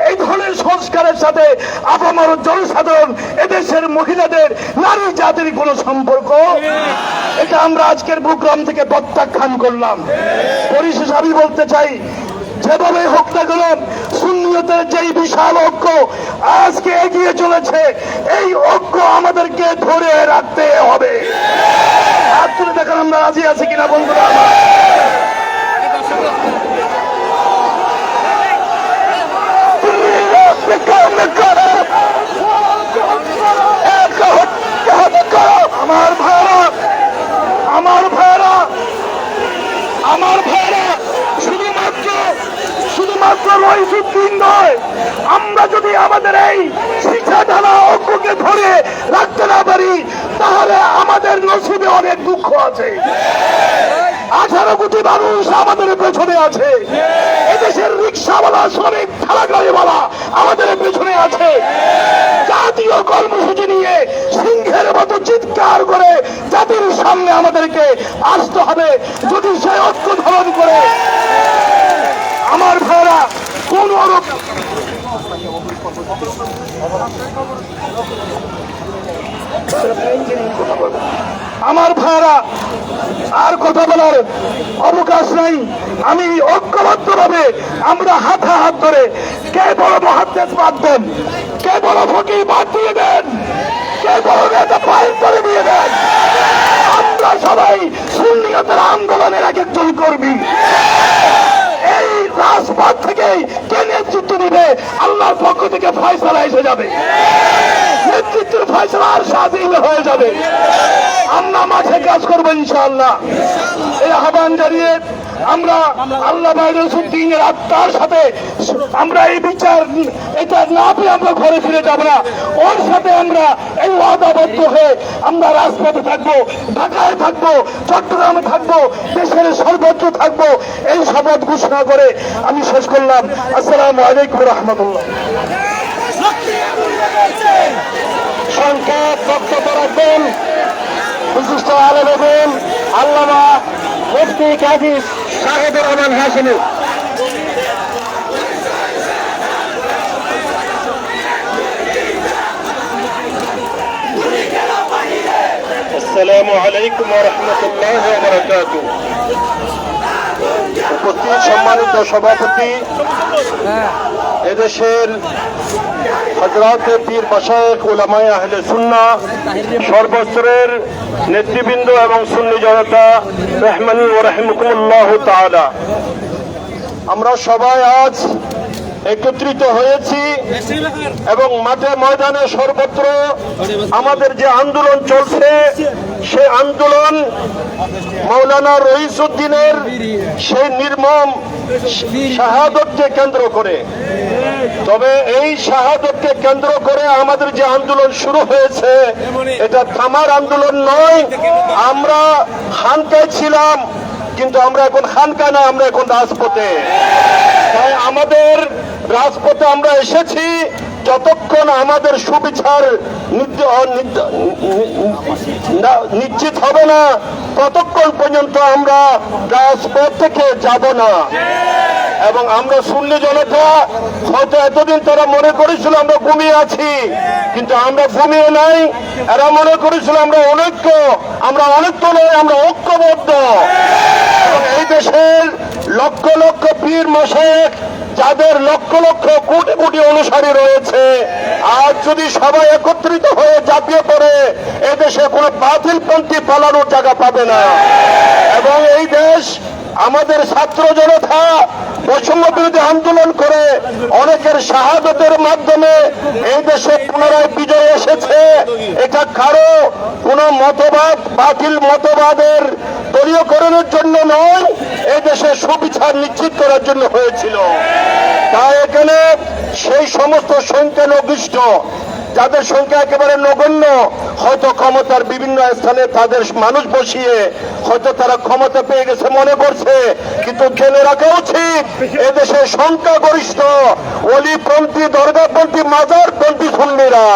এই ধরনের সংস্কারের সাথে আপামর জনসাধারণ, এদেশের মহিলাদের, নারী জাতির কোনো সম্পর্ক, এটা আমরা আজকের প্রোগ্রাম থেকে প্রত্যাখ্যান করলাম। পরিশেষে আমি বলতে চাই, যেভাবে হোক না কেন, সুন্নিয়তের যেই বিশাল ঐক্য আজকে এগিয়ে চলেছে, এই ঐক্য আমাদেরকে ধরে রাখতে হবে। হাত তুলে দেখেন আমরা রাজি আছি কিনা, বন্ধুরা আমার। আমার ভাইরা, আমার ভাইরা, আমার ভাইরা, শুধুমাত্র রইসুদ্দিন নয়, আমরা যদি আমাদের এই শিক্ষা ঢালা ঐক্যকে ধরে রাখতে না পারি, তাহলে আমাদের নসিবে অনেক দুঃখ আছে। 18 কোটি মানুষ আমাদের পেছনে আছে। এদেশের রিক্সাওয়ালা, শ্রমিক, ঠেলা গাড়িওয়ালা আমাদের পেছনে আছে। জাতীয় কর্মসূচি নিয়ে সিংহের মতো চিৎকার করে জাতির সামনে আমাদেরকে আসতে হবে। যদি সে ঐক্য ধারণ করে আমার ভাইরা কোন আমার ভাইরা আর কথা বলার অবকাশ নাই। আমি ঐক্যবদ্ধভাবে আমরা হাতে হাত ধরে কে বড় মহাদ্দেশ বাদ দেন, কে বড় ফকির বাদ দিয়ে দেন, কে বড় নেতা পায়ের করে দিয়ে দেন। আমরা সবাই সুন্নিয়তের আন্দোলনের এক একজন কর্মী। এই রাজপথ থেকে কে নেতৃত্ব দিবে আল্লাহর পক্ষ থেকে ফয়সালা এসে যাবে। নেতৃত্বের ফয়সালা আর স্বাধীন হয়ে যাবে। আমরা মাঠে কাজ করবো ইনশাআল্লাহ। এই আহ্বান জানিয়ে আমরা আল্লাহ বাইরুদ্দিনের আত্মার সাথে আমরা এই বিচার এটা না পেয়ে আমরা ঘরে ফিরে যাব না। ওর সাথে আমরা এই ওয়াদাবদ্ধ হয়ে আমরা রাজপথে থাকবো, ঢাকায় থাকবো, চট্টগ্রামে থাকবো, দেশের সর্বত্র থাকবো। এই শপথ ঘোষণা করে আমি শেষ করলাম। আসসালামু আলাইকুম রহমতুল্লাহ। সংক্ষেপ বক্তব্য রাখবেন বিশিষ্ট আলেম আল্লামা মুফতি কাজী শাহেদুর রহমান হাশিমি। আসসালামু আলাইকুম ওয়া রাহমাতুল্লাহি ওয়া বারাকাতুহু। উপস্থিত সম্মানিত সভাপতি, এদেশের হযরত পীর মাশায়েখ উলামায়ে আহলে সুন্নাহ, সর্বস্তরের নেতৃবৃন্দ এবং সুন্নি জনতা রহমানি ওয়া রাহিমাকুমুল্লাহ তাআলা, আমরা সবাই আজ একত্রিত হয়েছি এবং মাঠে ময়দানে সর্বত্র আমাদের যে আন্দোলন চলছে সেই আন্দোলন মাওলানা রইসউদ্দিনের সেই নির্মম শাহাদতকে কেন্দ্র করে। তবে এই শাহাদতকে কেন্দ্র করে আমাদের যে আন্দোলন শুরু হয়েছে এটা থামার আন্দোলন নয়। আমরা খানকায় ছিলাম, কিন্তু আমরা এখন খানকা না, আমরা এখন রাজপথে। তাই আমাদের রাজপথে আমরা এসেছি, যতক্ষণ আমাদের সুবিচার নিশ্চিত হবে না ততক্ষণ পর্যন্ত আমরা রাজপথ থেকে যাব না। এবং আমরা সুন্নি জনতা হয়তো এতদিন তারা মনে করেছিল আমরা ঘুমিয়ে আছি, কিন্তু আমরা ঘুমিয়ে নাই। এরা মনে করেছিল আমরা অনৈক্য, আমরা অনৈক্য নয়, আমরা ঐক্যবদ্ধ। এবং এই দেশের লক্ষ লক্ষ পীর মাশায়েখ, যাদের লক্ষ লক্ষ কোটি কোটি অনুসারী রয়েছে, আজ যদি সবাই একত্রিত হয়ে ঝাঁপিয়ে পড়ে এদেশে কোনো বাতিলপন্থী পালানোর জায়গা পাবে না। এবং এই দেশ আমাদের ছাত্র জনতা বৈষম্য বিরোধী আন্দোলন করে অনেকের শাহাদতের মাধ্যমে এই দেশে পুনরায় বিজয় এসেছে। এটা কারো কোনো মতবাদ, বাতিল মতবাদের দলীয়করণের জন্য নয়, এই দেশে সুবিচার নিশ্চিত করার জন্য হয়েছিল। তাই এখানে সেই সমস্ত সংখ্যালঘিষ্ঠ, যাদের সংখ্যা একেবারে নগণ্য, হয়তো ক্ষমতার বিভিন্ন স্থানে তাদের মানুষ বসিয়ে হয়তো তারা ক্ষমতা পেয়ে গেছে মনে করছে, কিন্তু জেনে রাখা উচিত এদেশে সংখ্যাগরিষ্ঠ অলিপন্থী, দরগাপন্থী, মাজারপন্থী সুন্নিরা।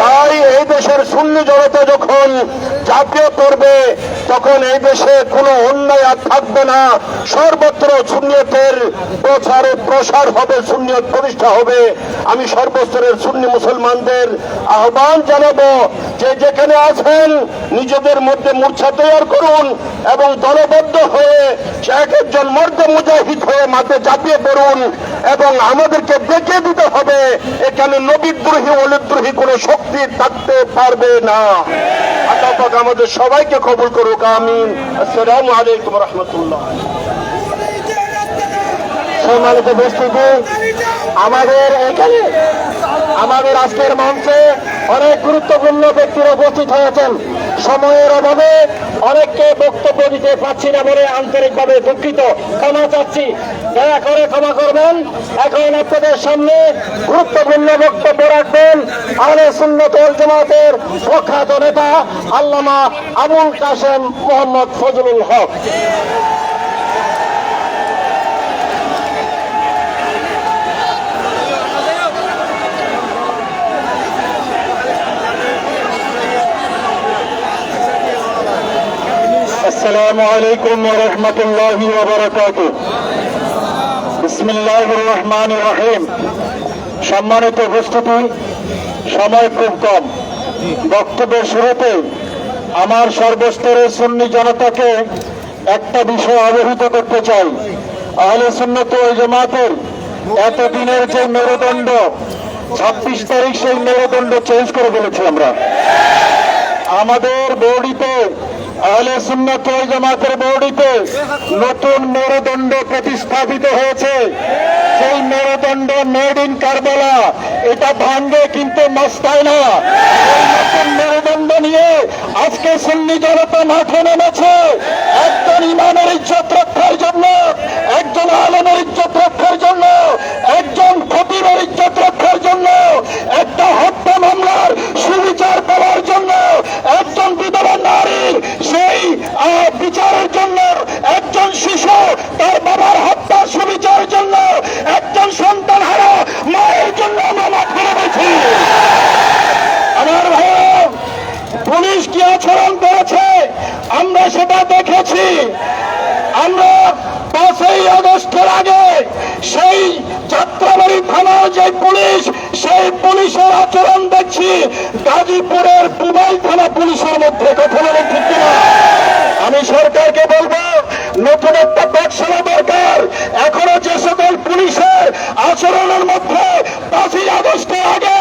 তাই এই দেশের সুন্নি জনতা যখন ঝাঁপিয়ে পড়বে তখন এই দেশে কোনো অন্যায় আর থাকবে না। সর্বত্র সুন্নিয়তের প্রসার হবে, সুন্নিয়ত প্রতিষ্ঠা হবে। আমি সর্বস্তরের সুন্নি মুসলমানদের আহ্বান জানাবো যে যেখানে আছেন নিজেদের মধ্যে মূর্ছা তৈরি করুন এবং দলবদ্ধ হয়ে এক একজন মর্দ মুজাহিদ হয়ে মাঠে ঝাঁপিয়ে পড়ুন। এবং আমাদেরকে দেখে দিতে হবে এখানে নবীদ্রোহী অলিদ্রোহী কোনো শক্তি থাকতে পারবে না। আল্লাহ পাক আমাদের সবাইকে কবুল করুক, আমিন। আসসালামু আলাইকুম রহমতুল্লাহ। সম্মানিত উপস্থিতি, আমাদের এখানে আমাদের আজকের মঞ্চে অনেক গুরুত্বপূর্ণ ব্যক্তিরা উপস্থিত হয়েছেন। সময়ের অভাবে অনেককে বক্তব্য দিতে পারছি না বলে আন্তরিকভাবে দুঃখিত, ক্ষমা চাচ্ছি, দয়া করে ক্ষমা করবেন। এখন আপনাদের সামনে গুরুত্বপূর্ণ বক্তব্য রাখবেন আহলে সুন্নাত ওয়াল জামাতের প্রখ্যাত নেতা আল্লামা আবুল কাশেম মোহাম্মদ ফজলুল হক। আসসালামু আলাইকুম ওয়া রাহমাতুল্লাহি ওয়া বারাকাতুহু। বিসমিল্লাহির রহমানির রহিম। সম্মানিত উপস্থিতি, সময় খুব কম। বক্তব্যের শুরুতে আমার সর্বস্তরের সুন্নি জনতাকে একটা বিষয় অবহিত করতে চাই। আহলে সুন্নাত ওয়াল জামাতের এতদিনের যে মেরুদণ্ড, 26 তারিখ সেই মেরুদণ্ড চেঞ্জ করে ফেলেছি আমরা। আমাদের বডিতে, আহলে সুন্নাত ওয়াল জামাতের বডিতে নতুন মেরুদণ্ড প্রতিস্থাপিত হয়েছে। সেই মেরুদণ্ড মেড ইন কারবালা, এটা ভাঙ্গে কিন্তু মস্তায় না। এই নতুন মেরুদণ্ড নিয়ে আজকে সুন্নি জনতা মাঠে নেমেছে একজন ইমানের ইজ্জত রক্ষার জন্য, একজন আলেমের ইজ্জত রক্ষার জন্য, একজন খতিবের ইজ্জত রক্ষার জন্য, একটা হত্যা মামলার সুবিচার পাওয়ার জন্য, একজন বিধবা নারীর সেই বিচারের জন্য, একজন শিশু তার বাবার হত্যা সুবিচার জন্য, একজন সন্তান হারা মায়ের জন্য আমরা মাঠে নেমেছি। আমার ভাই, পুলিশ কি আচরণ করেছে আমরা সেটা দেখেছি। আমরা 5ই আগস্টের আগে সেই যাত্রাবাড়ি থানার যে পুলিশ, সেই পুলিশের আচরণ দেখছি গাজীপুরের পুবাইল থানা পুলিশের মধ্যে। কথা বলে ঠিক কিনা? আমি সরকারকে বলবো নতুন একটা পাঠশালা দরকার। এখনো যে সকল পুলিশের আচরণের মধ্যে 5ই আগস্টের আগে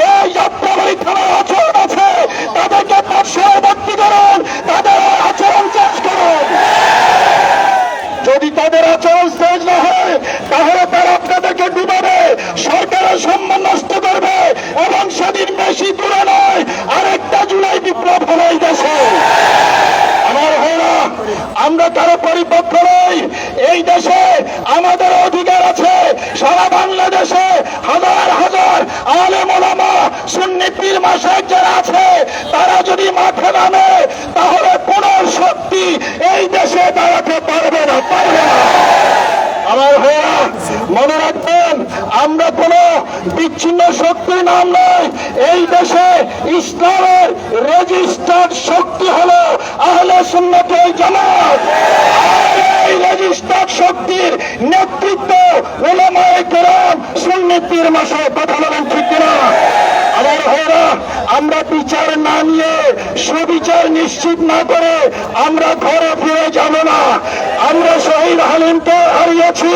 ওই যাত্রাবাড়ি থানার আচরণ আছে, তাদেরকে পাঠশালায় ভর্তি করুন, তাদের আচরণ চেঞ্জ করুন। যদি তাদের আচরণ চেঞ্জ না হয় তাহলে তারা আপনাদেরকে ডুবাবে, সরকারের সম্মান নষ্ট করবে, এবং সেদিন বেশি দূরে নয়, আরেকটা জুলাই বিপ্লব হলো এই দেশে। আমার ভাইরা, আমরা কারো পরিপক্ষ নই। এই দেশে আমাদের অধিকার আছে। সারা বাংলাদেশে হাজার হাজার আলেম ওলামা সুন্নি পীর মাশায়েখ যারা আছে, তারা যদি মাঠে নামে তাহলে পুনর্শক্তি এই দেশে দাঁড়াতে পারবে না। আমার ভাইরা, মনে রাখবেন, আমরা কোন বিচ্ছিন্ন শক্তির নাম নয়। এই দেশে ইসলামের রেজিস্টার্ড শক্তি হলো আহলে সুন্নাত ওয়াল জামাত। এই রেজিস্টার্ড শক্তির নেতৃত্ব উলামায়ে কেরাম সুন্নি পীর মাশায়েখ। কথা বলেন ঠিক কিনা? আমার ভাইরা, আমরা বিচার না নিয়ে, সুবিচার নিশ্চিত না করে আমরা ঘরে ফিরে যাব না। আমরা শহীদ হালিমকে হারিয়েছি,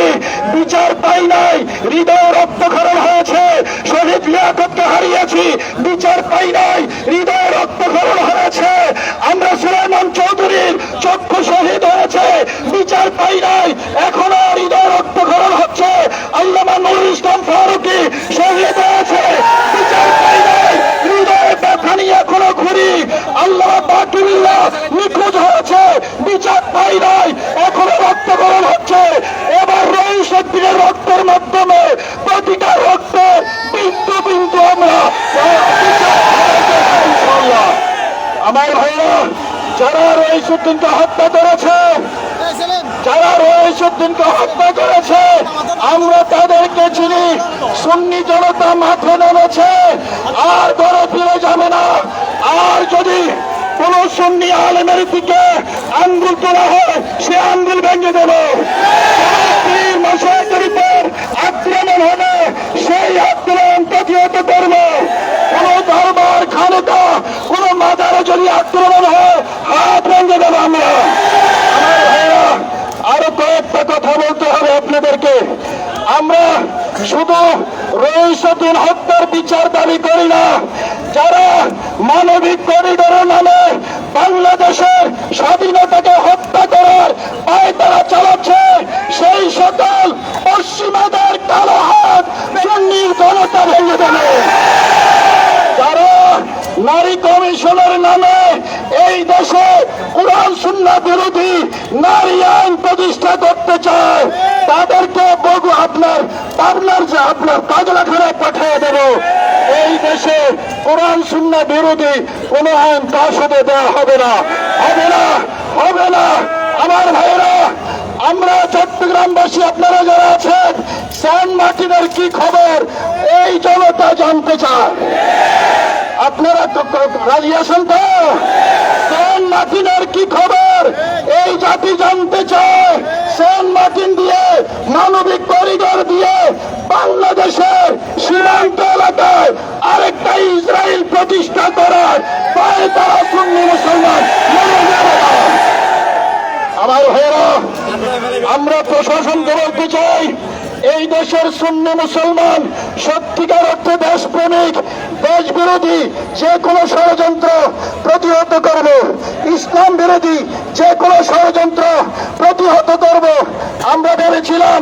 বিচার পাই নাই, হৃদয় রক্তক্ষরণ হয়েছে। শহীদ লিয়াকতকে হারিয়েছি, বিচার পাই নাই, হৃদয় রক্তক্ষরণ হয়েছে। আমরা সুলাইমান চৌধুরীর চক্ষু শহীদ হয়েছে, বিচার পাই নাই, এখনো হৃদয় রক্তক্ষরণ হচ্ছে। আল্লামা নুরুল ইসলাম ফারুকী শহীদ হয়েছে, বিচার পাই নাই, হৃদয় ব্যথা নিয়ে এখনো ঘুরি। আল্লামা বাকিউল্লাহ নিখোঁজ হয়েছে, বিচার পাই নাই, এখনো রক্তক্ষরণ হচ্ছে। এবার রইসুদ্দিনের রক্তের মাধ্যমে প্রতিটা রক্তে বিন্দু বিন্দু আমরা ইনশাআল্লাহ। আমার ভাইরা, যারা রইসুদ্দিনকে হত্যা করেছে, যারা রইসুদ্দিনকে হত্যা করেছে, আমরা তাদেরকে চিনি। সুন্নি জনতা মাঠে নেমেছে, আর ঘরে ফিরে যাবে না। আর যদি কোন সুন্নি আলেমের দিকে আঙ্গুল তোলা হয়, সে আঙ্গুল ভেঙে দেবে। মাশায়েখের উপর আক্রমণ হবে, সেই আক্রমণ প্রতিহত করবে। কোন দরবার খানেকা, কোন মাজারে যদি আক্রমণ হয়, হাত ভেঙে দেবো আমরা। আমার ভাইরা, আরো কয়েকটা কথা বলতে হবে আপনাদেরকে। আমরা শুধু রইসুদ্দিন হত্যার বিচার দাবি করি না, যারা মানবিক করিডোরের নামে বাংলাদেশের স্বাধীনতাকে হত্যা করার পায়তারা চালাচ্ছে, সেই সকল পশ্চিমাদের কালো হাত সুন্নির জনতা ভেঙে দেবে। যারা নারী কমিশনের নামে এই দেশে কোরআন সুন্নাহ বিরোধী নারী আইন প্রতিষ্ঠা করতে চায় তাদেরকে আপনার কাজলাখানায় পাঠিয়ে দেব। এই দেশে কোরআন সুন্নাহ বিরোধী কোন আইন পাশ হতে দেওয়া হবে না, হবে না, হবে না। আমার ভাইরা, আমরা চট্টগ্রামবাসী, আপনারা যারা আছেন, সেন্ট মার্টিনের কি খবর এই জনতা জানতে চায়। আপনারা তো রাজি আছেন তো? সেন্ট মার্টিনের কি খবর এই জাতি জানতে চায়। সেন্ট মার্টিন দিয়ে মানবিক করিডোর দিয়ে বাংলাদেশের সীমান্ত এলাকায় আরেকটা ইসরায়েল প্রতিষ্ঠা করার ভয়ে তারা সুন্নি মুসলমান মেনে নেবে না। আমার ভাইয়েরা, আমরা প্রশাসনকে বলতে চাই, এই দেশের সুন্নি মুসলমান সত্যিকার অর্থে দেশপ্রেমিক, দেশ বিরোধী যে কোনো ষড়যন্ত্র প্রতিহত করব, ইসলাম বিরোধী যে কোনো ষড়যন্ত্র প্রতিহত করব। আমরা ভেবেছিলাম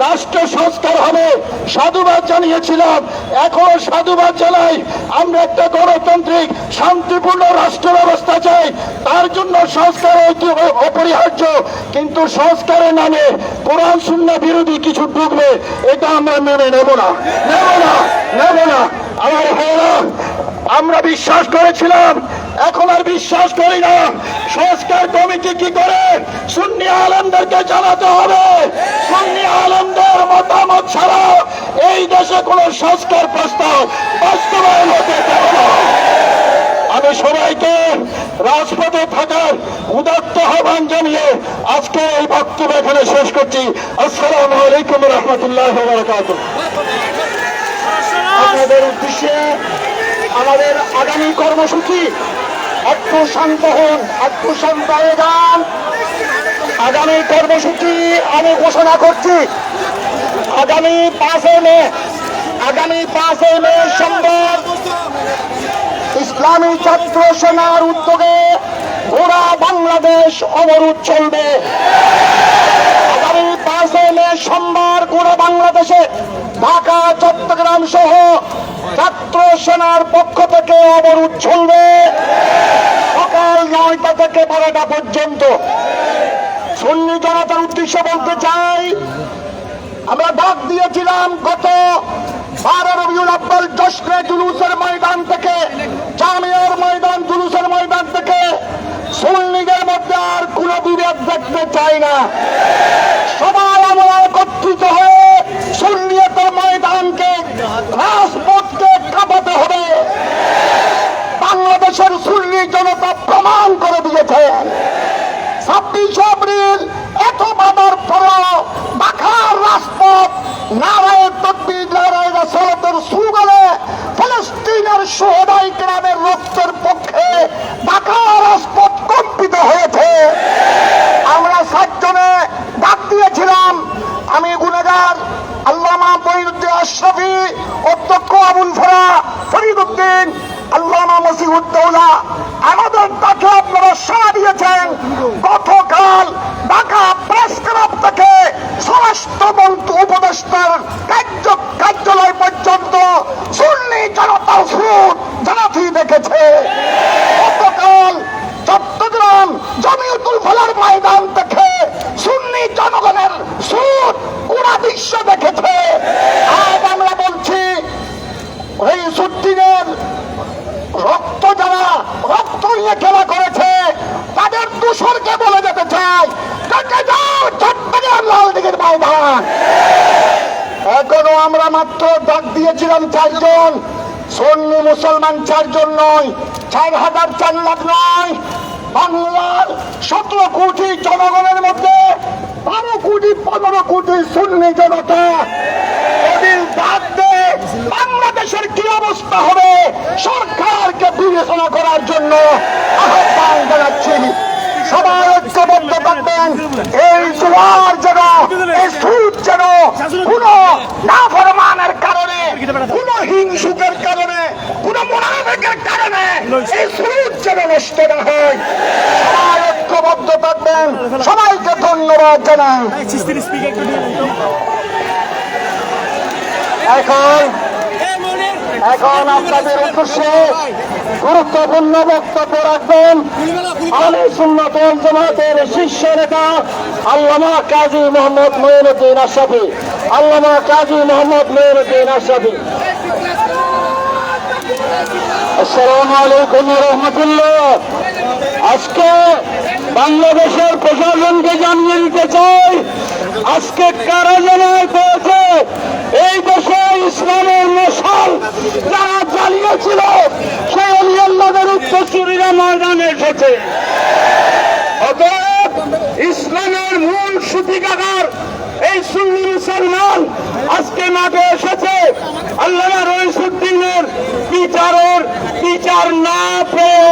রাষ্ট্র সংস্কার হবে, সাধুবাদ জানিয়েছিলাম, এখনো সাধুবাদ জানাই। আমরা একটা গণতান্ত্রিক শান্তিপূর্ণ রাষ্ট্র ব্যবস্থা চাই, তার জন্য সংস্কার অপরিহার্য। কিন্তু সংস্কারের নামে কোরআন সুন্নাহ বিরোধী কিছু ঢুকবে, এটা আমরা মেনে নেব না, নেব না, নেব না। আমার ভাইয়েরা, আমরা বিশ্বাস করেছিলাম, এখন আর বিশ্বাস করি না। সংস্কার কমিটি কি করে সুন্নি আলেমদেরকে জানাতে হবে, সুন্নি আলেমদের মতামত ছাড়া এই দেশে কোনো সংস্কার প্রস্তাব বাস্তবায়ন হতে পারে না। আমি সবাইকে রাজপথে থাকার উদাত্ত আহ্বান জানিয়ে আজকে এই বক্তব্য এখানে শেষ করছি। আসসালামু আলাইকুম রহমতুল্লাহ বারাকাতুহু। আপনাদের উদ্দেশ্যে আমাদের আগামী কর্মসূচি, একটু শান্ত হন, একটু শান্ত হয়ে যান। আগামী কর্মসূচি আমি ঘোষণা করছি, আগামী 5 মে সোমবার ইসলামী ছাত্র সেনার উদ্যোগে গোটা বাংলাদেশ অবরোধ চলবে। আগামী 5 মে সোমবার গোটা বাংলাদেশে ঢাকা, চট্টগ্রাম সহ ছাত্র সেনার পক্ষ থেকে অবরোধ চলবে সকাল 9টা থেকে 12টা পর্যন্ত। সুন্নি জনতার উদ্দেশ্যে বলতে চাই, আমরা ডাক দিয়েছিলাম গত 12 রবিউল আউয়াল জশ্নে জুলুসের ময়দান থেকে, জামিয়ার ময়দান, জুলুসের ময়দান থেকে সুন্নিদের মধ্যে আর কোন বিভেদ দেখতে চাই না। সবাই আমরা একত্রিত হয়ে সুন্নিয়তের ময়দানকে, রাজপথকে কাঁপাতে হবে। বাংলাদেশের সুন্নি জনতা প্রমাণ করে দিয়েছে 26 এপ্রিল এত বাধার পরেও ঢাকার রাজপথ নারায়ে তাকবীর, নারায়ে রাসালাতের স্লোগানে ফিলিস্তিনের শুহাদায়ে কেরামের রক্তের পক্ষে ঢাকার রাজপথ কম্পিত হয়েছে। আমরা 7 জনে ডাক দিয়েছিলাম, আমি গুনেগার আল্লামা মঈনুদ্দিন আশরাফি, অধ্যক্ষ আবুল ফরা ফরিদউদ্দিন, আল্লামা মসিহুদ্দৌলা। আমাদের ডাকে আপনারা সাড়া দিয়েছেন। গতকাল ঢাকা প্রেস ক্লাব থেকে স্বরাষ্ট্রমন্ত্রী উপদেষ্টার কার্যালয় পর্যন্ত সুন্নি জনতার সুর জানাতি দেখেছে। গতকাল চট্টগ্রাম জমিয়তুল ফালার ময়দান থেকে সুন্নি জনগণের সুর পুরা বিশ্ব দেখেছে। আজ আমরা বলছি, এই সুদ্দিনের রক্ত যারা রক্ত নিয়ে খেলা করেছে তাদের দূষরকে বলে যেতে চাই, চট্টগ্রাম লালদিঘির ময়দান। এখনো আমরা মাত্র ডাক দিয়েছিলাম 4 জন, সুন্নি মুসলমান 4 জন নয়, 4,000 4 লাখ নয়, বাংলার 17 কোটি জনগণের মধ্যে 12 কোটি 15 কোটি সুন্নি জনতা। যদি ডাক দেয় বাংলাদেশের কি অবস্থা হবে সরকারকে বিবেচনা করার জন্য আহ্বান জানাচ্ছি। সবাই ঐক্যবদ্ধ থাকবেন। এই জোয়ার যেন, এই সুদ যেন কোন নাফরমানের কারণে, কোন হিংসুকের কারণে, কোন মুনাফিকের কারণে এই সুদ যেন নষ্ট না হয়। সবাই ঐক্যবদ্ধ থাকবেন। সবাইকে ধন্যবাদ জানাই। এখন এখন আপনাদের উদ্দেশ্যে গুরুত্বপূর্ণ বক্তব্য রাখবেন আহলে সুন্নাত ওয়াল জামাতের শীর্ষ নেতা আল্লামা কাজী মোহাম্মদ মঈনুদ্দিন আশরাফী। আল্লামা কাজী মোহাম্মদ মঈনুদ্দিন আশরাফী। আসসালামু আলাইকুম ওয়া রাহমাতুল্লাহ। আজকে বাংলাদেশের প্রশাসনকে জানিয়ে দিতে চাই, আজকে কারা জানায় পেয়েছে এই দেশে ইসলামের মশাল যারা জ্বালিয়েছিল সেই অলি আল্লাহদের উত্তরসূরিরা ময়দানে এসেছে। অতএব ইসলামের মূল সূতিকাগার এই সুন্নি মুসলমান আজকে মাঠে এসেছে। আল্লামা রইসুদ্দিনের বিচার না পেয়ে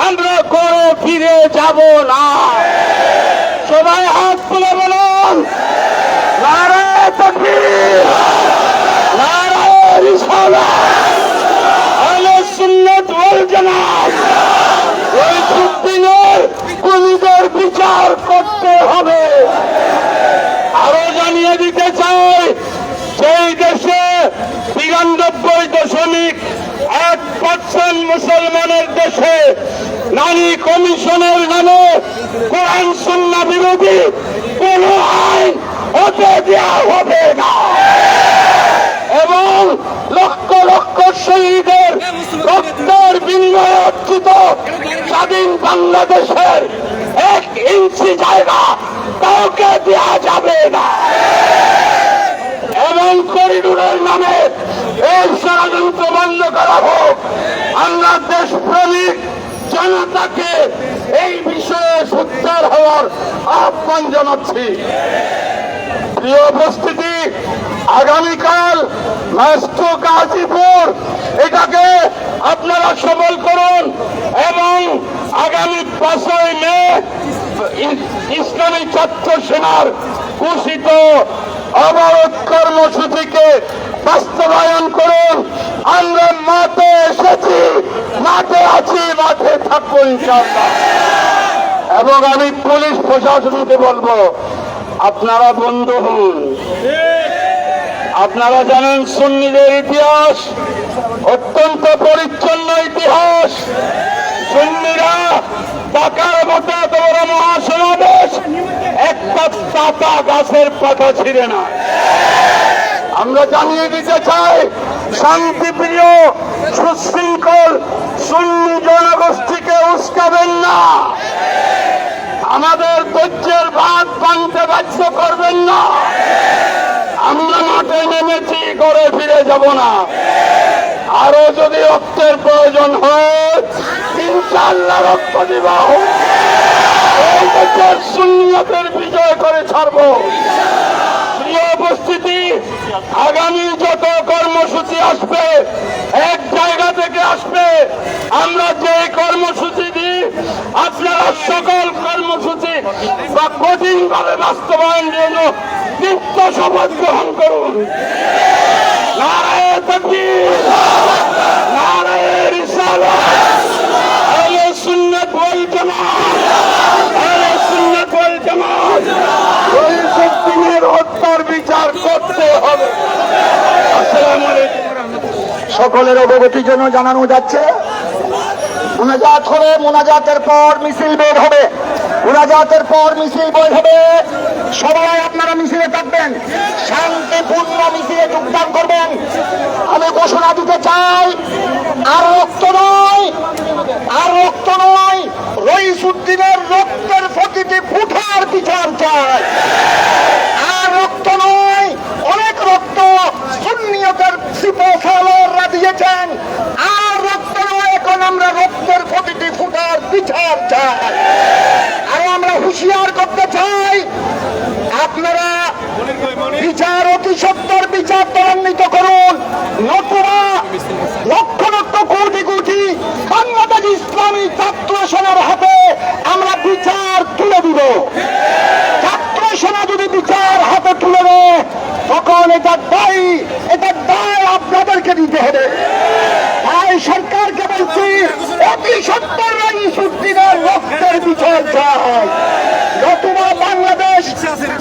আমরা ঘরে ফিরে যাব না। সবাই হাত তুলে বলুন নারায়ে তাকবীর, নারায়ে রিসালাত, আহলে সুন্নাত ওয়াল জামাত। রইসুদ্দিনের খুনিদের বিচার করতে হবে। আরো জানিয়ে দিতে চাই, সেই দেশে 93.1% মুসলমানের দেশে নারী কমিশনের নামে কোরআন সুন্নাহ বিরোধী কোন আইন হতে দেওয়া হবে না এবং লক্ষ লক্ষ শহীদের রক্তের বিনিময়ে অর্জিত স্বাধীন বাংলাদেশের 1 ইঞ্চি জায়গা কাউকে দেওয়া যাবে না এবং করিডোরের নামে এই ষড়যন্ত্র বন্ধ করা হোক। আমরা দেশপ্রেমিক জনতাকে এই বিষয়ে সোচ্চার হওয়ার আহ্বান জানাচ্ছি। প্রিয় উপস্থিতি, আগামীকাল ম্যাস্ট্রো গাজীপুর এটাকে আপনারা সফল করুন এবং আগামী 5ই মে ইসলামী ছাত্র সেনার ঘোষিত অবরোধ কর্মসূচিকে বাস্তবায়ন করুন। আমরা মাঠে এসেছি, মাঠে আছি, মাঠে থাকবো ইনশাআল্লাহ। এবং আমি পুলিশ প্রশাসনকে বলবো, আপনারা বন্ধু হন। আপনারা জানেন সুন্নিদের ইতিহাস অত্যন্ত পরিচ্ছন্ন ইতিহাস। সুন্নিরা টাকার মতো এত বড় মহাসমাবেশ একটা পাতা গাছের পাতা ছিঁড়ে না। আমরা জানিয়ে দিতে চাই, শান্তিপ্রিয় সুশৃঙ্খল সুন্নি জনগোষ্ঠীকে উস্কাবেন না, আমাদের ধৈর্যের বাঁধ ভাঙতে বাধ্য করবেন না। আমরা মাঠে নেমেছি, ঘরে ফিরে যাব না। আরো যদি রক্তের প্রয়োজন হয় ইনশাআল্লাহ রক্ত দিব। এই দেশের সুন্নিয়তের বিজয় করে ছাড়ব। প্রিয় উপস্থিতি, আগামী যত কর্মসূচি আসবে এক জায়গা থেকে আসবে। আমরা যে কর্মসূচি দিই আপনারা সকল কর্মসূচি বা কঠিন ভাবে বাস্তবায়নের জন্য দীপ্ত শপথ গ্রহণ করুন। নারায়ে তাকবীর, নারায়ে রিসালাত, আহলে সুন্নাত ওয়াল জামাত, আহলে সুন্নাত ওয়াল জামাত। রইসুদ্দিনের হত্যার বিচার করতে হবে। আসসালামু আলাইকুম। সকলের অবগতির জন্য জানানো যাচ্ছে, মুনাজাত হবে, মুনাজাতের পর মিছিল বের হবে, মুনাজাতের পর মিছিল বের হবে। সবাই আপনারা মিছিলে থাকবেন, শান্তিপূর্ণ মিছিলে যোগদান করবেন। আমি ঘোষণা দিতে চাই, আর রক্ত নয়, আর রক্ত নয়, রইসুদ্দিনের রক্তের প্রতিটি ফুটার বিচার চাই। আর রক্ত নয়, অনেক রক্ত সুন্নিয়তের সিপাহসালাররা দিয়েছেন। আর রক্ত নয়, এখন আমরা রক্তের প্রতিটি ফুটার বিচার চাই। আরো আমরা হুঁশিয়ার করতে চাই, আপনারা বিচার অতি সত্তর বিচার ত্বরান্বিত করুন, নতুবা লক্ষ লক্ষ কোটি কোটি বাংলাদেশ ইসলামী ছাত্র সেনার হাতে আমরা বিচার তুলে দিব। ছাত্র সেনা যদি বিচার হাতে তুলে দেয় তখন এটার দায় আপনাদেরকে দিতে হবে। তাই সরকারকে বলছি, অতি সত্তর রইসুদ্দিনের রক্তের বিচার চাই, নতুবা বাংলাদেশ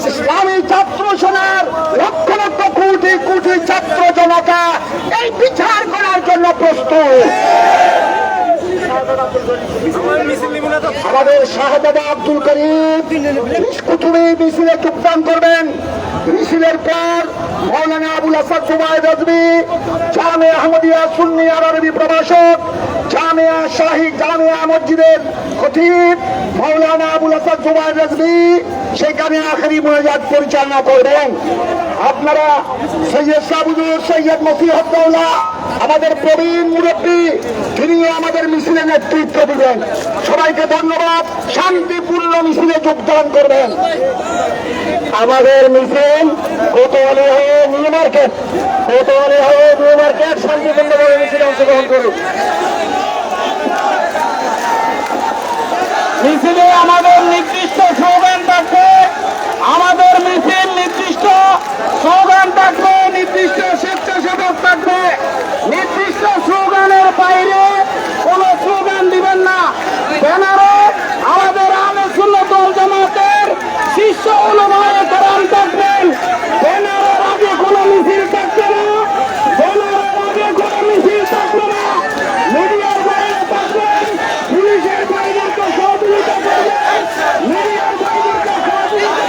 ইসলামী ছাত্র সেনার লক্ষ লক্ষ কোটি কোটি ছাত্র জনতা এই বিচার করার জন্য জন্য প্রস্তুত। আমাদের শাহজাদা আব্দুল করিম কুতুবী মিছিলে যোগদান করবেন। মিছিলের পর মৌলানা আবুল আসাদ জুবায়ের রাজভী, জামিয়া আহমদিয়া সুন্নি আরবি প্রভাষক, জামিয়া শাহী জামিয়া মসজিদের খতিব মৌলানা আবুল আসাদ জুবায়ের রাজভী সেখানে আখেরি মোনাজাত পরিচালনা করবেন। আপনারা সৈয়দ সাবুজুর সৈয়দ মসিহদ্দৌলা আমাদের প্রবীণ মুরব্বী, তিনিও আমাদের মিছিলে নেতৃত্ব দিবেন। সবাইকে ধন্যবাদ। শান্তিপূর্ণ মিছিলে যোগদান করবেন। আমাদের মিছিল কোতোয়ালি হয়ে নিউ মার্কেট, কোতোয়ালি হয়ে নিউ মার্কেট শান্তিপূর্ণভাবে মিছিলে অংশগ্রহণ করুন। মিছিলে আমাদের নির্দিষ্ট স্লোগান থাকবে, আমাদের মিছিল নির্দিষ্ট স্লোগান থাকবে, নির্দিষ্ট স্বেচ্ছাসেবক থাকবে। নির্দিষ্ট স্লোগানের বাইরে কোনো স্লোগান দিবেন না। ব্যানারে আমাদের আহলে সুন্নাত ওয়াল জামাতের শীর্ষ উলামায়ে কেরাম থাকবেন। ব্যানারের আগে কোনো মিছিল থাকবে না, ব্যানারের আগে কোনো মিছিল থাকবে না। মিডিয়ার বাইরে থাকবেন, পুলিশের বাইরে তো সহযোগিতা করবেন, মিডিয়ার বাইরে তো সহযোগিতা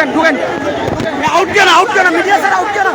ঢুকেন আউট কেন মিডিয়া স্যার আউট কেন